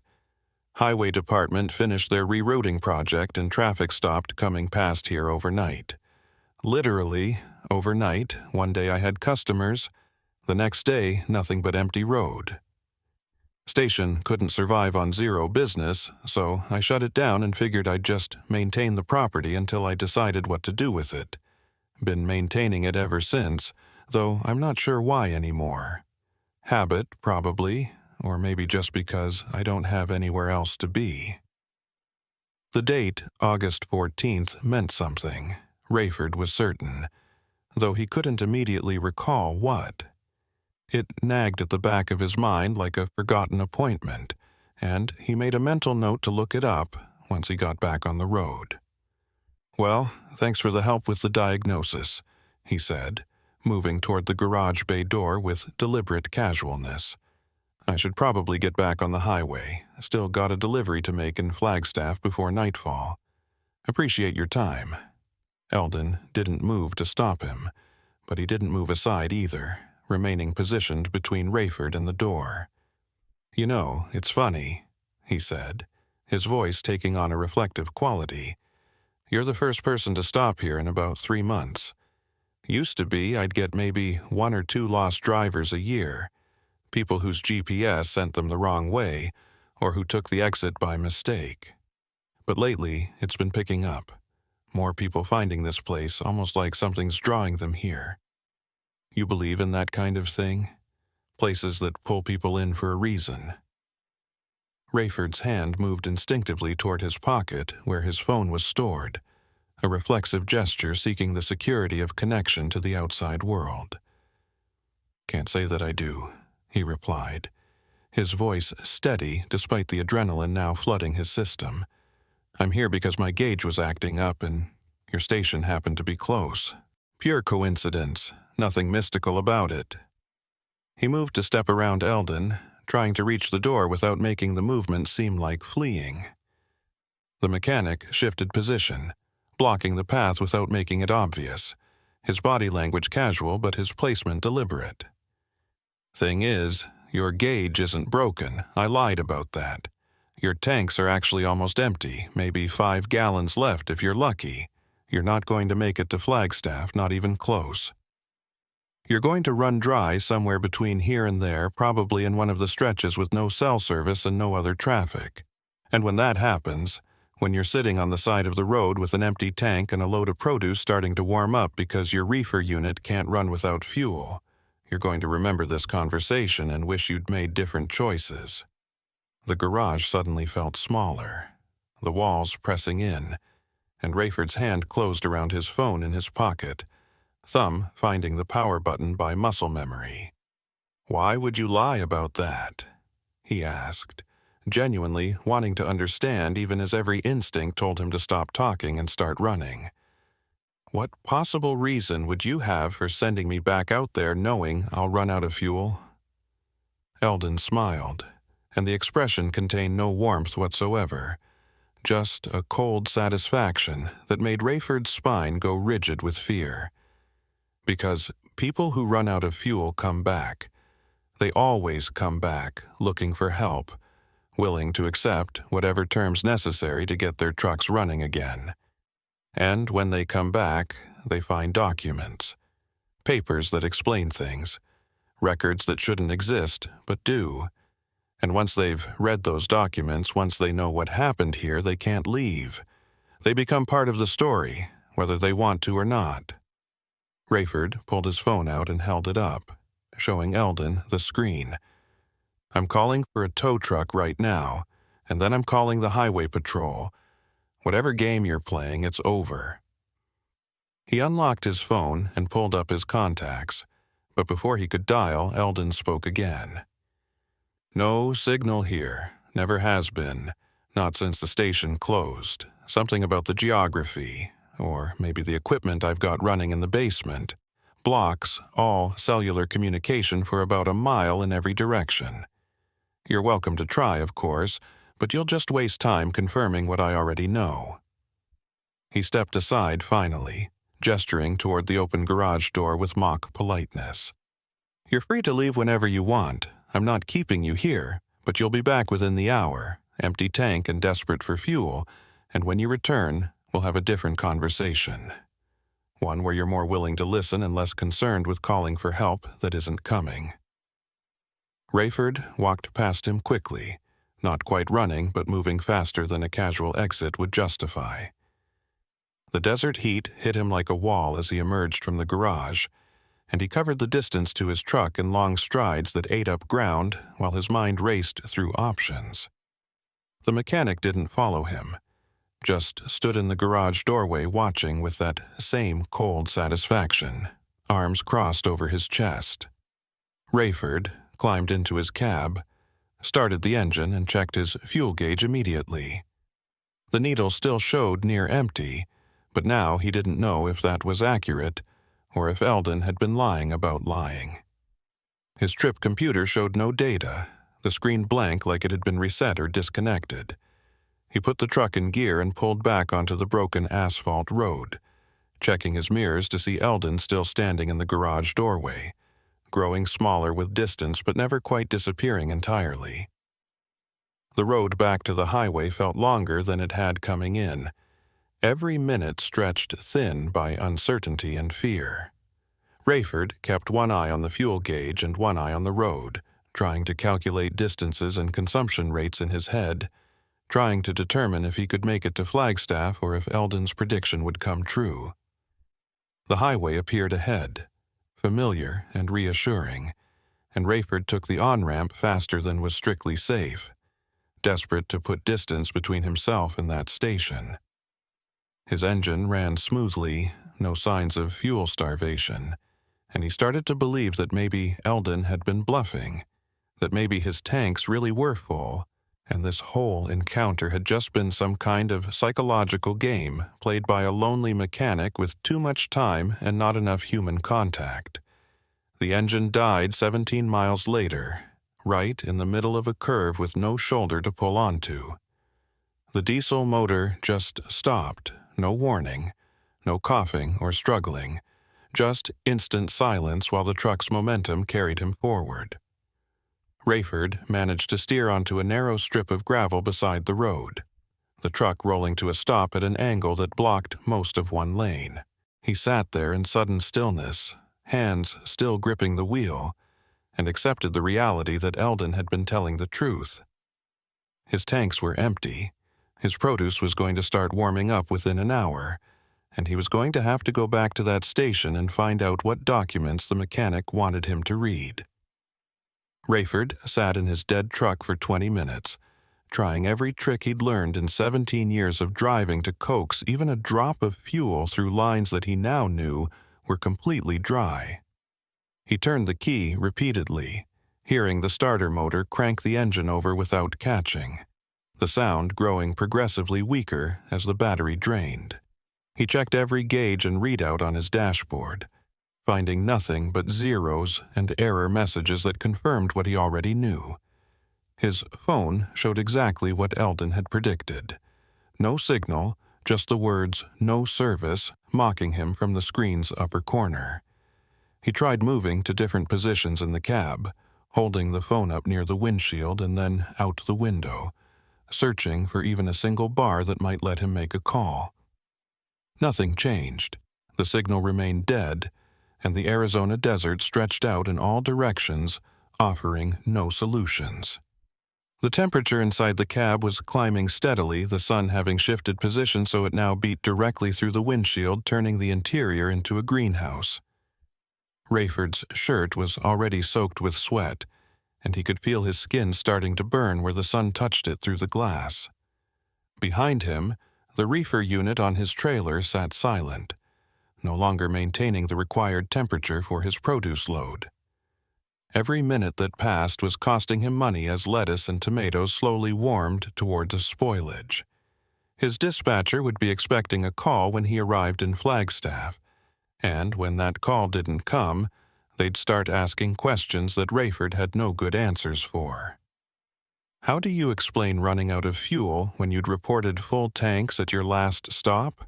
Highway Department finished their rerouting project and traffic stopped coming past here overnight. Literally, overnight, one day I had customers, the next day nothing but empty road. Station couldn't survive on zero business, so I shut it down and figured I'd just maintain the property until I decided what to do with it. Been maintaining it ever since, though I'm not sure why anymore. Habit, probably, or maybe just because I don't have anywhere else to be. The date, August 14th, meant something. Rayford was certain, though he couldn't immediately recall what. It nagged at the back of his mind like a forgotten appointment, and he made a mental note to look it up once he got back on the road. "Well, thanks for the help with the diagnosis," he said, moving toward the garage bay door with deliberate casualness. "I should probably get back on the highway. Still got a delivery to make in Flagstaff before nightfall. Appreciate your time." Eldon didn't move to stop him, but he didn't move aside either, remaining positioned between Rayford and the door. "You know, it's funny," he said, his voice taking on a reflective quality. "You're the first person to stop here in about 3 months. Used to be I'd get maybe 1 or 2 lost drivers a year, people whose GPS sent them the wrong way or who took the exit by mistake. But lately, it's been picking up. More people finding this place, almost like something's drawing them here. You believe in that kind of thing? Places that pull people in for a reason?" Rayford's hand moved instinctively toward his pocket where his phone was stored, a reflexive gesture seeking the security of connection to the outside world. "Can't say that I do," he replied, his voice steady despite the adrenaline now flooding his system. "I'm here because my gauge was acting up and your station happened to be close. Pure coincidence, nothing mystical about it." He moved to step around Eldon, trying to reach the door without making the movement seem like fleeing. The mechanic shifted position, blocking the path without making it obvious, his body language casual but his placement deliberate. "Thing is, your gauge isn't broken. I lied about that. Your tanks are actually almost empty, maybe 5 gallons left if you're lucky. You're not going to make it to Flagstaff, not even close. You're going to run dry somewhere between here and there, probably in one of the stretches with no cell service and no other traffic. And when that happens, when you're sitting on the side of the road with an empty tank and a load of produce starting to warm up because your reefer unit can't run without fuel, you're going to remember this conversation and wish you'd made different choices." The garage suddenly felt smaller, the walls pressing in, and Rayford's hand closed around his phone in his pocket, thumb finding the power button by muscle memory. "Why would you lie about that?" he asked, genuinely wanting to understand even as every instinct told him to stop talking and start running. "What possible reason would you have for sending me back out there knowing I'll run out of fuel?" Eldon smiled, and the expression contained no warmth whatsoever, just a cold satisfaction that made Rayford's spine go rigid with fear. Because people who run out of fuel come back. They always come back, looking for help, willing to accept whatever terms necessary to get their trucks running again. And when they come back, they find documents, papers that explain things, records that shouldn't exist but do. And once they've read those documents, once they know what happened here, they can't leave. They become part of the story, whether they want to or not. Rayford pulled his phone out and held it up, showing Eldon the screen. "I'm calling for a tow truck right now, and then I'm calling the highway patrol. Whatever game you're playing, it's over." He unlocked his phone and pulled up his contacts, but before he could dial, Eldon spoke again. "No signal here. Never has been. Not since the station closed. Something about the geography, or maybe the equipment I've got running in the basement, blocks all cellular communication for about a mile in every direction. You're welcome to try, of course, but you'll just waste time confirming what I already know." He stepped aside finally, gesturing toward the open garage door with mock politeness. "You're free to leave whenever you want. I'm not keeping you here, but you'll be back within the hour, empty tank and desperate for fuel, and when you return, we'll have a different conversation. One where you're more willing to listen and less concerned with calling for help that isn't coming." Rayford walked past him quickly, not quite running but moving faster than a casual exit would justify. The desert heat hit him like a wall as he emerged from the garage, and he covered the distance to his truck in long strides that ate up ground while his mind raced through options. The mechanic didn't follow him, just stood in the garage doorway watching with that same cold satisfaction, arms crossed over his chest. Rayford climbed into his cab, started the engine, and checked his fuel gauge immediately. The needle still showed near empty, but now he didn't know if that was accurate or if Eldon had been lying about lying. His trip computer showed no data, the screen blank like it had been reset or disconnected. He put the truck in gear and pulled back onto the broken asphalt road, checking his mirrors to see Eldon still standing in the garage doorway, growing smaller with distance but never quite disappearing entirely. The road back to the highway felt longer than it had coming in, every minute stretched thin by uncertainty and fear. Rayford kept one eye on the fuel gauge and one eye on the road, trying to calculate distances and consumption rates in his head, trying to determine if he could make it to Flagstaff or if Eldon's prediction would come true. The highway appeared ahead, familiar and reassuring, and Rayford took the on-ramp faster than was strictly safe, desperate to put distance between himself and that station. His engine ran smoothly, no signs of fuel starvation, and he started to believe that maybe Eldon had been bluffing, that maybe his tanks really were full, and this whole encounter had just been some kind of psychological game played by a lonely mechanic with too much time and not enough human contact. The engine died 17 miles later, right in the middle of a curve with no shoulder to pull onto. The diesel motor just stopped, no warning, no coughing or struggling, just instant silence while the truck's momentum carried him forward. Rayford managed to steer onto a narrow strip of gravel beside the road, the truck rolling to a stop at an angle that blocked most of one lane. He sat there in sudden stillness, hands still gripping the wheel, and accepted the reality that Eldon had been telling the truth. His tanks were empty, his produce was going to start warming up within an hour, and he was going to have to go back to that station and find out what documents the mechanic wanted him to read. Rayford sat in his dead truck for 20 minutes, trying every trick he'd learned in 17 years of driving to coax even a drop of fuel through lines that he now knew were completely dry. He turned the key repeatedly, hearing the starter motor crank the engine over without catching, the sound growing progressively weaker as the battery drained. He checked every gauge and readout on his dashboard, finding nothing but zeros and error messages that confirmed what he already knew. His phone showed exactly what Eldon had predicted. No signal, just the words "no service" mocking him from the screen's upper corner. He tried moving to different positions in the cab, holding the phone up near the windshield and then out the window, searching for even a single bar that might let him make a call. Nothing changed. The signal remained dead, and the Arizona desert stretched out in all directions, offering no solutions. The temperature inside the cab was climbing steadily, the sun having shifted position so it now beat directly through the windshield, turning the interior into a greenhouse. Rayford's shirt was already soaked with sweat, and he could feel his skin starting to burn where the sun touched it through the glass. Behind him, the reefer unit on his trailer sat silent, no longer maintaining the required temperature for his produce load. Every minute that passed was costing him money as lettuce and tomatoes slowly warmed towards a spoilage. His dispatcher would be expecting a call when he arrived in Flagstaff, and when that call didn't come, they'd start asking questions that Rayford had no good answers for. How do you explain running out of fuel when you'd reported full tanks at your last stop?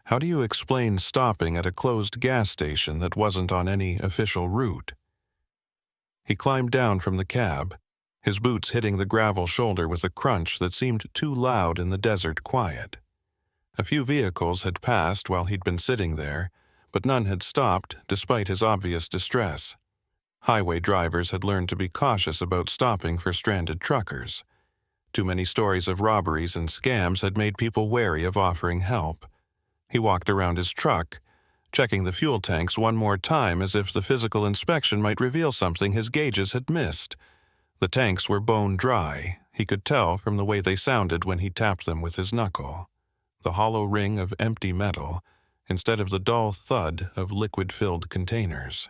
How do you explain stopping at a closed gas station that wasn't on any official route? He climbed down from the cab, his boots hitting the gravel shoulder with a crunch that seemed too loud in the desert quiet. A few vehicles had passed while he'd been sitting there, but none had stopped despite his obvious distress. Highway drivers had learned to be cautious about stopping for stranded truckers. Too many stories of robberies and scams had made people wary of offering help. He walked around his truck, checking the fuel tanks one more time as if the physical inspection might reveal something his gauges had missed. The tanks were bone dry, he could tell from the way they sounded when he tapped them with his knuckle. The hollow ring of empty metal, instead of the dull thud of liquid-filled containers.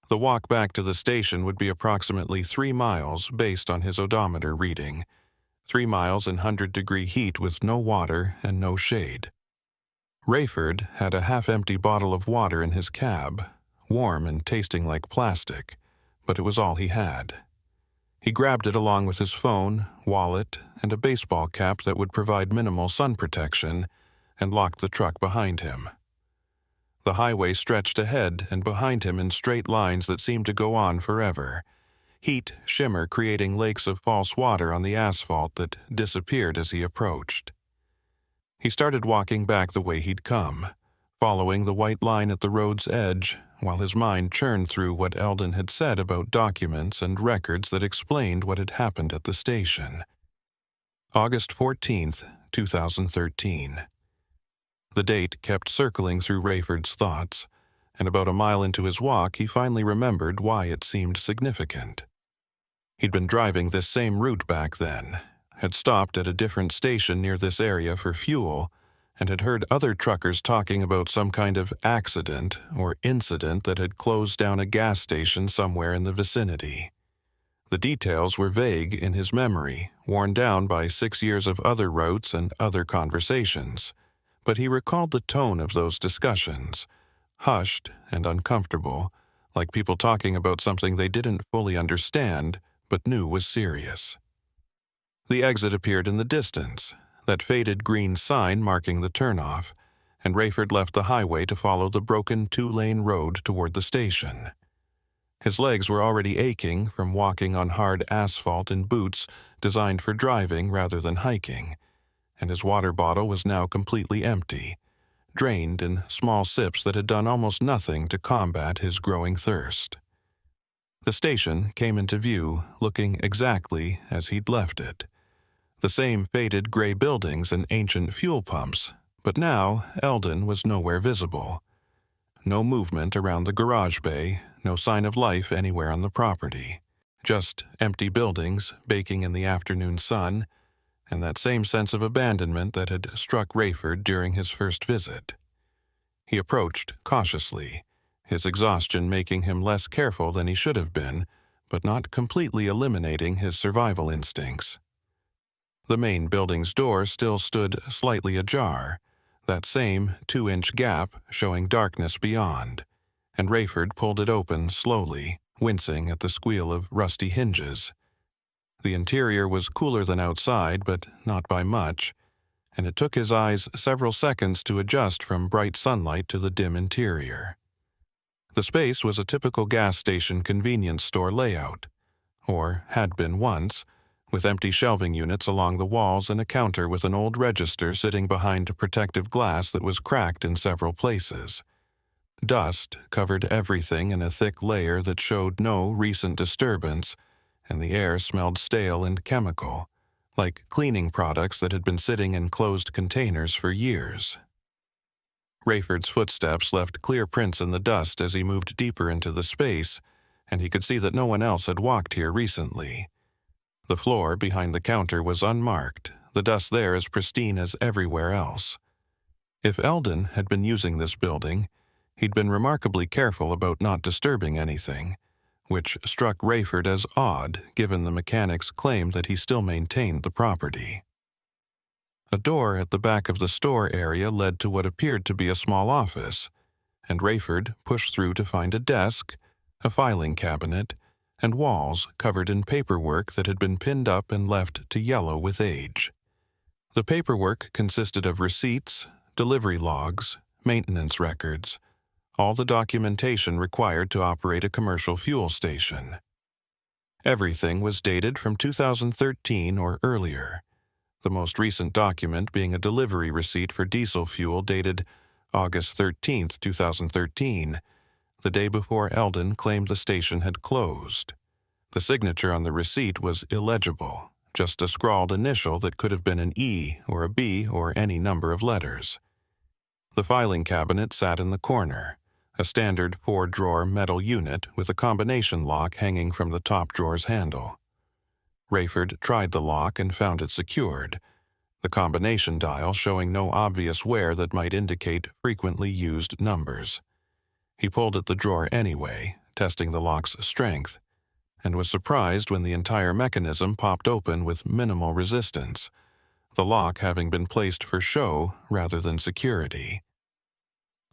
The walk back to the station would be approximately 3 miles based on his odometer reading. 3 miles in 100-degree heat with no water and no shade. Rayford had a half-empty bottle of water in his cab, warm and tasting like plastic, but it was all he had. He grabbed it along with his phone, wallet, and a baseball cap that would provide minimal sun protection, and locked the truck behind him. The highway stretched ahead and behind him in straight lines that seemed to go on forever. Heat shimmer creating lakes of false water on the asphalt that disappeared as he approached. He started walking back the way he'd come, following the white line at the road's edge, while his mind churned through what Eldon had said about documents and records that explained what had happened at the station. August 14th, 2013. The date kept circling through Rayford's thoughts, and about a mile into his walk he finally remembered why it seemed significant. He'd been driving this same route back then, had stopped at a different station near this area for fuel, and had heard other truckers talking about some kind of accident or incident that had closed down a gas station somewhere in the vicinity. The details were vague in his memory, worn down by 6 years of other routes and other conversations, but he recalled the tone of those discussions, hushed and uncomfortable, like people talking about something they didn't fully understand but knew was serious. The exit appeared in the distance, that faded green sign marking the turnoff, and Rayford left the highway to follow the broken 2-lane road toward the station. His legs were already aching from walking on hard asphalt in boots designed for driving rather than hiking, and his water bottle was now completely empty, drained in small sips that had done almost nothing to combat his growing thirst. The station came into view, looking exactly as he'd left it. The same faded gray buildings and ancient fuel pumps, but now Eldon was nowhere visible. No movement around the garage bay, no sign of life anywhere on the property. Just empty buildings baking in the afternoon sun, and that same sense of abandonment that had struck Rayford during his first visit. He approached cautiously, his exhaustion making him less careful than he should have been, but not completely eliminating his survival instincts. The main building's door still stood slightly ajar, that same 2-inch gap showing darkness beyond, and Rayford pulled it open slowly, wincing at the squeal of rusty hinges. The interior was cooler than outside, but not by much, and it took his eyes several seconds to adjust from bright sunlight to the dim interior. The space was a typical gas station convenience store layout, or had been once, with empty shelving units along the walls and a counter with an old register sitting behind protective glass that was cracked in several places. Dust covered everything in a thick layer that showed no recent disturbance, and the air smelled stale and chemical, like cleaning products that had been sitting in closed containers for years. Rayford's footsteps left clear prints in the dust as he moved deeper into the space, and he could see that no one else had walked here recently. The floor behind the counter was unmarked, the dust there as pristine as everywhere else. If Eldon had been using this building, he'd been remarkably careful about not disturbing anything, which struck Rayford as odd given the mechanic's claim that he still maintained the property. A door at the back of the store area led to what appeared to be a small office, and Rayford pushed through to find a desk, a filing cabinet, and walls covered in paperwork that had been pinned up and left to yellow with age. The paperwork consisted of receipts, delivery logs, maintenance records, all the documentation required to operate a commercial fuel station. Everything was dated from 2013 or earlier, the most recent document being a delivery receipt for diesel fuel dated August 13, 2013, the day before Eldon claimed the station had closed. The signature on the receipt was illegible, just a scrawled initial that could have been an E or a B or any number of letters. The filing cabinet sat in the corner, a standard 4-drawer metal unit with a combination lock hanging from the top drawer's handle. Rayford tried the lock and found it secured, the combination dial showing no obvious wear that might indicate frequently used numbers. He pulled at the drawer anyway, testing the lock's strength, and was surprised when the entire mechanism popped open with minimal resistance, the lock having been placed for show rather than security.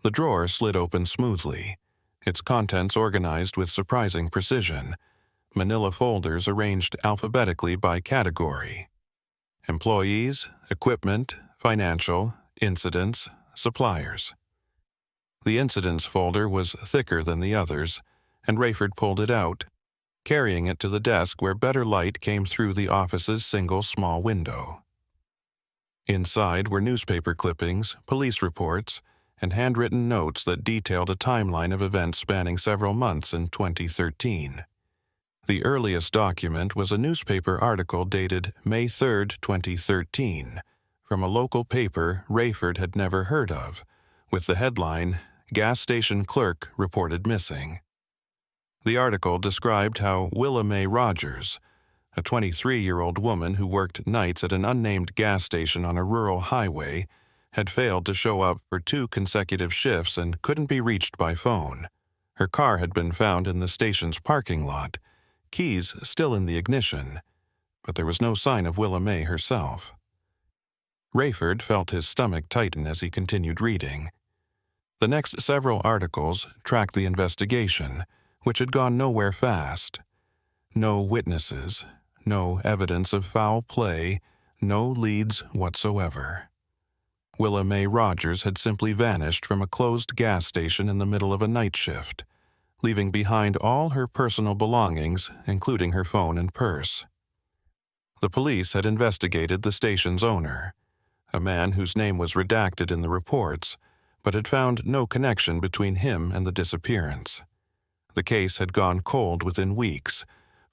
The drawer slid open smoothly, its contents organized with surprising precision, manila folders arranged alphabetically by category. Employees, equipment, financial, incidents, suppliers. The incidents folder was thicker than the others, and Rayford pulled it out, carrying it to the desk where better light came through the office's single small window. Inside were newspaper clippings, police reports, and handwritten notes that detailed a timeline of events spanning several months in 2013. The earliest document was a newspaper article dated May 3, 2013, from a local paper Rayford had never heard of, with the headline, "Gas Station Clerk Reported Missing." The article described how Willa Mae Rogers, a 23-year-old woman who worked nights at an unnamed gas station on a rural highway, had failed to show up for 2 consecutive shifts and couldn't be reached by phone. Her car had been found in the station's parking lot, keys still in the ignition, but there was no sign of Willa Mae herself. Rayford felt his stomach tighten as he continued reading. The next several articles tracked the investigation, which had gone nowhere fast. No witnesses, no evidence of foul play, no leads whatsoever. Willa Mae Rogers had simply vanished from a closed gas station in the middle of a night shift, leaving behind all her personal belongings, including her phone and purse. The police had investigated the station's owner, a man whose name was redacted in the reports, but had found no connection between him and the disappearance. The case had gone cold within weeks,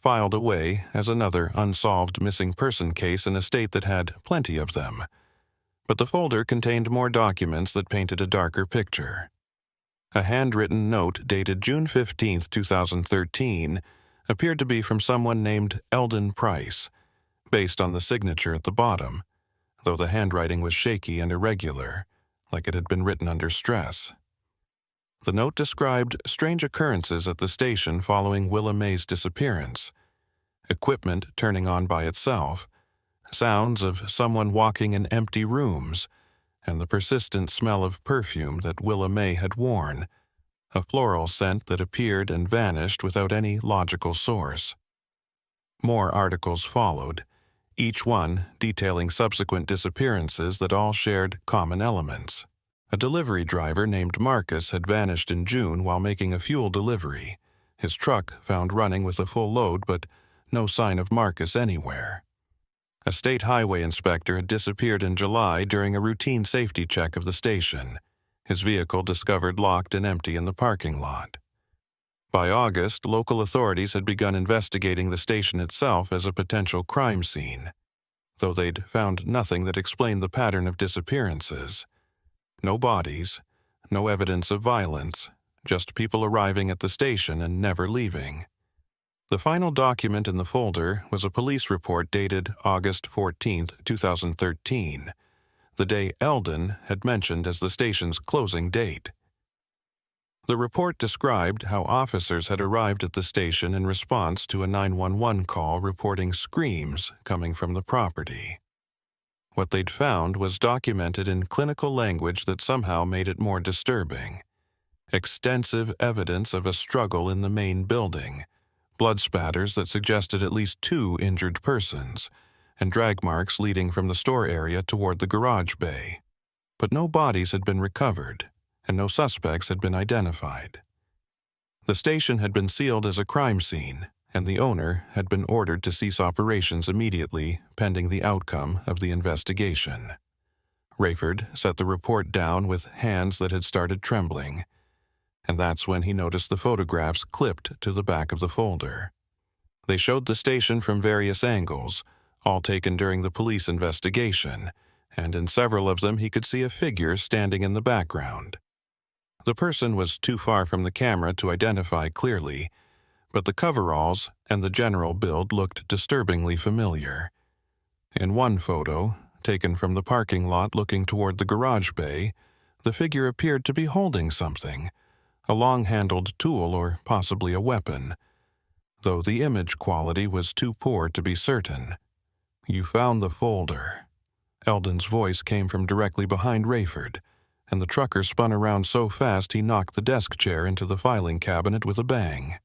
filed away as another unsolved missing person case in a state that had plenty of them. But the folder contained more documents that painted a darker picture. A handwritten note dated June 15, 2013, appeared to be from someone named Eldon Price, based on the signature at the bottom, though the handwriting was shaky and irregular, like it had been written under stress. The note described strange occurrences at the station following Willa Mae's disappearance: equipment turning on by itself, sounds of someone walking in empty rooms, and the persistent smell of perfume that Willa Mae had worn, a floral scent that appeared and vanished without any logical source. More articles followed, each one detailing subsequent disappearances that all shared common elements. A delivery driver named Marcus had vanished in June while making a fuel delivery, his truck found running with a full load but no sign of Marcus anywhere. A state highway inspector had disappeared in July during a routine safety check of the station, his vehicle discovered locked and empty in the parking lot. By August, local authorities had begun investigating the station itself as a potential crime scene, though they'd found nothing that explained the pattern of disappearances. No bodies, no evidence of violence, just people arriving at the station and never leaving. The final document in the folder was a police report dated August 14, 2013, the day Eldon had mentioned as the station's closing date. The report described how officers had arrived at the station in response to a 911 call reporting screams coming from the property. What they'd found was documented in clinical language that somehow made it more disturbing. Extensive evidence of a struggle in the main building, blood spatters that suggested at least 2 injured persons, and drag marks leading from the store area toward the garage bay. But no bodies had been recovered, and no suspects had been identified. The station had been sealed as a crime scene, and the owner had been ordered to cease operations immediately pending the outcome of the investigation. Rayford set the report down with hands that had started trembling, and that's when he noticed the photographs clipped to the back of the folder. They showed the station from various angles, all taken during the police investigation, and in several of them he could see a figure standing in the background. The person was too far from the camera to identify clearly, but the coveralls and the general build looked disturbingly familiar. In one photo, taken from the parking lot looking toward the garage bay, the figure appeared to be holding something, a long-handled tool or possibly a weapon, though the image quality was too poor to be certain. "You found the folder." Eldon's voice came from directly behind Rayford, and the trucker spun around so fast he knocked the desk chair into the filing cabinet with a bang.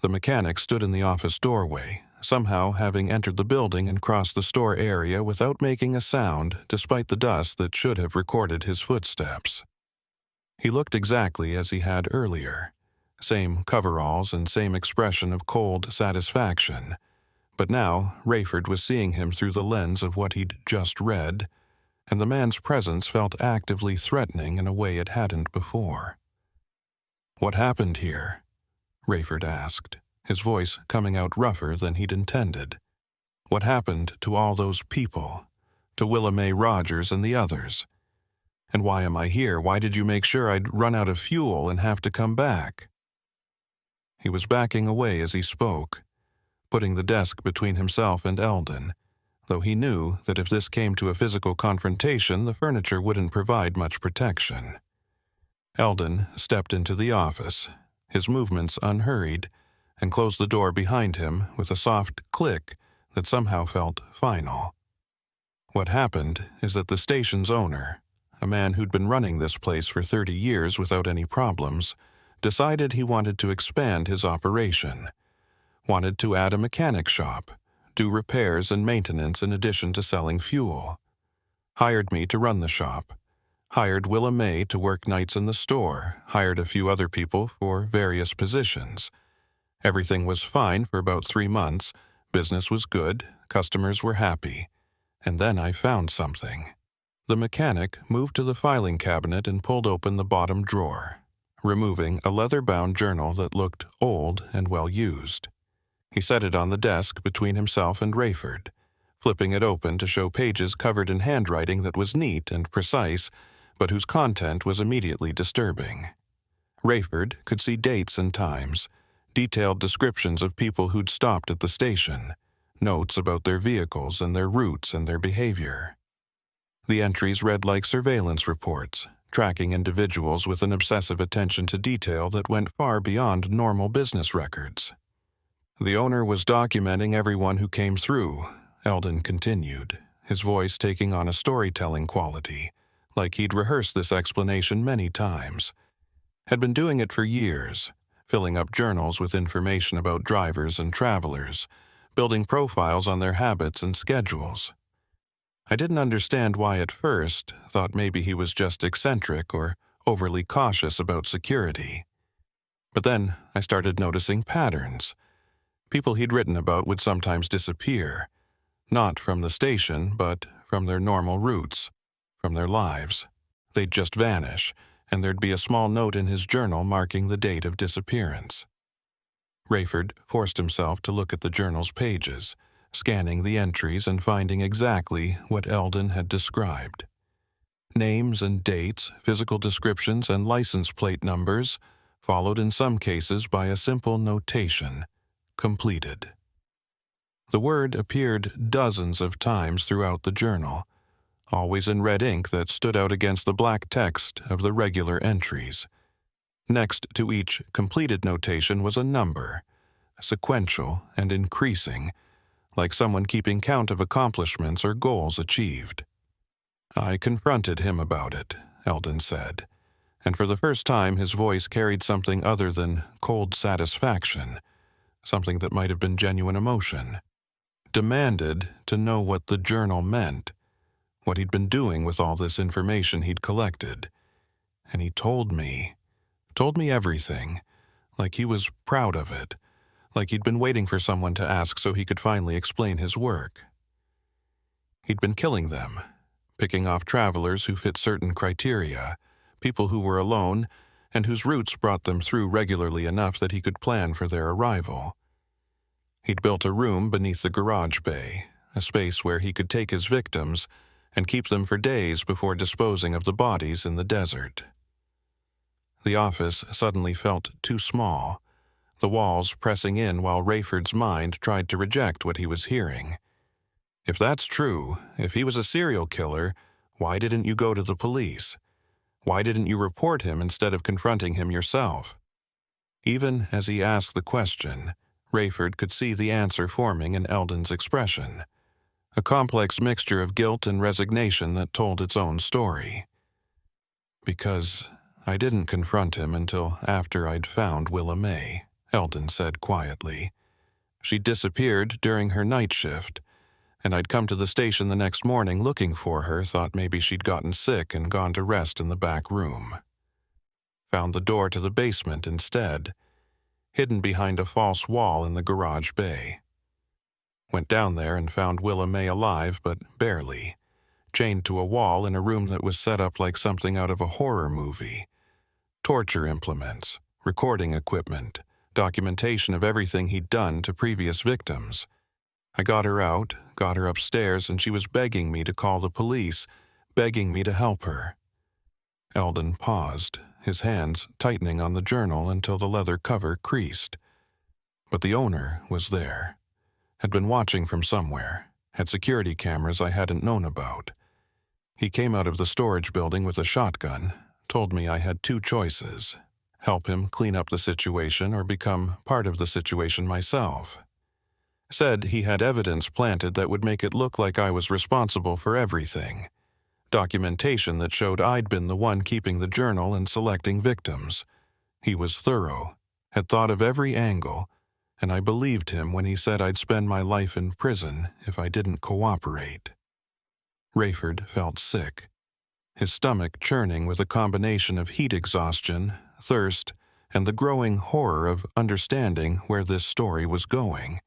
The mechanic stood in the office doorway, somehow having entered the building and crossed the store area without making a sound despite the dust that should have recorded his footsteps. He looked exactly as he had earlier, same coveralls and same expression of cold satisfaction, but now Rayford was seeing him through the lens of what he'd just read, and the man's presence felt actively threatening in a way it hadn't before. "What happened here?" Rayford asked, his voice coming out rougher than he'd intended. "What happened to all those people, to Willa Mae Rogers and the others? And why am I here? Why did you make sure I'd run out of fuel and have to come back?" He was backing away as he spoke, putting the desk between himself and Eldon, though he knew that if this came to a physical confrontation, the furniture wouldn't provide much protection. Eldon stepped into the office, his movements unhurried, and closed the door behind him with a soft click that somehow felt final. What happened is that the station's owner, a man who'd been running this place for 30 years without any problems, decided he wanted to expand his operation, wanted to add a mechanic shop, do repairs and maintenance in addition to selling fuel. Hired me to run the shop, hired Willa Mae to work nights in the store, hired a few other people for various positions. Everything was fine for about 3 months, business was good, customers were happy. And then I found something. The mechanic moved to the filing cabinet and pulled open the bottom drawer, removing a leather-bound journal that looked old and well-used. He set it on the desk between himself and Rayford, flipping it open to show pages covered in handwriting that was neat and precise, but whose content was immediately disturbing. Rayford could see dates and times, detailed descriptions of people who'd stopped at the station, notes about their vehicles and their routes and their behavior. The entries read like surveillance reports, tracking individuals with an obsessive attention to detail that went far beyond normal business records. "The owner was documenting everyone who came through," Eldon continued, his voice taking on a storytelling quality, like he'd rehearsed this explanation many times. Had been doing it for years, filling up journals with information about drivers and travelers, building profiles on their habits and schedules. I didn't understand why at first, thought maybe he was just eccentric or overly cautious about security. But then I started noticing patterns. People he'd written about would sometimes disappear, not from the station, but from their normal routes, from their lives. They'd just vanish, and there'd be a small note in his journal marking the date of disappearance. Rayford forced himself to look at the journal's pages, scanning the entries and finding exactly what Eldon had described. Names and dates, physical descriptions, and license plate numbers, followed in some cases by a simple notation, "Completed." The word appeared dozens of times throughout the journal, always in red ink that stood out against the black text of the regular entries. Next to each completed notation was a number, sequential and increasing, like someone keeping count of accomplishments or goals achieved. "I confronted him about it," Eldon said, and for the first time his voice carried something other than cold satisfaction, something that might have been genuine emotion. Demanded to know what the journal meant, what he'd been doing with all this information he'd collected. And he told me everything, like he was proud of it, like he'd been waiting for someone to ask so he could finally explain his work. He'd been killing them, picking off travelers who fit certain criteria, people who were alone and whose routes brought them through regularly enough that he could plan for their arrival. He'd built a room beneath the garage bay, a space where he could take his victims and keep them for days before disposing of the bodies in the desert. The office suddenly felt too small, the walls pressing in while Rayford's mind tried to reject what he was hearing. If that's true, if he was a serial killer, why didn't you go to the police? Why didn't you report him instead of confronting him yourself? Even as he asked the question, Rayford could see the answer forming in Eldon's expression, a complex mixture of guilt and resignation that told its own story. Because I didn't confront him until after I'd found Willa May, Eldon said quietly. She disappeared during her night shift, and I'd come to the station the next morning looking for her, thought maybe she'd gotten sick and gone to rest in the back room. Found the door to the basement instead, hidden behind a false wall in the garage bay. Went down there and found Willa May alive, but barely, chained to a wall in a room that was set up like something out of a horror movie. Torture implements, recording equipment, documentation of everything he'd done to previous victims. I got her out, got her upstairs, and she was begging me to call the police, begging me to help her. Eldon paused, his hands tightening on the journal until the leather cover creased. But the owner was there, had been watching from somewhere, had security cameras I hadn't known about. He came out of the storage building with a shotgun, told me I had two choices: help him clean up the situation or become part of the situation myself. Said he had evidence planted that would make it look like I was responsible for everything. Documentation that showed I'd been the one keeping the journal and selecting victims. He was thorough, had thought of every angle, and I believed him when he said I'd spend my life in prison if I didn't cooperate. Rayford felt sick, his stomach churning with a combination of heat exhaustion, thirst, and the growing horror of understanding where this story was going.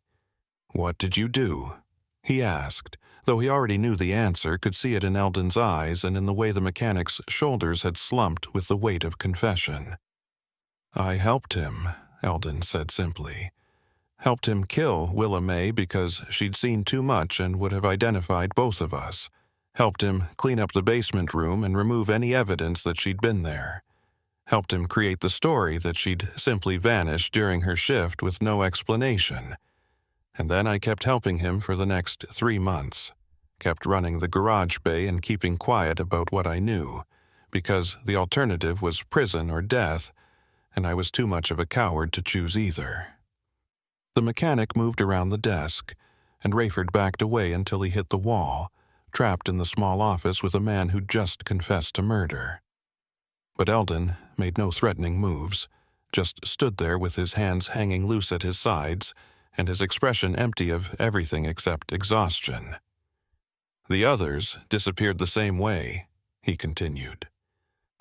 "What did you do?" he asked, though he already knew the answer, could see it in Eldon's eyes and in the way the mechanic's shoulders had slumped with the weight of confession. "I helped him," Eldon said simply. "Helped him kill Willa May because she'd seen too much and would have identified both of us. Helped him clean up the basement room and remove any evidence that she'd been there. Helped him create the story that she'd simply vanished during her shift with no explanation. And then I kept helping him for the next 3 months, kept running the garage bay and keeping quiet about what I knew, because the alternative was prison or death, and I was too much of a coward to choose either." The mechanic moved around the desk, and Rayford backed away until he hit the wall, trapped in the small office with a man who'd just confessed to murder. But Eldon made no threatening moves, just stood there with his hands hanging loose at his sides, and his expression empty of everything except exhaustion. "The others disappeared the same way," he continued.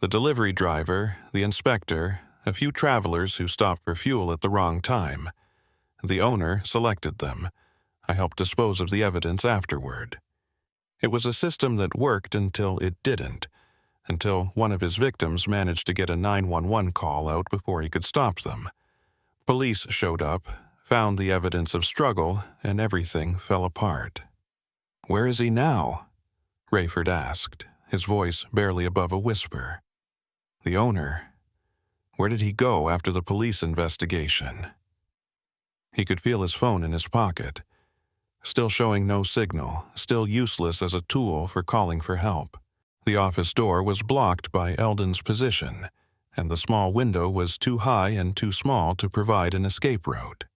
"The delivery driver, the inspector, a few travelers who stopped for fuel at the wrong time. The owner selected them. I helped dispose of the evidence afterward. It was a system that worked until it didn't, until one of his victims managed to get a 911 call out before he could stop them. Police showed up, found the evidence of struggle, and everything fell apart." "Where is he now?" Rayford asked, his voice barely above a whisper. "The owner. Where did he go after the police investigation?" He could feel his phone in his pocket, still showing no signal, still useless as a tool for calling for help. The office door was blocked by Eldon's position, and the small window was too high and too small to provide an escape route.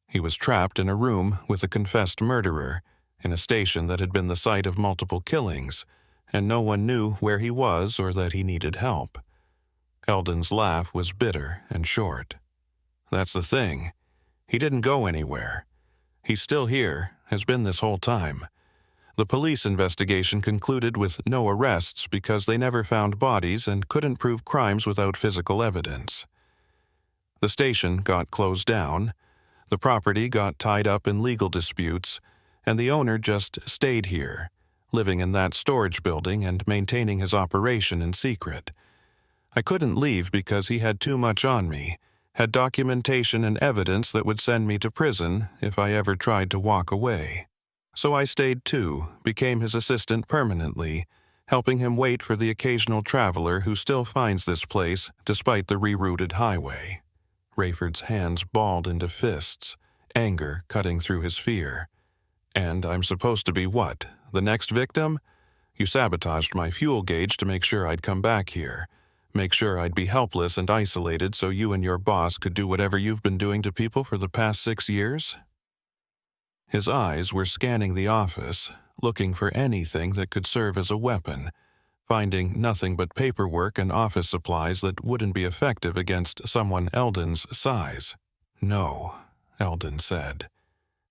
He was trapped in a room with a confessed murderer, in a station that had been the site of multiple killings, and no one knew where he was or that he needed help. Eldon's laugh was bitter and short. "That's the thing. He didn't go anywhere. He's still here, has been this whole time. The police investigation concluded with no arrests because they never found bodies and couldn't prove crimes without physical evidence. The station got closed down, the property got tied up in legal disputes, and the owner just stayed here, living in that storage building and maintaining his operation in secret. I couldn't leave because he had too much on me, had documentation and evidence that would send me to prison if I ever tried to walk away. So I stayed too, became his assistant permanently, helping him wait for the occasional traveler who still finds this place despite the rerouted highway." Rayford's hands balled into fists, anger cutting through his fear. "And I'm supposed to be what? The next victim? You sabotaged my fuel gauge to make sure I'd come back here, make sure I'd be helpless and isolated so you and your boss could do whatever you've been doing to people for the past 6 years?" His eyes were scanning the office, looking for anything that could serve as a weapon, finding nothing but paperwork and office supplies that wouldn't be effective against someone Eldon's size. "No," Eldon said,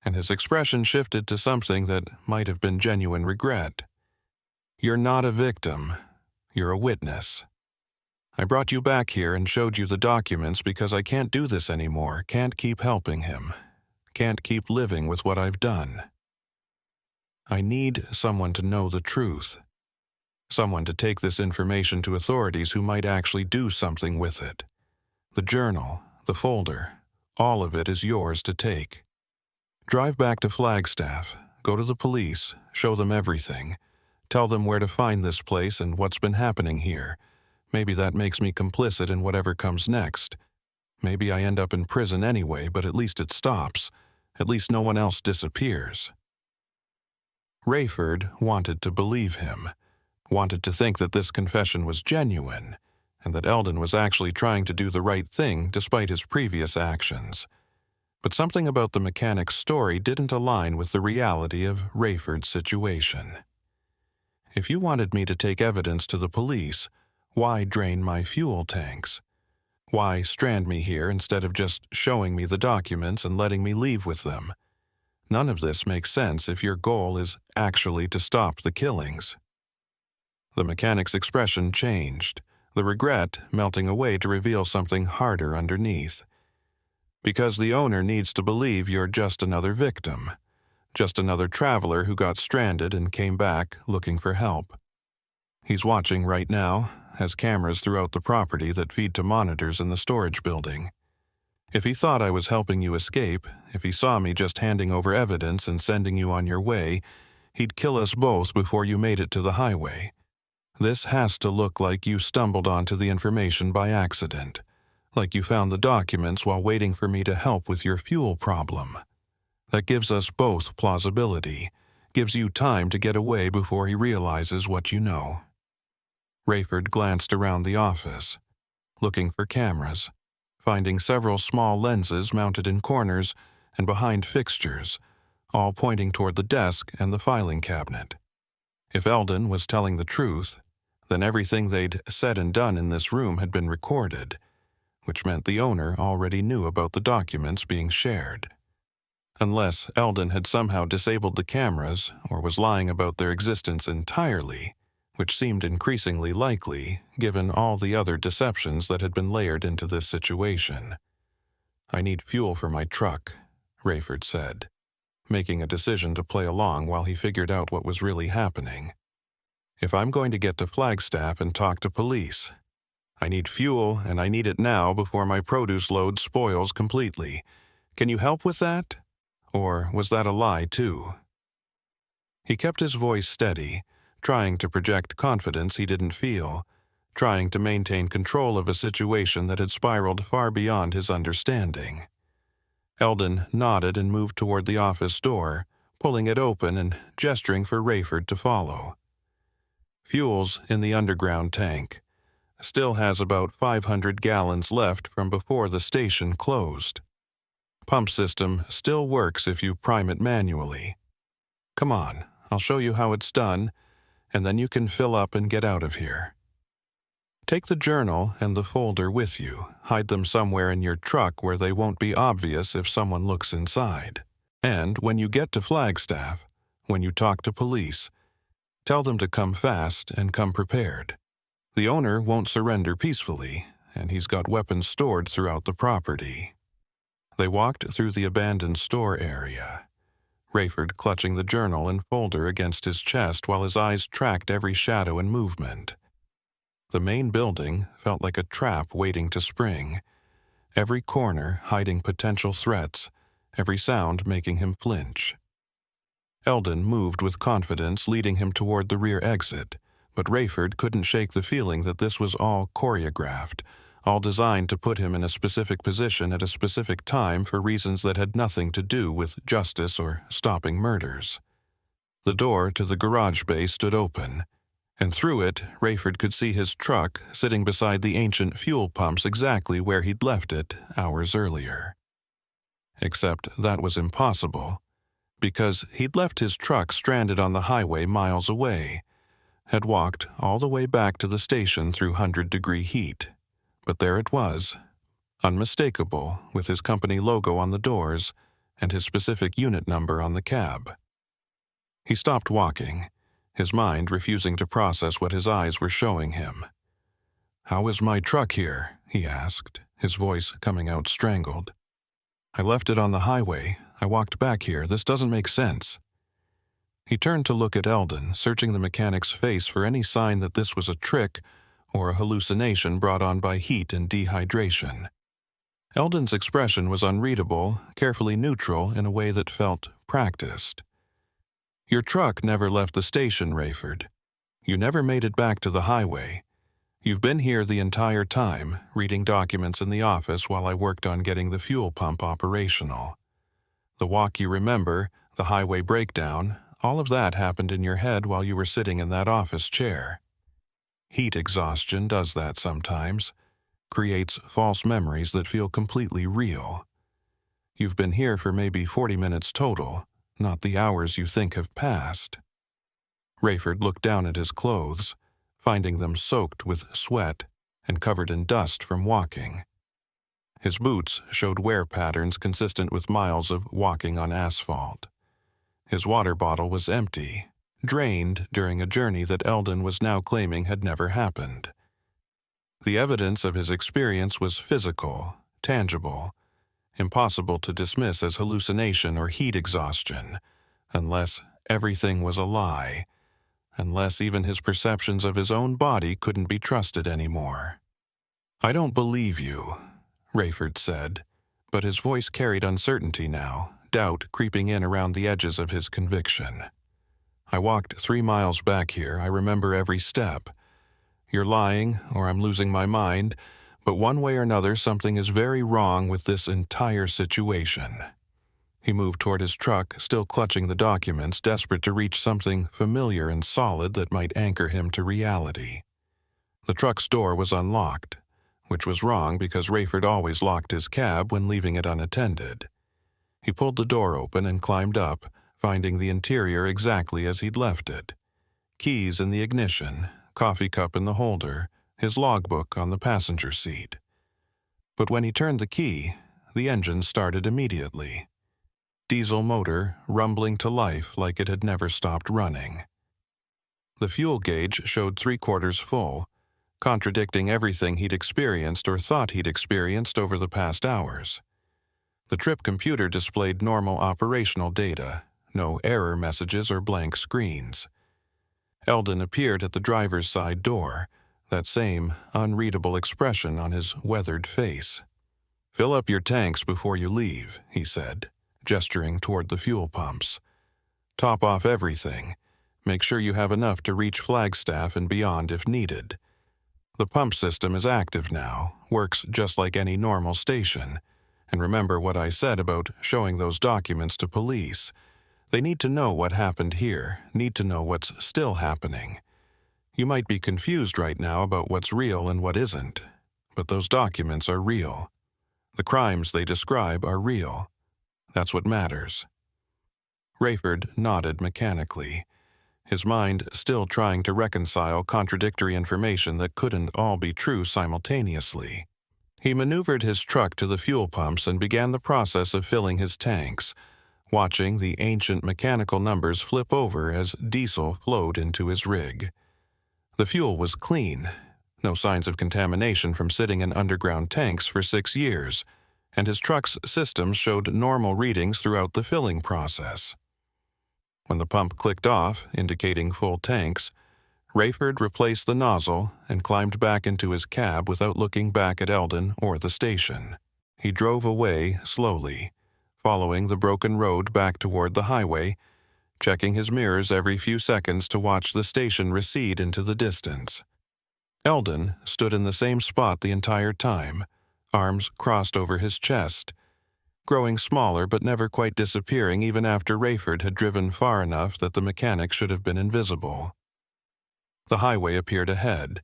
and his expression shifted to something that might have been genuine regret. "You're not a victim. You're a witness. I brought you back here and showed you the documents because I can't do this anymore, can't keep helping him, can't keep living with what I've done. I need someone to know the truth, someone to take this information to authorities who might actually do something with it. The journal, the folder, all of it is yours to take. Drive back to Flagstaff, go to the police, show them everything, tell them where to find this place and what's been happening here. Maybe that makes me complicit in whatever comes next. Maybe I end up in prison anyway, but at least it stops. At least no one else disappears." Rayford wanted to believe him, wanted to think that this confession was genuine, and that Eldon was actually trying to do the right thing despite his previous actions. But something about the mechanic's story didn't align with the reality of Rayford's situation. "If you wanted me to take evidence to the police, why drain my fuel tanks? Why strand me here instead of just showing me the documents and letting me leave with them? None of this makes sense if your goal is actually to stop the killings." The mechanic's expression changed, the regret melting away to reveal something harder underneath. "Because the owner needs to believe you're just another victim, just another traveler who got stranded and came back looking for help. He's watching right now, has cameras throughout the property that feed to monitors in the storage building. If he thought I was helping you escape, if he saw me just handing over evidence and sending you on your way, he'd kill us both before you made it to the highway. This has to look like you stumbled onto the information by accident, like you found the documents while waiting for me to help with your fuel problem. That gives us both plausibility, gives you time to get away before he realizes what you know." Rayford glanced around the office, looking for cameras, finding several small lenses mounted in corners and behind fixtures, all pointing toward the desk and the filing cabinet. If Eldon was telling the truth, then everything they'd said and done in this room had been recorded, which meant the owner already knew about the documents being shared. Unless Eldon had somehow disabled the cameras or was lying about their existence entirely, which seemed increasingly likely given all the other deceptions that had been layered into this situation. "I need fuel for my truck," Rayford said, making a decision to play along while he figured out what was really happening. "If I'm going to get to Flagstaff and talk to police, I need fuel and I need it now before my produce load spoils completely. Can you help with that? Or was that a lie too?" He kept his voice steady, trying to project confidence he didn't feel, trying to maintain control of a situation that had spiraled far beyond his understanding. Eldon nodded and moved toward the office door, pulling it open and gesturing for Rayford to follow. "Fuel's in the underground tank. Still has about 500 gallons left from before the station closed. Pump system still works if you prime it manually. Come on, I'll show you how it's done, and then you can fill up and get out of here. Take the journal and the folder with you. Hide them somewhere in your truck where they won't be obvious if someone looks inside. And when you get to Flagstaff, when you talk to police, tell them to come fast and come prepared. The owner won't surrender peacefully, and he's got weapons stored throughout the property." They walked through the abandoned store area, Rayford clutching the journal and folder against his chest while his eyes tracked every shadow and movement. The main building felt like a trap waiting to spring, every corner hiding potential threats, every sound making him flinch. Eldon moved with confidence, leading him toward the rear exit, but Rayford couldn't shake the feeling that this was all choreographed, all designed to put him in a specific position at a specific time for reasons that had nothing to do with justice or stopping murders. The door to the garage bay stood open, and through it, Rayford could see his truck sitting beside the ancient fuel pumps exactly where he'd left it hours earlier. Except that was impossible, because he'd left his truck stranded on the highway miles away, had walked all the way back to the station through 100-degree heat. But there it was, unmistakable, with his company logo on the doors and his specific unit number on the cab. He stopped walking, his mind refusing to process what his eyes were showing him. "How is my truck here?" he asked, his voice coming out strangled. "I left it on the highway. I walked back here. This doesn't make sense." He turned to look at Eldon, searching the mechanic's face for any sign that this was a trick or a hallucination brought on by heat and dehydration. Eldon's expression was unreadable, carefully neutral in a way that felt practiced. "Your truck never left the station, Rayford. You never made it back to the highway. You've been here the entire time, reading documents in the office while I worked on getting the fuel pump operational. The walk you remember, the highway breakdown, all of that happened in your head while you were sitting in that office chair. Heat exhaustion does that sometimes, creates false memories that feel completely real. You've been here for maybe 40 minutes total, not the hours you think have passed." Rayford looked down at his clothes, finding them soaked with sweat and covered in dust from walking. His boots showed wear patterns consistent with miles of walking on asphalt. His water bottle was empty, drained during a journey that Eldon was now claiming had never happened. The evidence of his experience was physical, tangible, impossible to dismiss as hallucination or heat exhaustion, unless everything was a lie, unless even his perceptions of his own body couldn't be trusted anymore. "I don't believe you," Rayford said, but his voice carried uncertainty now, doubt creeping in around the edges of his conviction. "I walked 3 miles back here. I remember every step. You're lying, or I'm losing my mind, but one way or another something is very wrong with this entire situation." He moved toward his truck, still clutching the documents, desperate to reach something familiar and solid that might anchor him to reality. The truck's door was unlocked, which was wrong because Rayford always locked his cab when leaving it unattended. He pulled the door open and climbed up, finding the interior exactly as he'd left it. Keys in the ignition, coffee cup in the holder, his logbook on the passenger seat. But when he turned the key, the engine started immediately. Diesel motor rumbling to life like it had never stopped running. The fuel gauge showed 3/4 full, contradicting everything he'd experienced or thought he'd experienced over the past hours. The trip computer displayed normal operational data, no error messages or blank screens. Eldon appeared at the driver's side door, that same unreadable expression on his weathered face. "Fill up your tanks before you leave," he said, gesturing toward the fuel pumps. "Top off everything. Make sure you have enough to reach Flagstaff and beyond if needed. The pump system is active now, works just like any normal station. And remember what I said about showing those documents to police. They need to know what happened here, need to know what's still happening. You might be confused right now about what's real and what isn't, but those documents are real. The crimes they describe are real. That's what matters." Rayford nodded mechanically, his mind still trying to reconcile contradictory information that couldn't all be true simultaneously. He maneuvered his truck to the fuel pumps and began the process of filling his tanks, watching the ancient mechanical numbers flip over as diesel flowed into his rig. The fuel was clean, no signs of contamination from sitting in underground tanks for 6 years, and his truck's systems showed normal readings throughout the filling process. When the pump clicked off, indicating full tanks, Rayford replaced the nozzle and climbed back into his cab without looking back at Eldon or the station. He drove away slowly, following the broken road back toward the highway, checking his mirrors every few seconds to watch the station recede into the distance. Eldon stood in the same spot the entire time, arms crossed over his chest, growing smaller but never quite disappearing even after Rayford had driven far enough that the mechanic should have been invisible. The highway appeared ahead,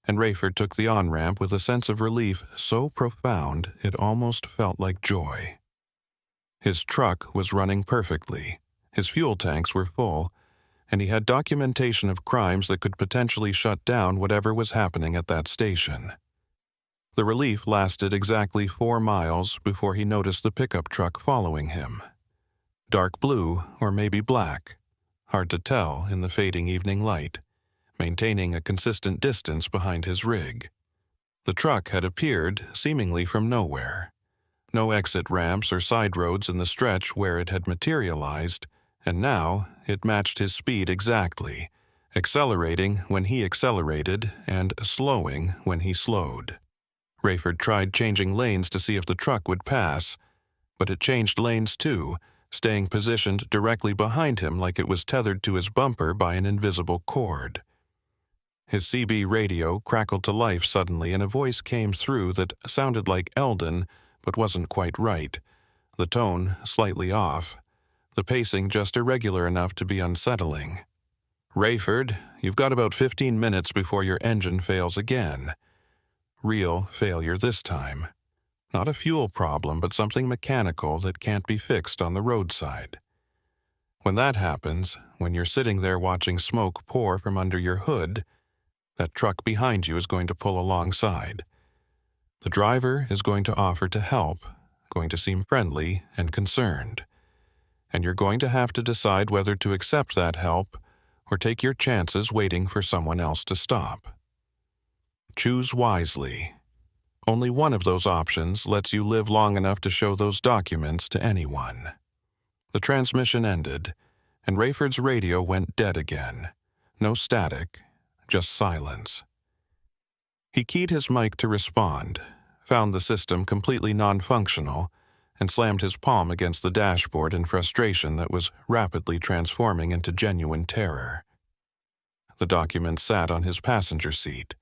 and Rayford took the on-ramp with a sense of relief so profound it almost felt like joy. His truck was running perfectly, his fuel tanks were full, and he had documentation of crimes that could potentially shut down whatever was happening at that station. The relief lasted exactly 4 miles before he noticed the pickup truck following him. Dark blue or maybe black, hard to tell in the fading evening light, maintaining a consistent distance behind his rig. The truck had appeared seemingly from nowhere. No exit ramps or side roads in the stretch where it had materialized, and now it matched his speed exactly, accelerating when he accelerated and slowing when he slowed. Rayford tried changing lanes to see if the truck would pass, but it changed lanes too, staying positioned directly behind him like it was tethered to his bumper by an invisible cord. His CB radio crackled to life suddenly, and a voice came through that sounded like Eldon, but wasn't quite right, the tone slightly off, the pacing just irregular enough to be unsettling. "Rayford, you've got about 15 minutes before your engine fails again. Real failure this time. Not a fuel problem, but something mechanical that can't be fixed on the roadside. When that happens, when you're sitting there watching smoke pour from under your hood, that truck behind you is going to pull alongside. The driver is going to offer to help, going to seem friendly and concerned. And you're going to have to decide whether to accept that help or take your chances waiting for someone else to stop. Choose wisely. Only one of those options lets you live long enough to show those documents to anyone." The transmission ended, and Rayford's radio went dead again. No static, just silence. He keyed his mic to respond, found the system completely non-functional, and slammed his palm against the dashboard in frustration that was rapidly transforming into genuine terror. The document sat on his passenger seat,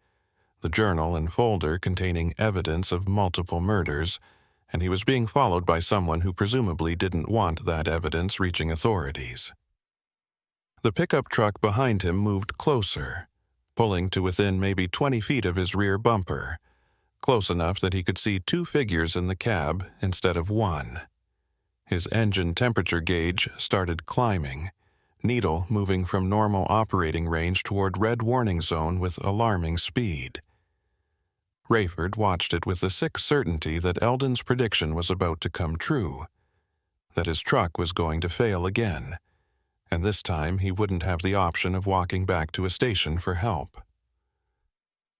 the journal and folder containing evidence of multiple murders, and he was being followed by someone who presumably didn't want that evidence reaching authorities. The pickup truck behind him moved closer, pulling to within maybe 20 feet of his rear bumper, close enough that he could see 2 figures in the cab instead of 1. His engine temperature gauge started climbing, needle moving from normal operating range toward red warning zone with alarming speed. Rayford watched it with the sick certainty that Eldon's prediction was about to come true, that his truck was going to fail again, and this time he wouldn't have the option of walking back to a station for help.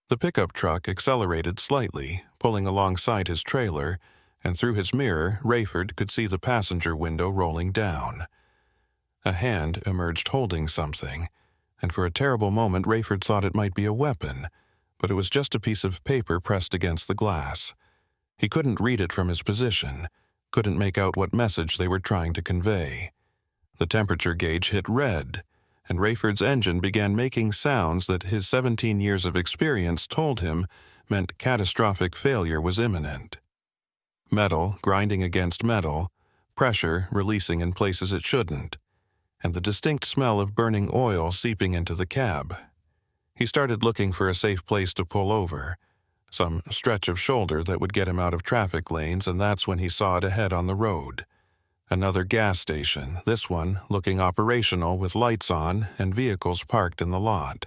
The pickup truck accelerated slightly, pulling alongside his trailer, and through his mirror, Rayford could see the passenger window rolling down. A hand emerged holding something, and for a terrible moment Rayford thought it might be a weapon, but it was just a piece of paper pressed against the glass. He couldn't read it from his position, couldn't make out what message they were trying to convey. The temperature gauge hit red, and Rayford's engine began making sounds that his 17 years of experience told him meant catastrophic failure was imminent. Metal grinding against metal, pressure releasing in places it shouldn't, and the distinct smell of burning oil seeping into the cab. He started looking for a safe place to pull over, some stretch of shoulder that would get him out of traffic lanes, and that's when he saw it ahead on the road. Another gas station, this one looking operational with lights on and vehicles parked in the lot.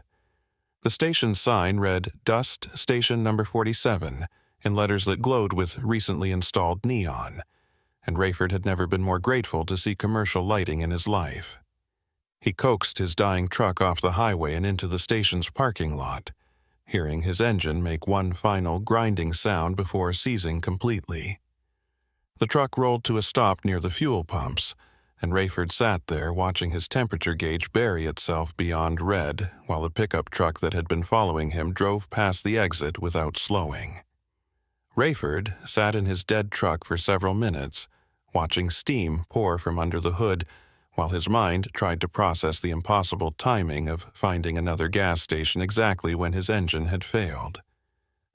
The station's sign read Dust Station Number 47 in letters that glowed with recently installed neon, and Rayford had never been more grateful to see commercial lighting in his life. He coaxed his dying truck off the highway and into the station's parking lot, hearing his engine make one final grinding sound before ceasing completely. The truck rolled to a stop near the fuel pumps, and Rayford sat there watching his temperature gauge bury itself beyond red while the pickup truck that had been following him drove past the exit without slowing. Rayford sat in his dead truck for several minutes, watching steam pour from under the hood while his mind tried to process the impossible timing of finding another gas station exactly when his engine had failed.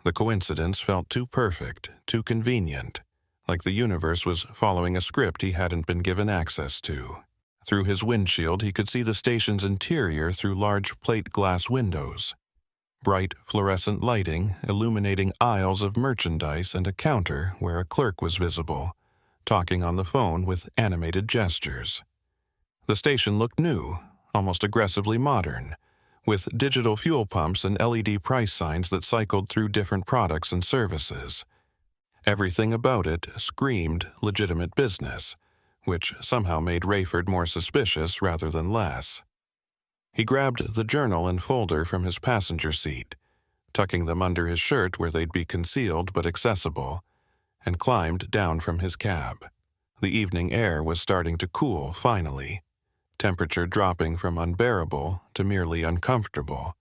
The coincidence felt too perfect, too convenient, like the universe was following a script he hadn't been given access to. Through his windshield, he could see the station's interior through large plate glass windows. Bright fluorescent lighting illuminating aisles of merchandise and a counter where a clerk was visible, talking on the phone with animated gestures. The station looked new, almost aggressively modern, with digital fuel pumps and LED price signs that cycled through different products and services. Everything about it screamed legitimate business, which somehow made Rayford more suspicious rather than less. He grabbed the journal and folder from his passenger seat, tucking them under his shirt where they'd be concealed but accessible, and climbed down from his cab. The evening air was starting to cool finally, temperature dropping from unbearable to merely uncomfortable,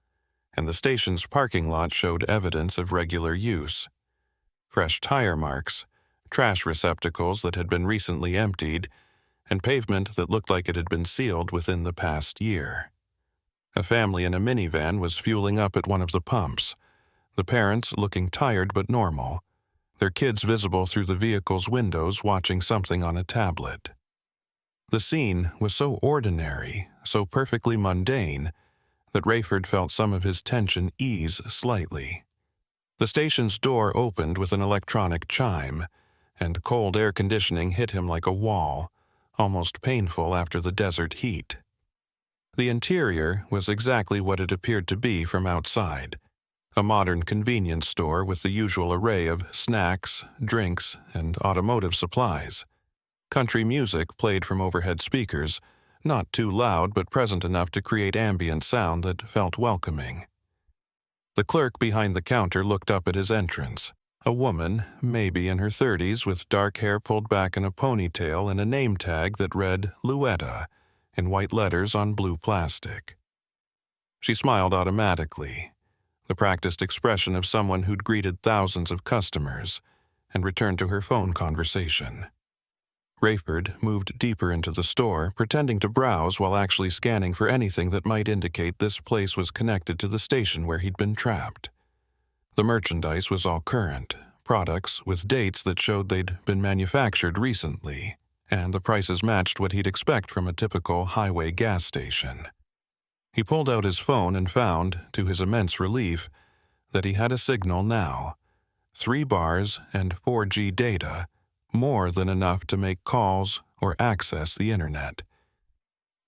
and the station's parking lot showed evidence of regular use. Fresh tire marks, trash receptacles that had been recently emptied, and pavement that looked like it had been sealed within the past year. A family in a minivan was fueling up at one of the pumps, the parents looking tired but normal, their kids visible through the vehicle's windows watching something on a tablet. The scene was so ordinary, so perfectly mundane, that Rayford felt some of his tension ease slightly. The station's door opened with an electronic chime, and cold air conditioning hit him like a wall, almost painful after the desert heat. The interior was exactly what it appeared to be from outside, a modern convenience store with the usual array of snacks, drinks, and automotive supplies. Country music played from overhead speakers, not too loud but present enough to create ambient sound that felt welcoming. The clerk behind the counter looked up at his entrance, a woman, maybe in her 30s, with dark hair pulled back in a ponytail and a name tag that read Luetta in white letters on blue plastic. She smiled automatically, the practiced expression of someone who'd greeted thousands of customers, and returned to her phone conversation. Rayford moved deeper into the store, pretending to browse while actually scanning for anything that might indicate this place was connected to the station where he'd been trapped. The merchandise was all current, products with dates that showed they'd been manufactured recently, and the prices matched what he'd expect from a typical highway gas station. He pulled out his phone and found, to his immense relief, that he had a signal now. 3 bars and 4G data, more than enough to make calls or access the internet.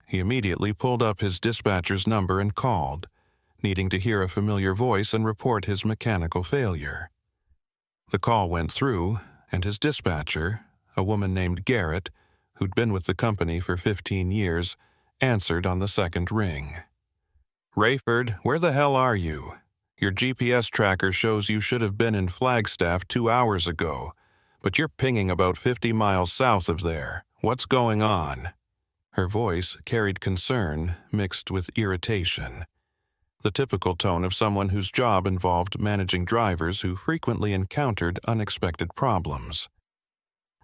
He immediately pulled up his dispatcher's number and called, needing to hear a familiar voice and report his mechanical failure. The call went through, and his dispatcher, a woman named Garrett, who'd been with the company for 15 years, answered on the second ring. "Rayford, where the hell are you? Your GPS tracker shows you should have been in Flagstaff 2 hours ago, but you're pinging about 50 miles south of there. What's going on?" Her voice carried concern mixed with irritation, the typical tone of someone whose job involved managing drivers who frequently encountered unexpected problems.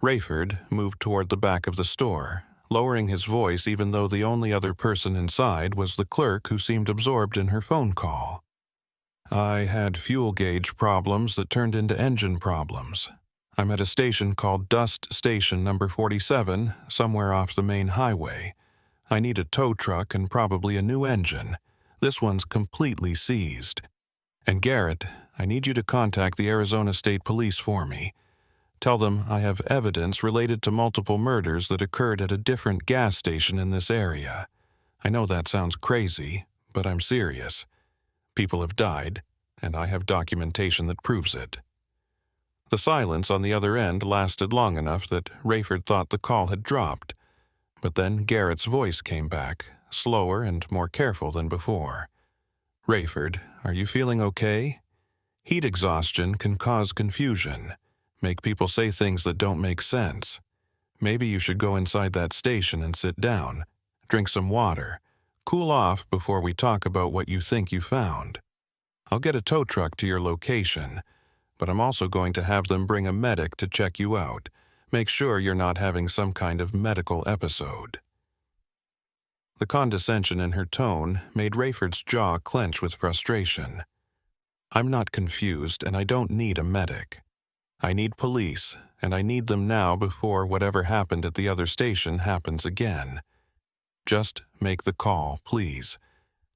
Rayford moved toward the back of the store, lowering his voice even though the only other person inside was the clerk who seemed absorbed in her phone call. "I had fuel gauge problems that turned into engine problems. I'm at a station called Dust Station number 47, somewhere off the main highway. I need a tow truck and probably a new engine. This one's completely seized. And Garrett, I need you to contact the Arizona State Police for me. Tell them I have evidence related to multiple murders that occurred at a different gas station in this area. I know that sounds crazy, but I'm serious. People have died, and I have documentation that proves it." The silence on the other end lasted long enough that Rayford thought the call had dropped, but then Garrett's voice came back, slower and more careful than before. "Rayford, are you feeling okay? Heat exhaustion can cause confusion, make people say things that don't make sense. Maybe you should go inside that station and sit down, drink some water, cool off before we talk about what you think you found. I'll get a tow truck to your location, but I'm also going to have them bring a medic to check you out, make sure you're not having some kind of medical episode." The condescension in her tone made Rayford's jaw clench with frustration. "I'm not confused, and I don't need a medic. I need police, and I need them now before whatever happened at the other station happens again. Just make the call, please.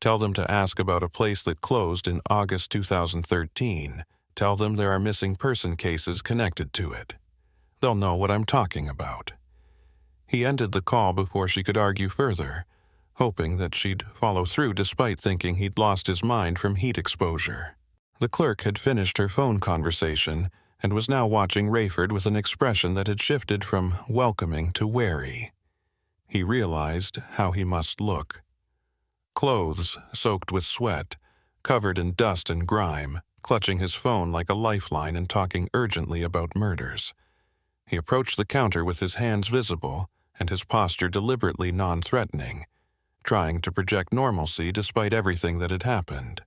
Tell them to ask about a place that closed in August 2013. Tell them there are missing person cases connected to it. They'll know what I'm talking about." He ended the call before she could argue further, hoping that she'd follow through despite thinking he'd lost his mind from heat exposure. The clerk had finished her phone conversation and was now watching Rayford with an expression that had shifted from welcoming to wary. He realized how he must look. Clothes soaked with sweat, covered in dust and grime, clutching his phone like a lifeline and talking urgently about murders. He approached the counter with his hands visible and his posture deliberately non-threatening, trying to project normalcy despite everything that had happened.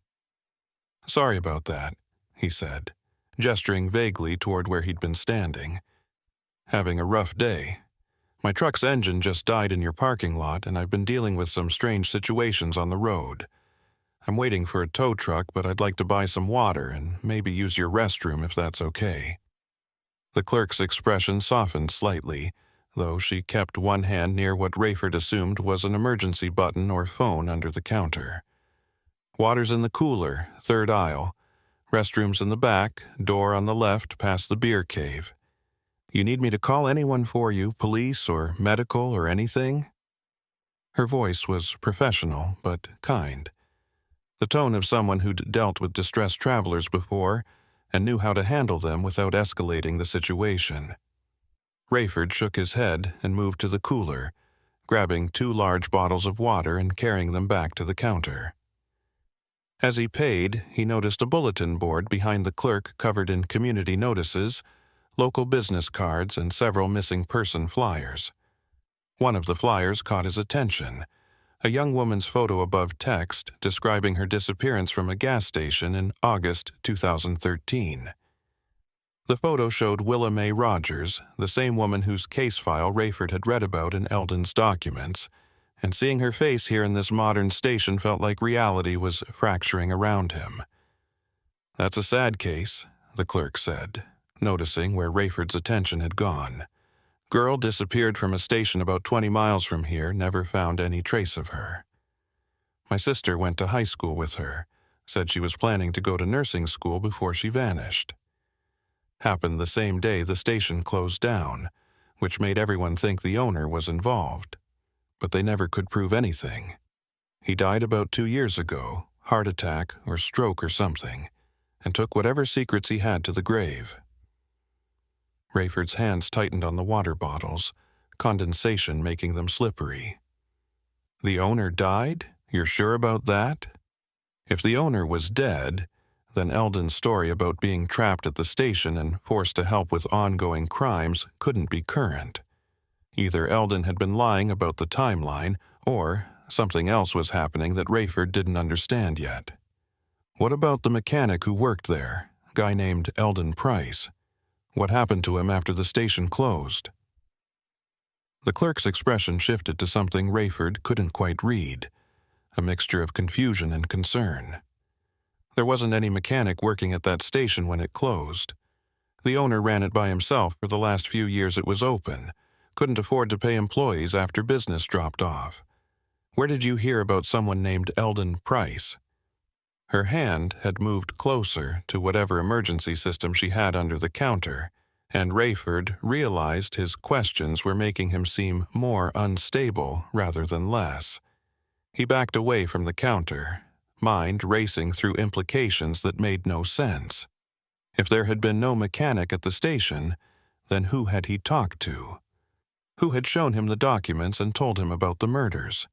"Sorry about that," he said, gesturing vaguely toward where he'd been standing. "Having a rough day. My truck's engine just died in your parking lot, and I've been dealing with some strange situations on the road. I'm waiting for a tow truck, but I'd like to buy some water and maybe use your restroom if that's okay." The clerk's expression softened slightly, though she kept one hand near what Rayford assumed was an emergency button or phone under the counter. "Water's in the cooler, third aisle. Restrooms in the back, door on the left past the beer cave. You need me to call anyone for you, police or medical or anything?" Her voice was professional, but kind. The tone of someone who'd dealt with distressed travelers before and knew how to handle them without escalating the situation. Rayford shook his head and moved to the cooler, grabbing 2 large bottles of water and carrying them back to the counter. As he paid, he noticed a bulletin board behind the clerk covered in community notices, local business cards, and several missing person flyers. One of the flyers caught his attention, a young woman's photo above text describing her disappearance from a gas station in August 2013. The photo showed Willa Mae Rogers, the same woman whose case file Rayford had read about in Eldon's documents, and seeing her face here in this modern station felt like reality was fracturing around him. "That's a sad case," the clerk said, noticing where Rayford's attention had gone. "Girl disappeared from a station about 20 miles from here, never found any trace of her. My sister went to high school with her, said she was planning to go to nursing school before she vanished. Happened the same day the station closed down, which made everyone think the owner was involved. But they never could prove anything. He died about 2 years ago, heart attack or stroke or something, and took whatever secrets he had to the grave." Rayford's hands tightened on the water bottles, condensation making them slippery. "The owner died? You're sure about that?" If the owner was dead, then Eldon's story about being trapped at the station and forced to help with ongoing crimes couldn't be current. Either Eldon had been lying about the timeline, or something else was happening that Rayford didn't understand yet. What about the mechanic who worked there, a guy named Eldon Price? What happened to him after the station closed? The clerk's expression shifted to something Rayford couldn't quite read, a mixture of confusion and concern. There wasn't any mechanic working at that station when it closed. The owner ran it by himself for the last few years it was open, couldn't afford to pay employees after business dropped off. Where did you hear about someone named Eldon Price? Her hand had moved closer to whatever emergency system she had under the counter, and Rayford realized his questions were making him seem more unstable rather than less. He backed away from the counter, mind racing through implications that made no sense. If there had been no mechanic at the station, then who had he talked to? Who had shown him the documents and told him about the murders?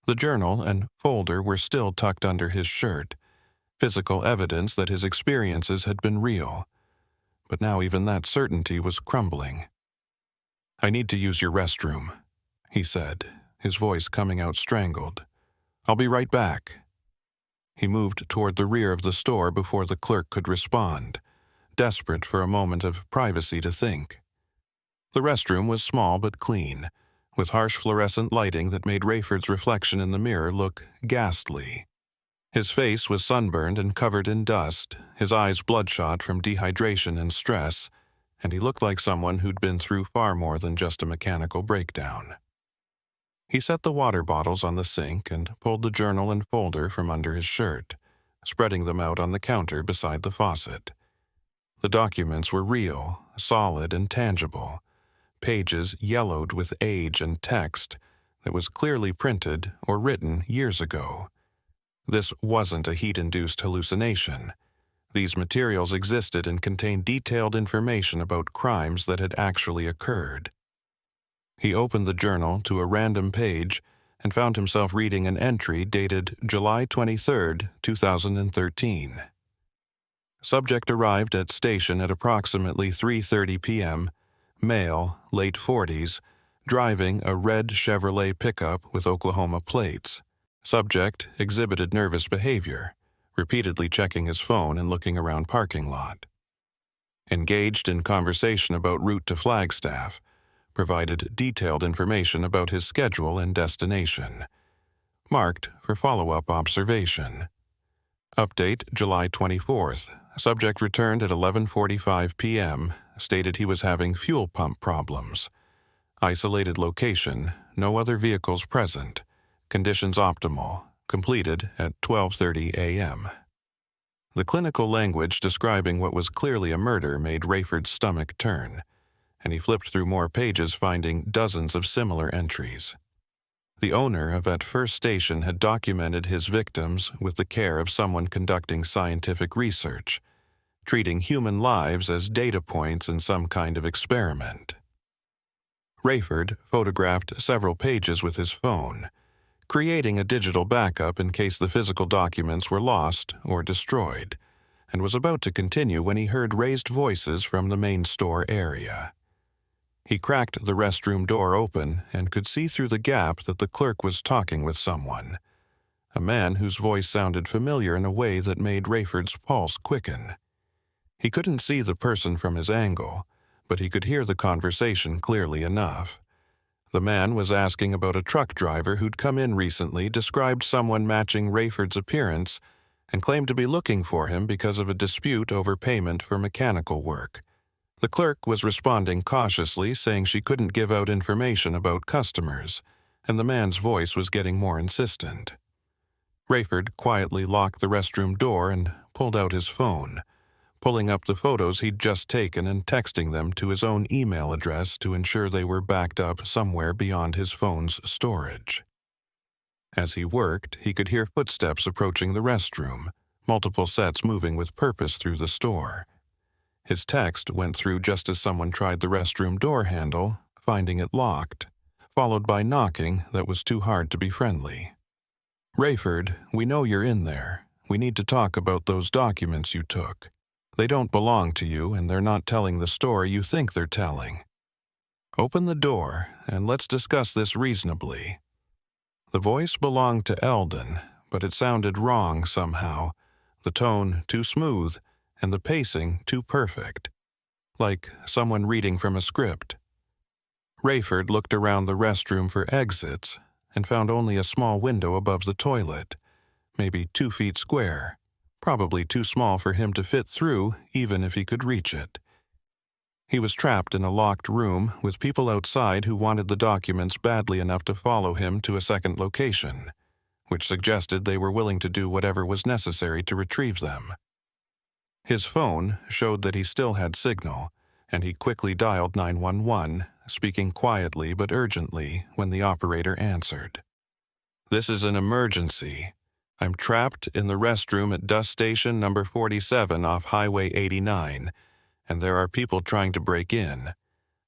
The journal and folder were still tucked under his shirt, physical evidence that his experiences had been real. But now even that certainty was crumbling. "I need to use your restroom," he said, his voice coming out strangled. "I'll be right back." He moved toward the rear of the store before the clerk could respond, desperate for a moment of privacy to think. The restroom was small but clean, with harsh fluorescent lighting that made Rayford's reflection in the mirror look ghastly. His face was sunburned and covered in dust, his eyes bloodshot from dehydration and stress, and he looked like someone who'd been through far more than just a mechanical breakdown. He set the water bottles on the sink and pulled the journal and folder from under his shirt, spreading them out on the counter beside the faucet. The documents were real, solid, and tangible, pages yellowed with age and text that was clearly printed or written years ago. This wasn't a heat-induced hallucination. These materials existed and contained detailed information about crimes that had actually occurred. He opened the journal to a random page and found himself reading an entry dated July 23, 2013. Subject arrived at station at approximately 3:30 p.m., male, late 40s, driving a red Chevrolet pickup with Oklahoma plates. Subject exhibited nervous behavior, repeatedly checking his phone and looking around parking lot. Engaged in conversation about route to Flagstaff, provided detailed information about his schedule and destination. Marked for follow-up observation. Update July 24th. Subject returned at 11:45 p.m., stated he was having fuel pump problems. Isolated location, no other vehicles present. Conditions optimal. Completed at 12:30 a.m. The clinical language describing what was clearly a murder made Rayford's stomach turn, and he flipped through more pages, finding dozens of similar entries. The owner of that first station had documented his victims with the care of someone conducting scientific research, treating human lives as data points in some kind of experiment. Rayford photographed several pages with his phone, creating a digital backup in case the physical documents were lost or destroyed, and was about to continue when he heard raised voices from the main store area. He cracked the restroom door open and could see through the gap that the clerk was talking with someone, a man whose voice sounded familiar in a way that made Rayford's pulse quicken. He couldn't see the person from his angle, but he could hear the conversation clearly enough. The man was asking about a truck driver who'd come in recently, described someone matching Rayford's appearance, and claimed to be looking for him because of a dispute over payment for mechanical work. The clerk was responding cautiously, saying she couldn't give out information about customers, and the man's voice was getting more insistent. Rayford quietly locked the restroom door and pulled out his phone, pulling up the photos he'd just taken and texting them to his own email address to ensure they were backed up somewhere beyond his phone's storage. As he worked, he could hear footsteps approaching the restroom, multiple sets moving with purpose through the store. His text went through just as someone tried the restroom door handle, finding it locked, followed by knocking that was too hard to be friendly. "Rayford, we know you're in there. We need to talk about those documents you took. They don't belong to you, and they're not telling the story you think they're telling. Open the door, and let's discuss this reasonably." The voice belonged to Eldon, but it sounded wrong somehow, the tone too smooth, and the pacing too perfect, like someone reading from a script. Rayford looked around the restroom for exits and found only a small window above the toilet, maybe 2 feet square, probably too small for him to fit through even if he could reach it. He was trapped in a locked room with people outside who wanted the documents badly enough to follow him to a second location, which suggested they were willing to do whatever was necessary to retrieve them. His phone showed that he still had signal, and he quickly dialed 911, speaking quietly but urgently when the operator answered. "This is an emergency. I'm trapped in the restroom at Dust Station number 47 off Highway 89, and there are people trying to break in.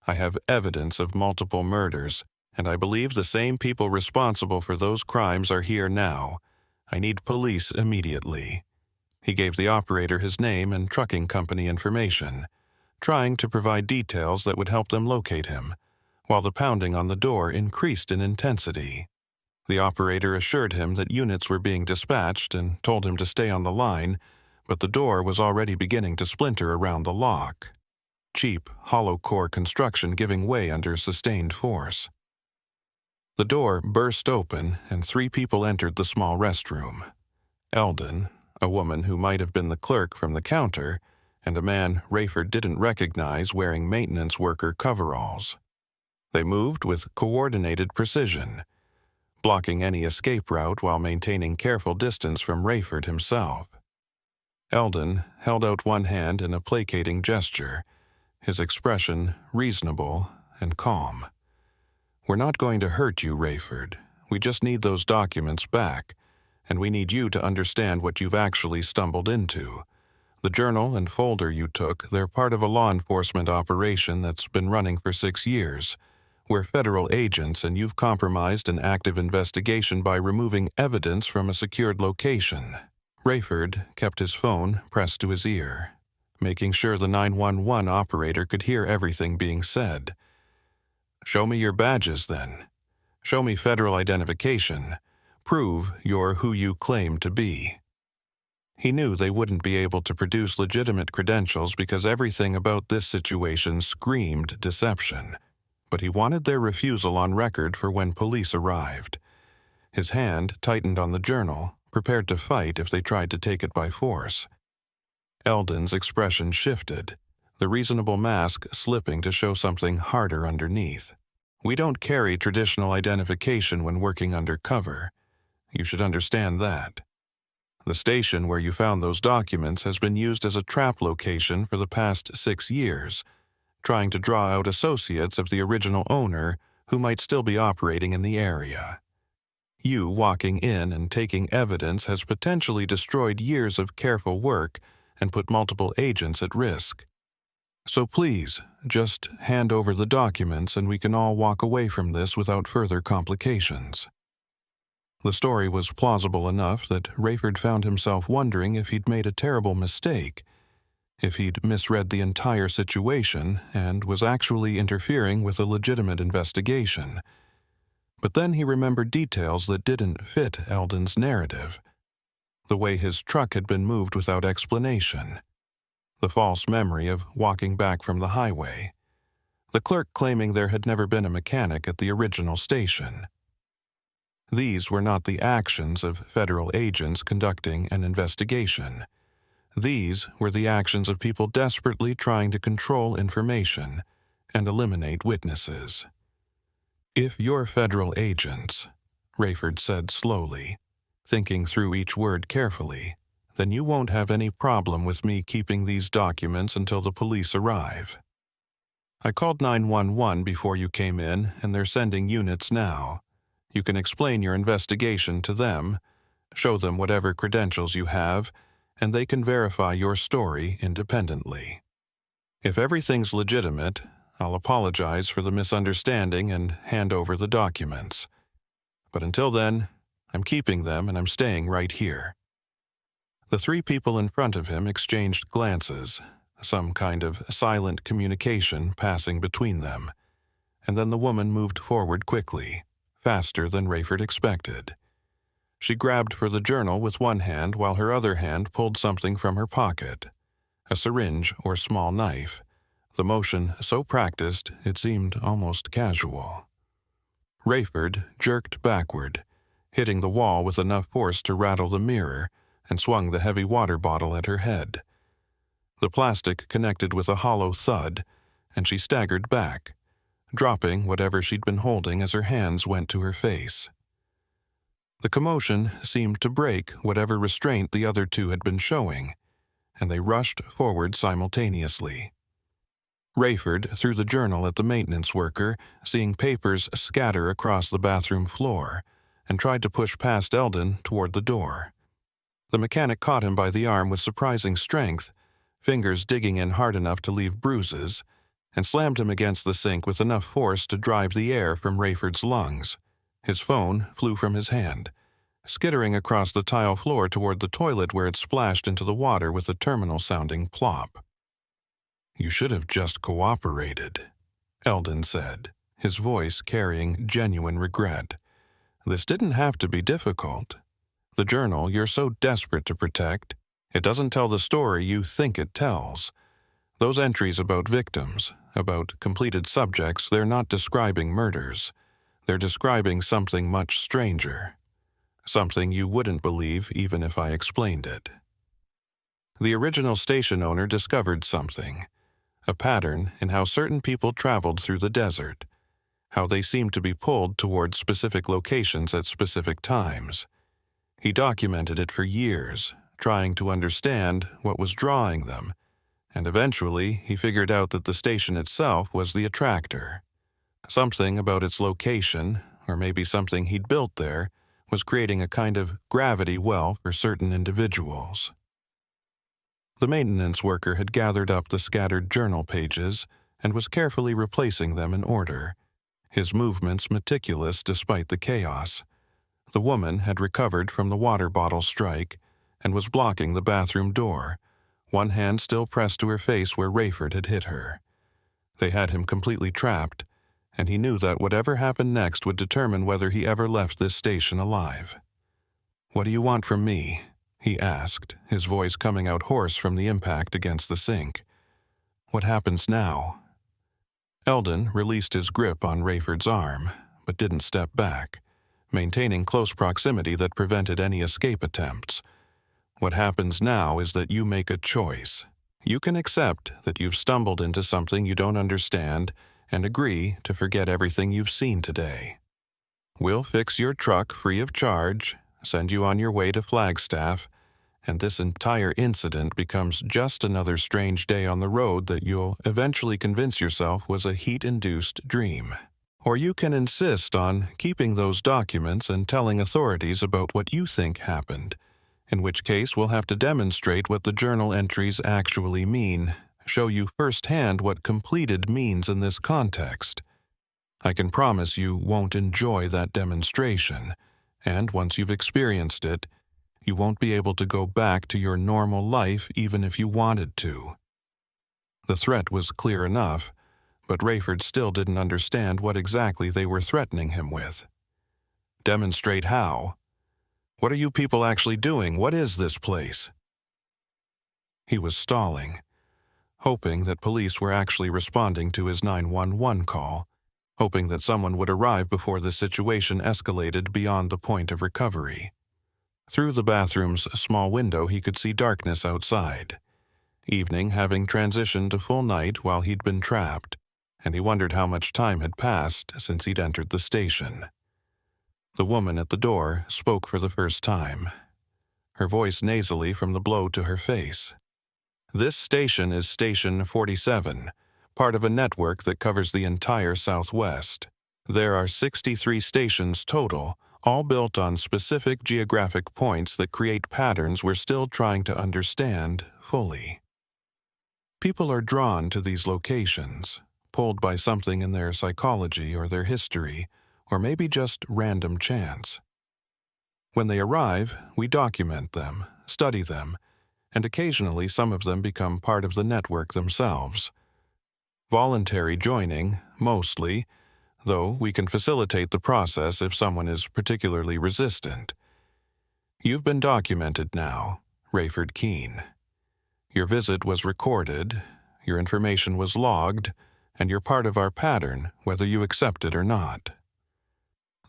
I have evidence of multiple murders, and I believe the same people responsible for those crimes are here now. I need police immediately." He gave the operator his name and trucking company information, trying to provide details that would help them locate him, while the pounding on the door increased in intensity. The operator assured him that units were being dispatched and told him to stay on the line, but the door was already beginning to splinter around the lock. Cheap, hollow-core construction giving way under sustained force. The door burst open, and 3 people entered the small restroom. Eldon, a woman who might have been the clerk from the counter, and a man Rayford didn't recognize wearing maintenance worker coveralls. They moved with coordinated precision, blocking any escape route while maintaining careful distance from Rayford himself. Eldon held out one hand in a placating gesture, his expression reasonable and calm. "We're not going to hurt you, Rayford. We just need those documents back, and we need you to understand what you've actually stumbled into. The journal and folder you took, they're part of a law enforcement operation that's been running for 6 years. We're federal agents, and you've compromised an active investigation by removing evidence from a secured location." Rayford kept his phone pressed to his ear, making sure the 911 operator could hear everything being said. "Show me your badges, then. Show me federal identification. Prove you're who you claim to be." He knew they wouldn't be able to produce legitimate credentials because everything about this situation screamed deception, but he wanted their refusal on record for when police arrived. His hand tightened on the journal, prepared to fight if they tried to take it by force. Eldon's expression shifted, the reasonable mask slipping to show something harder underneath. "We don't carry traditional identification when working undercover. You should understand that. The station where you found those documents has been used as a trap location for the past 6 years, trying to draw out associates of the original owner who might still be operating in the area. You walking in and taking evidence has potentially destroyed years of careful work and put multiple agents at risk. So please, just hand over the documents and we can all walk away from this without further complications." The story was plausible enough that Rayford found himself wondering if he'd made a terrible mistake, if he'd misread the entire situation and was actually interfering with a legitimate investigation. But then he remembered details that didn't fit Eldon's narrative. The way his truck had been moved without explanation. The false memory of walking back from the highway. The clerk claiming there had never been a mechanic at the original station. These were not the actions of federal agents conducting an investigation. These were the actions of people desperately trying to control information and eliminate witnesses. "If you're federal agents," Rayford said slowly, thinking through each word carefully, "then you won't have any problem with me keeping these documents until the police arrive. I called 911 before you came in, and they're sending units now. You can explain your investigation to them, show them whatever credentials you have, and they can verify your story independently. If everything's legitimate, I'll apologize for the misunderstanding and hand over the documents. But until then, I'm keeping them and I'm staying right here." The 3 people in front of him exchanged glances, some kind of silent communication passing between them, and then the woman moved forward quickly, faster than Rayford expected. She grabbed for the journal with one hand while her other hand pulled something from her pocket, a syringe or small knife, the motion so practiced it seemed almost casual. Rayford jerked backward, hitting the wall with enough force to rattle the mirror, and swung the heavy water bottle at her head. The plastic connected with a hollow thud, and she staggered back, dropping whatever she'd been holding as her hands went to her face. The commotion seemed to break whatever restraint the other 2 had been showing, and they rushed forward simultaneously. Rayford threw the journal at the maintenance worker, seeing papers scatter across the bathroom floor, and tried to push past Eldon toward the door. The mechanic caught him by the arm with surprising strength, fingers digging in hard enough to leave bruises, and slammed him against the sink with enough force to drive the air from Rayford's lungs. His phone flew from his hand, skittering across the tile floor toward the toilet where it splashed into the water with a terminal-sounding plop. "You should have just cooperated," Eldon said, his voice carrying genuine regret. "This didn't have to be difficult. The journal you're so desperate to protect, it doesn't tell the story you think it tells. Those entries about victims, about completed subjects, they're not describing murders. They're describing something much stranger. Something you wouldn't believe even if I explained it." The original station owner discovered something, a pattern in how certain people traveled through the desert, how they seemed to be pulled towards specific locations at specific times. He documented it for years, trying to understand what was drawing them, and eventually he figured out that the station itself was the attractor. Something about its location, or maybe something he'd built there, was creating a kind of gravity well for certain individuals. The maintenance worker had gathered up the scattered journal pages and was carefully replacing them in order, his movements meticulous despite the chaos. The woman had recovered from the water bottle strike and was blocking the bathroom door, one hand still pressed to her face where Rayford had hit her. They had him completely trapped, and he knew that whatever happened next would determine whether he ever left this station alive. "What do you want from me?" he asked, his voice coming out hoarse from the impact against the sink. "What happens now?" Eldon released his grip on Rayford's arm, but didn't step back, maintaining close proximity that prevented any escape attempts. "What happens now is that you make a choice. You can accept that you've stumbled into something you don't understand and agree to forget everything you've seen today. We'll fix your truck free of charge, send you on your way to Flagstaff, and this entire incident becomes just another strange day on the road that you'll eventually convince yourself was a heat-induced dream. Or you can insist on keeping those documents and telling authorities about what you think happened, in which case we'll have to demonstrate what the journal entries actually mean, show you firsthand what completed means in this context. I can promise you won't enjoy that demonstration, and once you've experienced it, you won't be able to go back to your normal life even if you wanted to." The threat was clear enough, but Rayford still didn't understand what exactly they were threatening him with. "Demonstrate how? What are you people actually doing? What is this place?" He was stalling, hoping that police were actually responding to his 911 call, hoping that someone would arrive before the situation escalated beyond the point of recovery. Through the bathroom's small window he could see darkness outside, evening having transitioned to full night while he'd been trapped, and he wondered how much time had passed since he'd entered the station. The woman at the door spoke for the first time, her voice nasally from the blow to her face. "This station is Station 47, part of a network that covers the entire Southwest. There are 63 stations total, all built on specific geographic points that create patterns we're still trying to understand fully. People are drawn to these locations, pulled by something in their psychology or their history, or maybe just random chance. When they arrive, we document them, study them, and occasionally some of them become part of the network themselves. Voluntary joining, mostly, though we can facilitate the process if someone is particularly resistant. You've been documented now, Rayford Keene. Your visit was recorded, your information was logged, and you're part of our pattern, whether you accept it or not."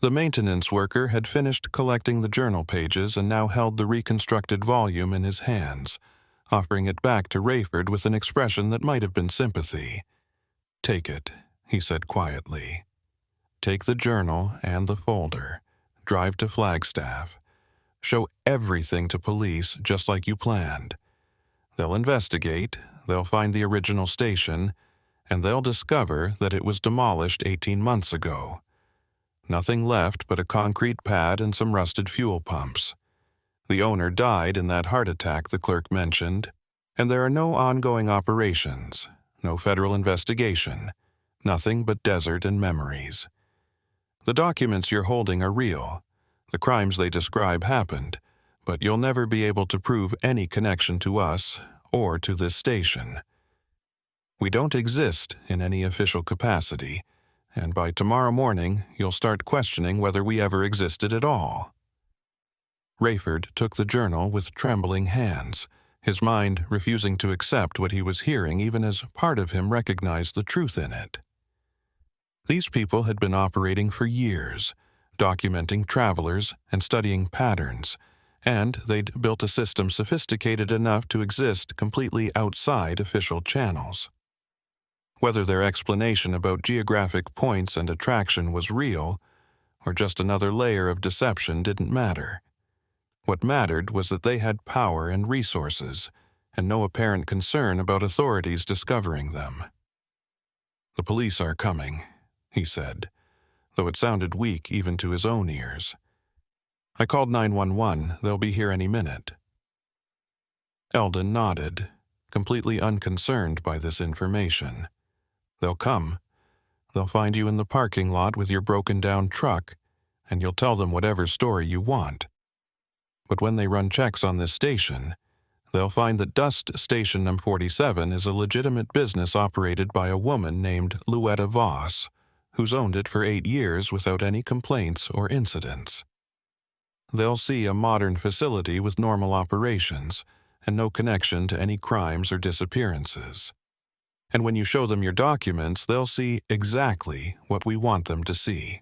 The maintenance worker had finished collecting the journal pages and now held the reconstructed volume in his hands, offering it back to Rayford with an expression that might have been sympathy. "Take it," he said quietly. "Take the journal and the folder. Drive to Flagstaff. Show everything to police just like you planned. They'll investigate, they'll find the original station, and they'll discover that it was demolished 18 months ago. Nothing left but a concrete pad and some rusted fuel pumps. The owner died in that heart attack the clerk mentioned, and there are no ongoing operations, no federal investigation, nothing but desert and memories. The documents you're holding are real. The crimes they describe happened, but you'll never be able to prove any connection to us or to this station. We don't exist in any official capacity, and by tomorrow morning you'll start questioning whether we ever existed at all." Rayford took the journal with trembling hands, his mind refusing to accept what he was hearing even as part of him recognized the truth in it. These people had been operating for years, documenting travelers and studying patterns, and they'd built a system sophisticated enough to exist completely outside official channels. Whether their explanation about geographic points and attraction was real, or just another layer of deception, didn't matter. What mattered was that they had power and resources, and no apparent concern about authorities discovering them. "The police are coming," he said, though it sounded weak even to his own ears. "I called 911. They'll be here any minute." Eldon nodded, completely unconcerned by this information. "They'll come. They'll find you in the parking lot with your broken-down truck, and you'll tell them whatever story you want. But when they run checks on this station, they'll find that Dust Station No. 47 is a legitimate business operated by a woman named Luetta Voss, who's owned it for 8 years without any complaints or incidents. They'll see a modern facility with normal operations and no connection to any crimes or disappearances. And when you show them your documents, they'll see exactly what we want them to see.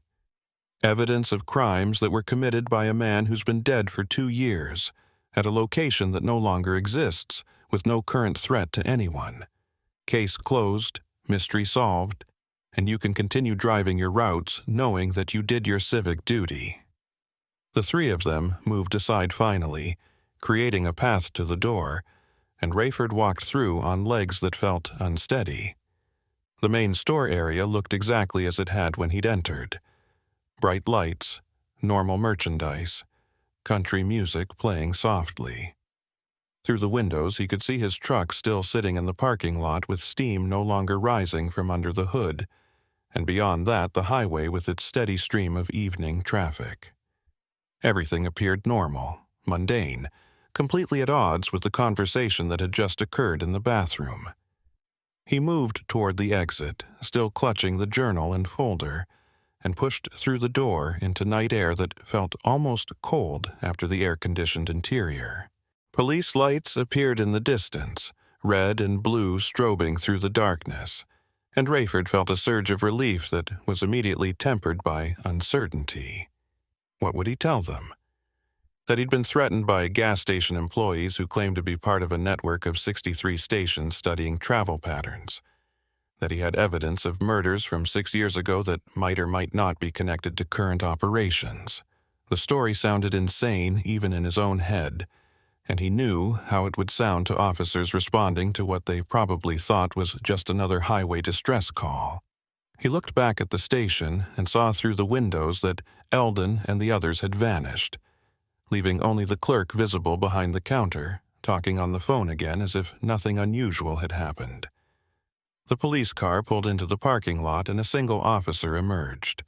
Evidence of crimes that were committed by a man who's been dead for 2 years, at a location that no longer exists, with no current threat to anyone. Case closed, mystery solved, and you can continue driving your routes knowing that you did your civic duty." The 3 of them moved aside finally, creating a path to the door, and Rayford walked through on legs that felt unsteady. The main store area looked exactly as it had when he'd entered. Bright lights, normal merchandise, country music playing softly. Through the windows he could see his truck still sitting in the parking lot with steam no longer rising from under the hood, and beyond that the highway with its steady stream of evening traffic. Everything appeared normal, mundane, completely at odds with the conversation that had just occurred in the bathroom. He moved toward the exit, still clutching the journal and folder, and pushed through the door into night air that felt almost cold after the air-conditioned interior. Police lights appeared in the distance, red and blue strobing through the darkness, and Rayford felt a surge of relief that was immediately tempered by uncertainty. What would he tell them? That he'd been threatened by gas station employees who claimed to be part of a network of 63 stations studying travel patterns. That he had evidence of murders from 6 years ago that might or might not be connected to current operations. The story sounded insane even in his own head, and he knew how it would sound to officers responding to what they probably thought was just another highway distress call. He looked back at the station and saw through the windows that Eldon and the others had vanished, leaving only the clerk visible behind the counter, talking on the phone again as if nothing unusual had happened. The police car pulled into the parking lot and a single officer emerged,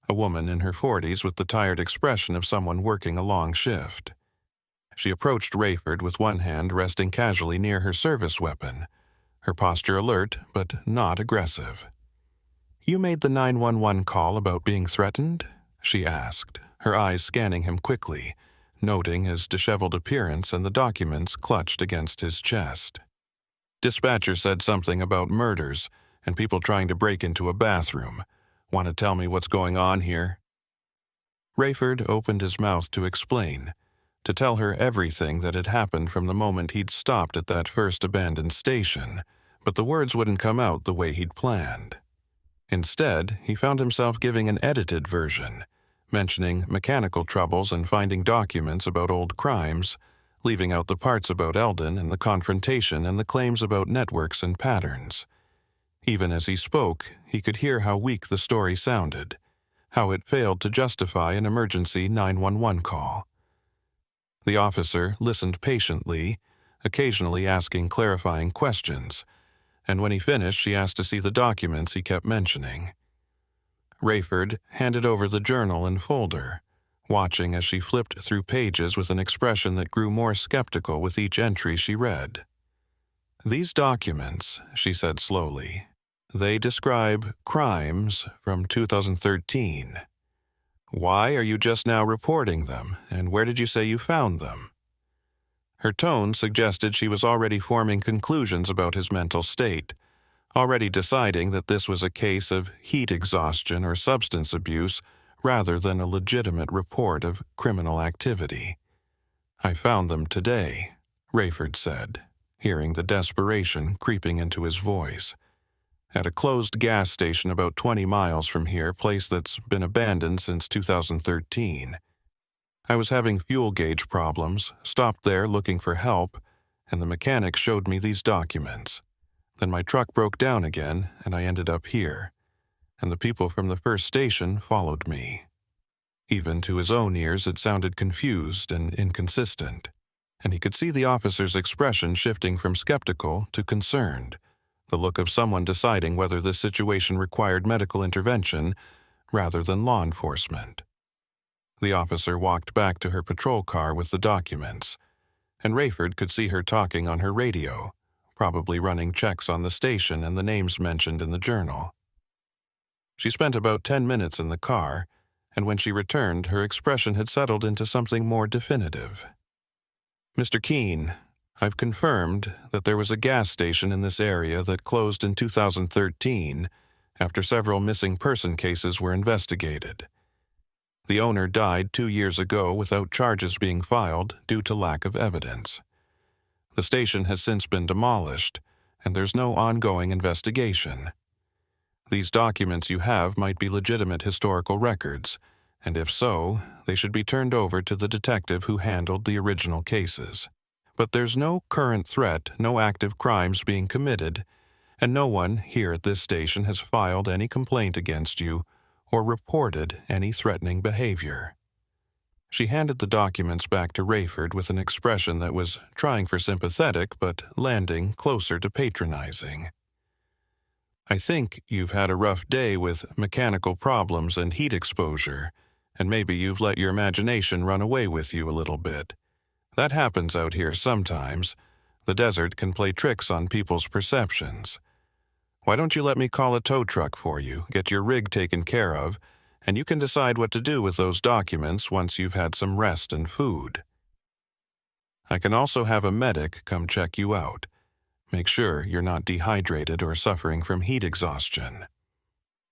a woman in her 40s with the tired expression of someone working a long shift. She approached Rayford with one hand resting casually near her service weapon, her posture alert but not aggressive. "You made the 911 call about being threatened?" she asked, her eyes scanning him quickly, noting his disheveled appearance and the documents clutched against his chest. "Dispatcher said something about murders and people trying to break into a bathroom. Want to tell me what's going on here?" Rayford opened his mouth to explain, to tell her everything that had happened from the moment he'd stopped at that first abandoned station, but the words wouldn't come out the way he'd planned. Instead, he found himself giving an edited version, mentioning mechanical troubles and finding documents about old crimes, leaving out the parts about Eldon and the confrontation and the claims about networks and patterns. Even as he spoke, he could hear how weak the story sounded, how it failed to justify an emergency 911 call. The officer listened patiently, occasionally asking clarifying questions, and when he finished, she asked to see the documents he kept mentioning. Rayford handed over the journal and folder, watching as she flipped through pages with an expression that grew more skeptical with each entry she read. "These documents," she said slowly, "they describe crimes from 2013. Why are you just now reporting them, and where did you say you found them?" Her tone suggested she was already forming conclusions about his mental state, already deciding that this was a case of heat exhaustion or substance abuse rather than a legitimate report of criminal activity. "I found them today," Rayford said, hearing the desperation creeping into his voice. "At a closed gas station about 20 miles from here, place that's been abandoned since 2013. I was having fuel gauge problems, stopped there looking for help, and the mechanic showed me these documents. Then my truck broke down again, and I ended up here. And the people from the first station followed me." Even to his own ears it sounded confused and inconsistent, and he could see the officer's expression shifting from skeptical to concerned, the look of someone deciding whether this situation required medical intervention rather than law enforcement. The officer walked back to her patrol car with the documents, and Rayford could see her talking on her radio, probably running checks on the station and the names mentioned in the journal. She spent about 10 minutes in the car, and when she returned, her expression had settled into something more definitive. "Mr. Keene, I've confirmed that there was a gas station in this area that closed in 2013 after several missing person cases were investigated. The owner died 2 years ago without charges being filed due to lack of evidence. The station has since been demolished, and there's no ongoing investigation. These documents you have might be legitimate historical records, and if so, they should be turned over to the detective who handled the original cases. But there's no current threat, no active crimes being committed, and no one here at this station has filed any complaint against you or reported any threatening behavior." She handed the documents back to Rayford with an expression that was trying for sympathetic but landing closer to patronizing. "I think you've had a rough day with mechanical problems and heat exposure, and maybe you've let your imagination run away with you a little bit. That happens out here sometimes. The desert can play tricks on people's perceptions. Why don't you let me call a tow truck for you, get your rig taken care of, and you can decide what to do with those documents once you've had some rest and food. I can also have a medic come check you out. Make sure you're not dehydrated or suffering from heat exhaustion."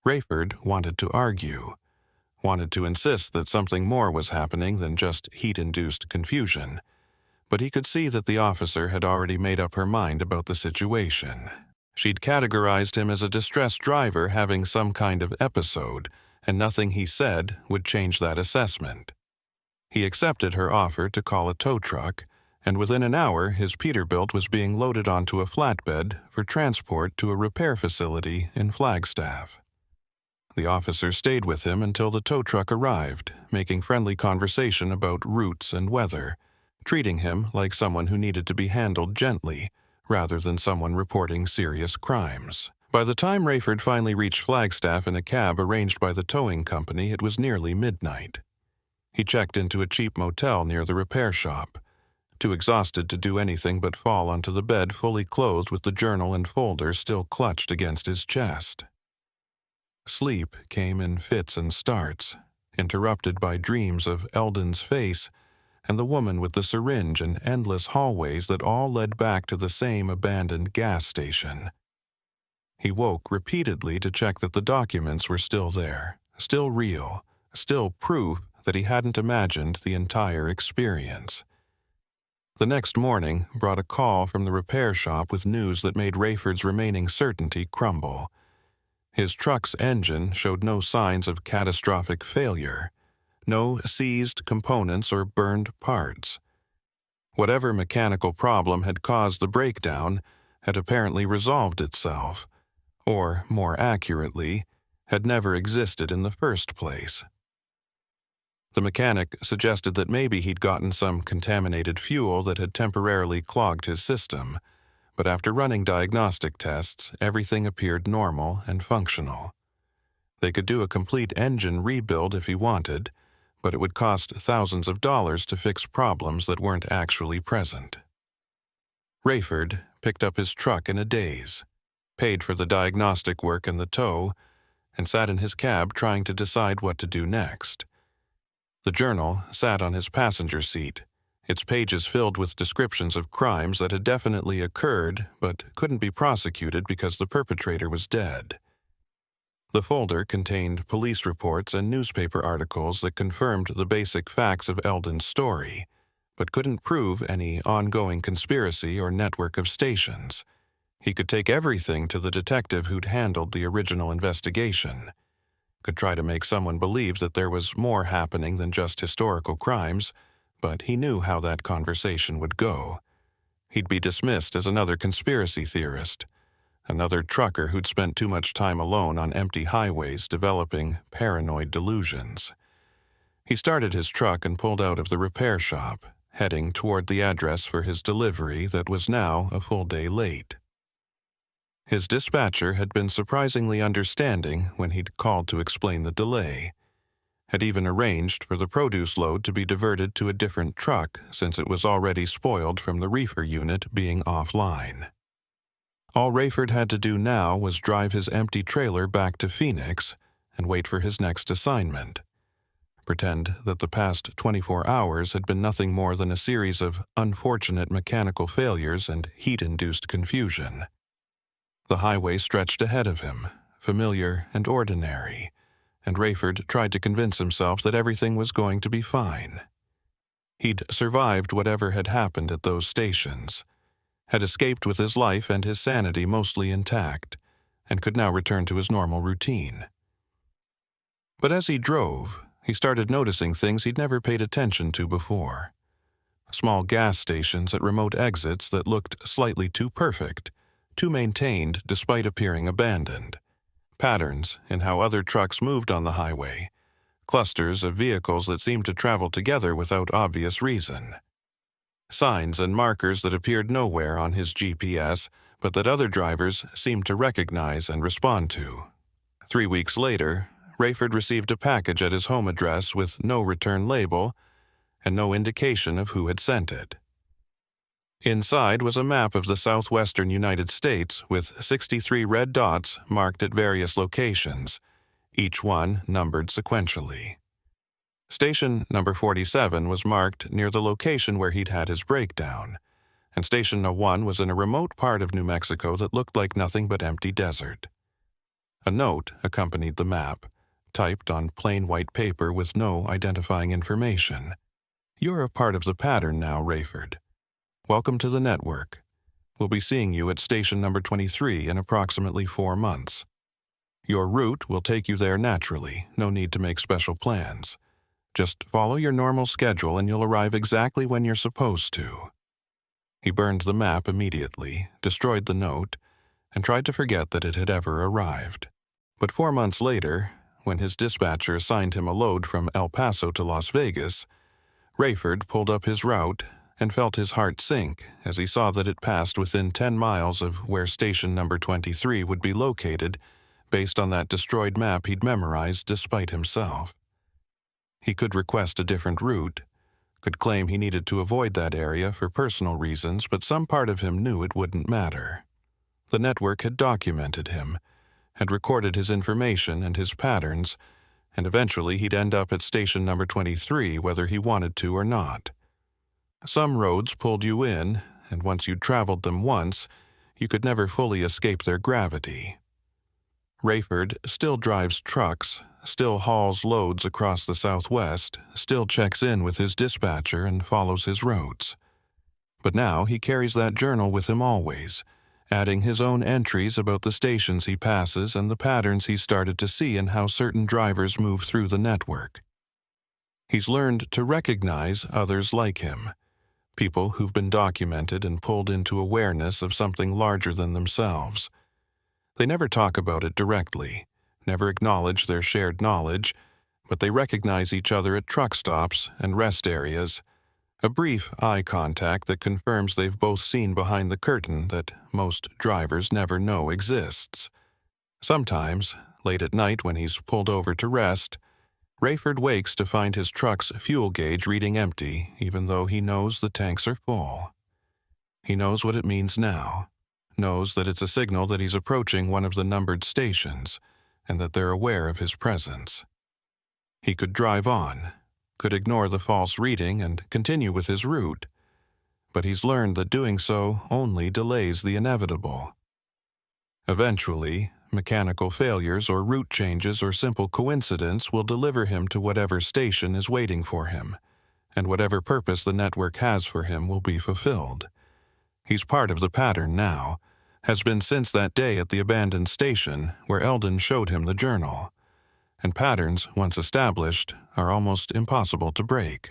Rayford wanted to argue, wanted to insist that something more was happening than just heat-induced confusion, but he could see that the officer had already made up her mind about the situation. She'd categorized him as a distressed driver having some kind of episode, and nothing he said would change that assessment. He accepted her offer to call a tow truck, and within an hour his Peterbilt was being loaded onto a flatbed for transport to a repair facility in Flagstaff. The officer stayed with him until the tow truck arrived, making friendly conversation about routes and weather, treating him like someone who needed to be handled gently, rather than someone reporting serious crimes. By the time Rayford finally reached Flagstaff in a cab arranged by the towing company, it was nearly midnight. He checked into a cheap motel near the repair shop, too exhausted to do anything but fall onto the bed fully clothed with the journal and folder still clutched against his chest. Sleep came in fits and starts, interrupted by dreams of Eldon's face and the woman with the syringe and endless hallways that all led back to the same abandoned gas station. He woke repeatedly to check that the documents were still there, still real, still proof that he hadn't imagined the entire experience. The next morning brought a call from the repair shop with news that made Rayford's remaining certainty crumble. His truck's engine showed no signs of catastrophic failure, no seized components or burned parts. Whatever mechanical problem had caused the breakdown had apparently resolved itself, or, more accurately, had never existed in the first place. The mechanic suggested that maybe he'd gotten some contaminated fuel that had temporarily clogged his system, but after running diagnostic tests, everything appeared normal and functional. They could do a complete engine rebuild if he wanted, but it would cost thousands of dollars to fix problems that weren't actually present. Rayford picked up his truck in a daze, paid for the diagnostic work and the tow, and sat in his cab trying to decide what to do next. The journal sat on his passenger seat, its pages filled with descriptions of crimes that had definitely occurred but couldn't be prosecuted because the perpetrator was dead. The folder contained police reports and newspaper articles that confirmed the basic facts of Eldon's story, but couldn't prove any ongoing conspiracy or network of stations. He could take everything to the detective who'd handled the original investigation, could try to make someone believe that there was more happening than just historical crimes, but he knew how that conversation would go. He'd be dismissed as another conspiracy theorist, another trucker who'd spent too much time alone on empty highways developing paranoid delusions. He started his truck and pulled out of the repair shop, heading toward the address for his delivery that was now a full day late. His dispatcher had been surprisingly understanding when he'd called to explain the delay, had even arranged for the produce load to be diverted to a different truck since it was already spoiled from the reefer unit being offline. All Rayford had to do now was drive his empty trailer back to Phoenix and wait for his next assignment. Pretend that the past 24 hours had been nothing more than a series of unfortunate mechanical failures and heat-induced confusion. The highway stretched ahead of him, familiar and ordinary, and Rayford tried to convince himself that everything was going to be fine. He'd survived whatever had happened at those stations, had escaped with his life and his sanity mostly intact, and could now return to his normal routine. But as he drove, he started noticing things he'd never paid attention to before. Small gas stations at remote exits that looked slightly too perfect, too maintained despite appearing abandoned. Patterns in how other trucks moved on the highway. Clusters of vehicles that seemed to travel together without obvious reason. Signs and markers that appeared nowhere on his GPS, but that other drivers seemed to recognize and respond to. 3 weeks later, Rayford received a package at his home address with no return label and no indication of who had sent it. Inside was a map of the southwestern United States with 63 red dots marked at various locations, each one numbered sequentially. Station number 47 was marked near the location where he'd had his breakdown, and Station 1 was in a remote part of New Mexico that looked like nothing but empty desert. A note accompanied the map, typed on plain white paper with no identifying information. "You're a part of the pattern now, Rayford. Welcome to the network. We'll be seeing you at station number 23 in approximately 4 months. Your route will take you there naturally, no need to make special plans. Just follow your normal schedule and you'll arrive exactly when you're supposed to." He burned the map immediately, destroyed the note, and tried to forget that it had ever arrived. But 4 months later, when his dispatcher assigned him a load from El Paso to Las Vegas, Rayford pulled up his route and felt his heart sink as he saw that it passed within 10 miles of where station number 23 would be located based on that destroyed map he'd memorized despite himself. He could request a different route, could claim he needed to avoid that area for personal reasons, but some part of him knew it wouldn't matter. The network had documented him, had recorded his information and his patterns, and eventually he'd end up at station number 23 whether he wanted to or not. Some roads pulled you in, and once you'd traveled them once, you could never fully escape their gravity. Rayford still drives trucks, still hauls loads across the Southwest, still checks in with his dispatcher and follows his routes. But now he carries that journal with him always, adding his own entries about the stations he passes and the patterns he's started to see in how certain drivers move through the network. He's learned to recognize others like him, people who've been documented and pulled into awareness of something larger than themselves. They never talk about it directly, never acknowledge their shared knowledge, but they recognize each other at truck stops and rest areas, a brief eye contact that confirms they've both seen behind the curtain that most drivers never know exists. Sometimes, late at night when he's pulled over to rest, Rayford wakes to find his truck's fuel gauge reading empty, even though he knows the tanks are full. He knows what it means now, knows that it's a signal that he's approaching one of the numbered stations, and that they're aware of his presence. He could drive on, could ignore the false reading and continue with his route, but he's learned that doing so only delays the inevitable. Eventually, mechanical failures or route changes or simple coincidence will deliver him to whatever station is waiting for him, and whatever purpose the network has for him will be fulfilled. He's part of the pattern now, has been since that day at the abandoned station where Eldon showed him the journal. And patterns, once established, are almost impossible to break.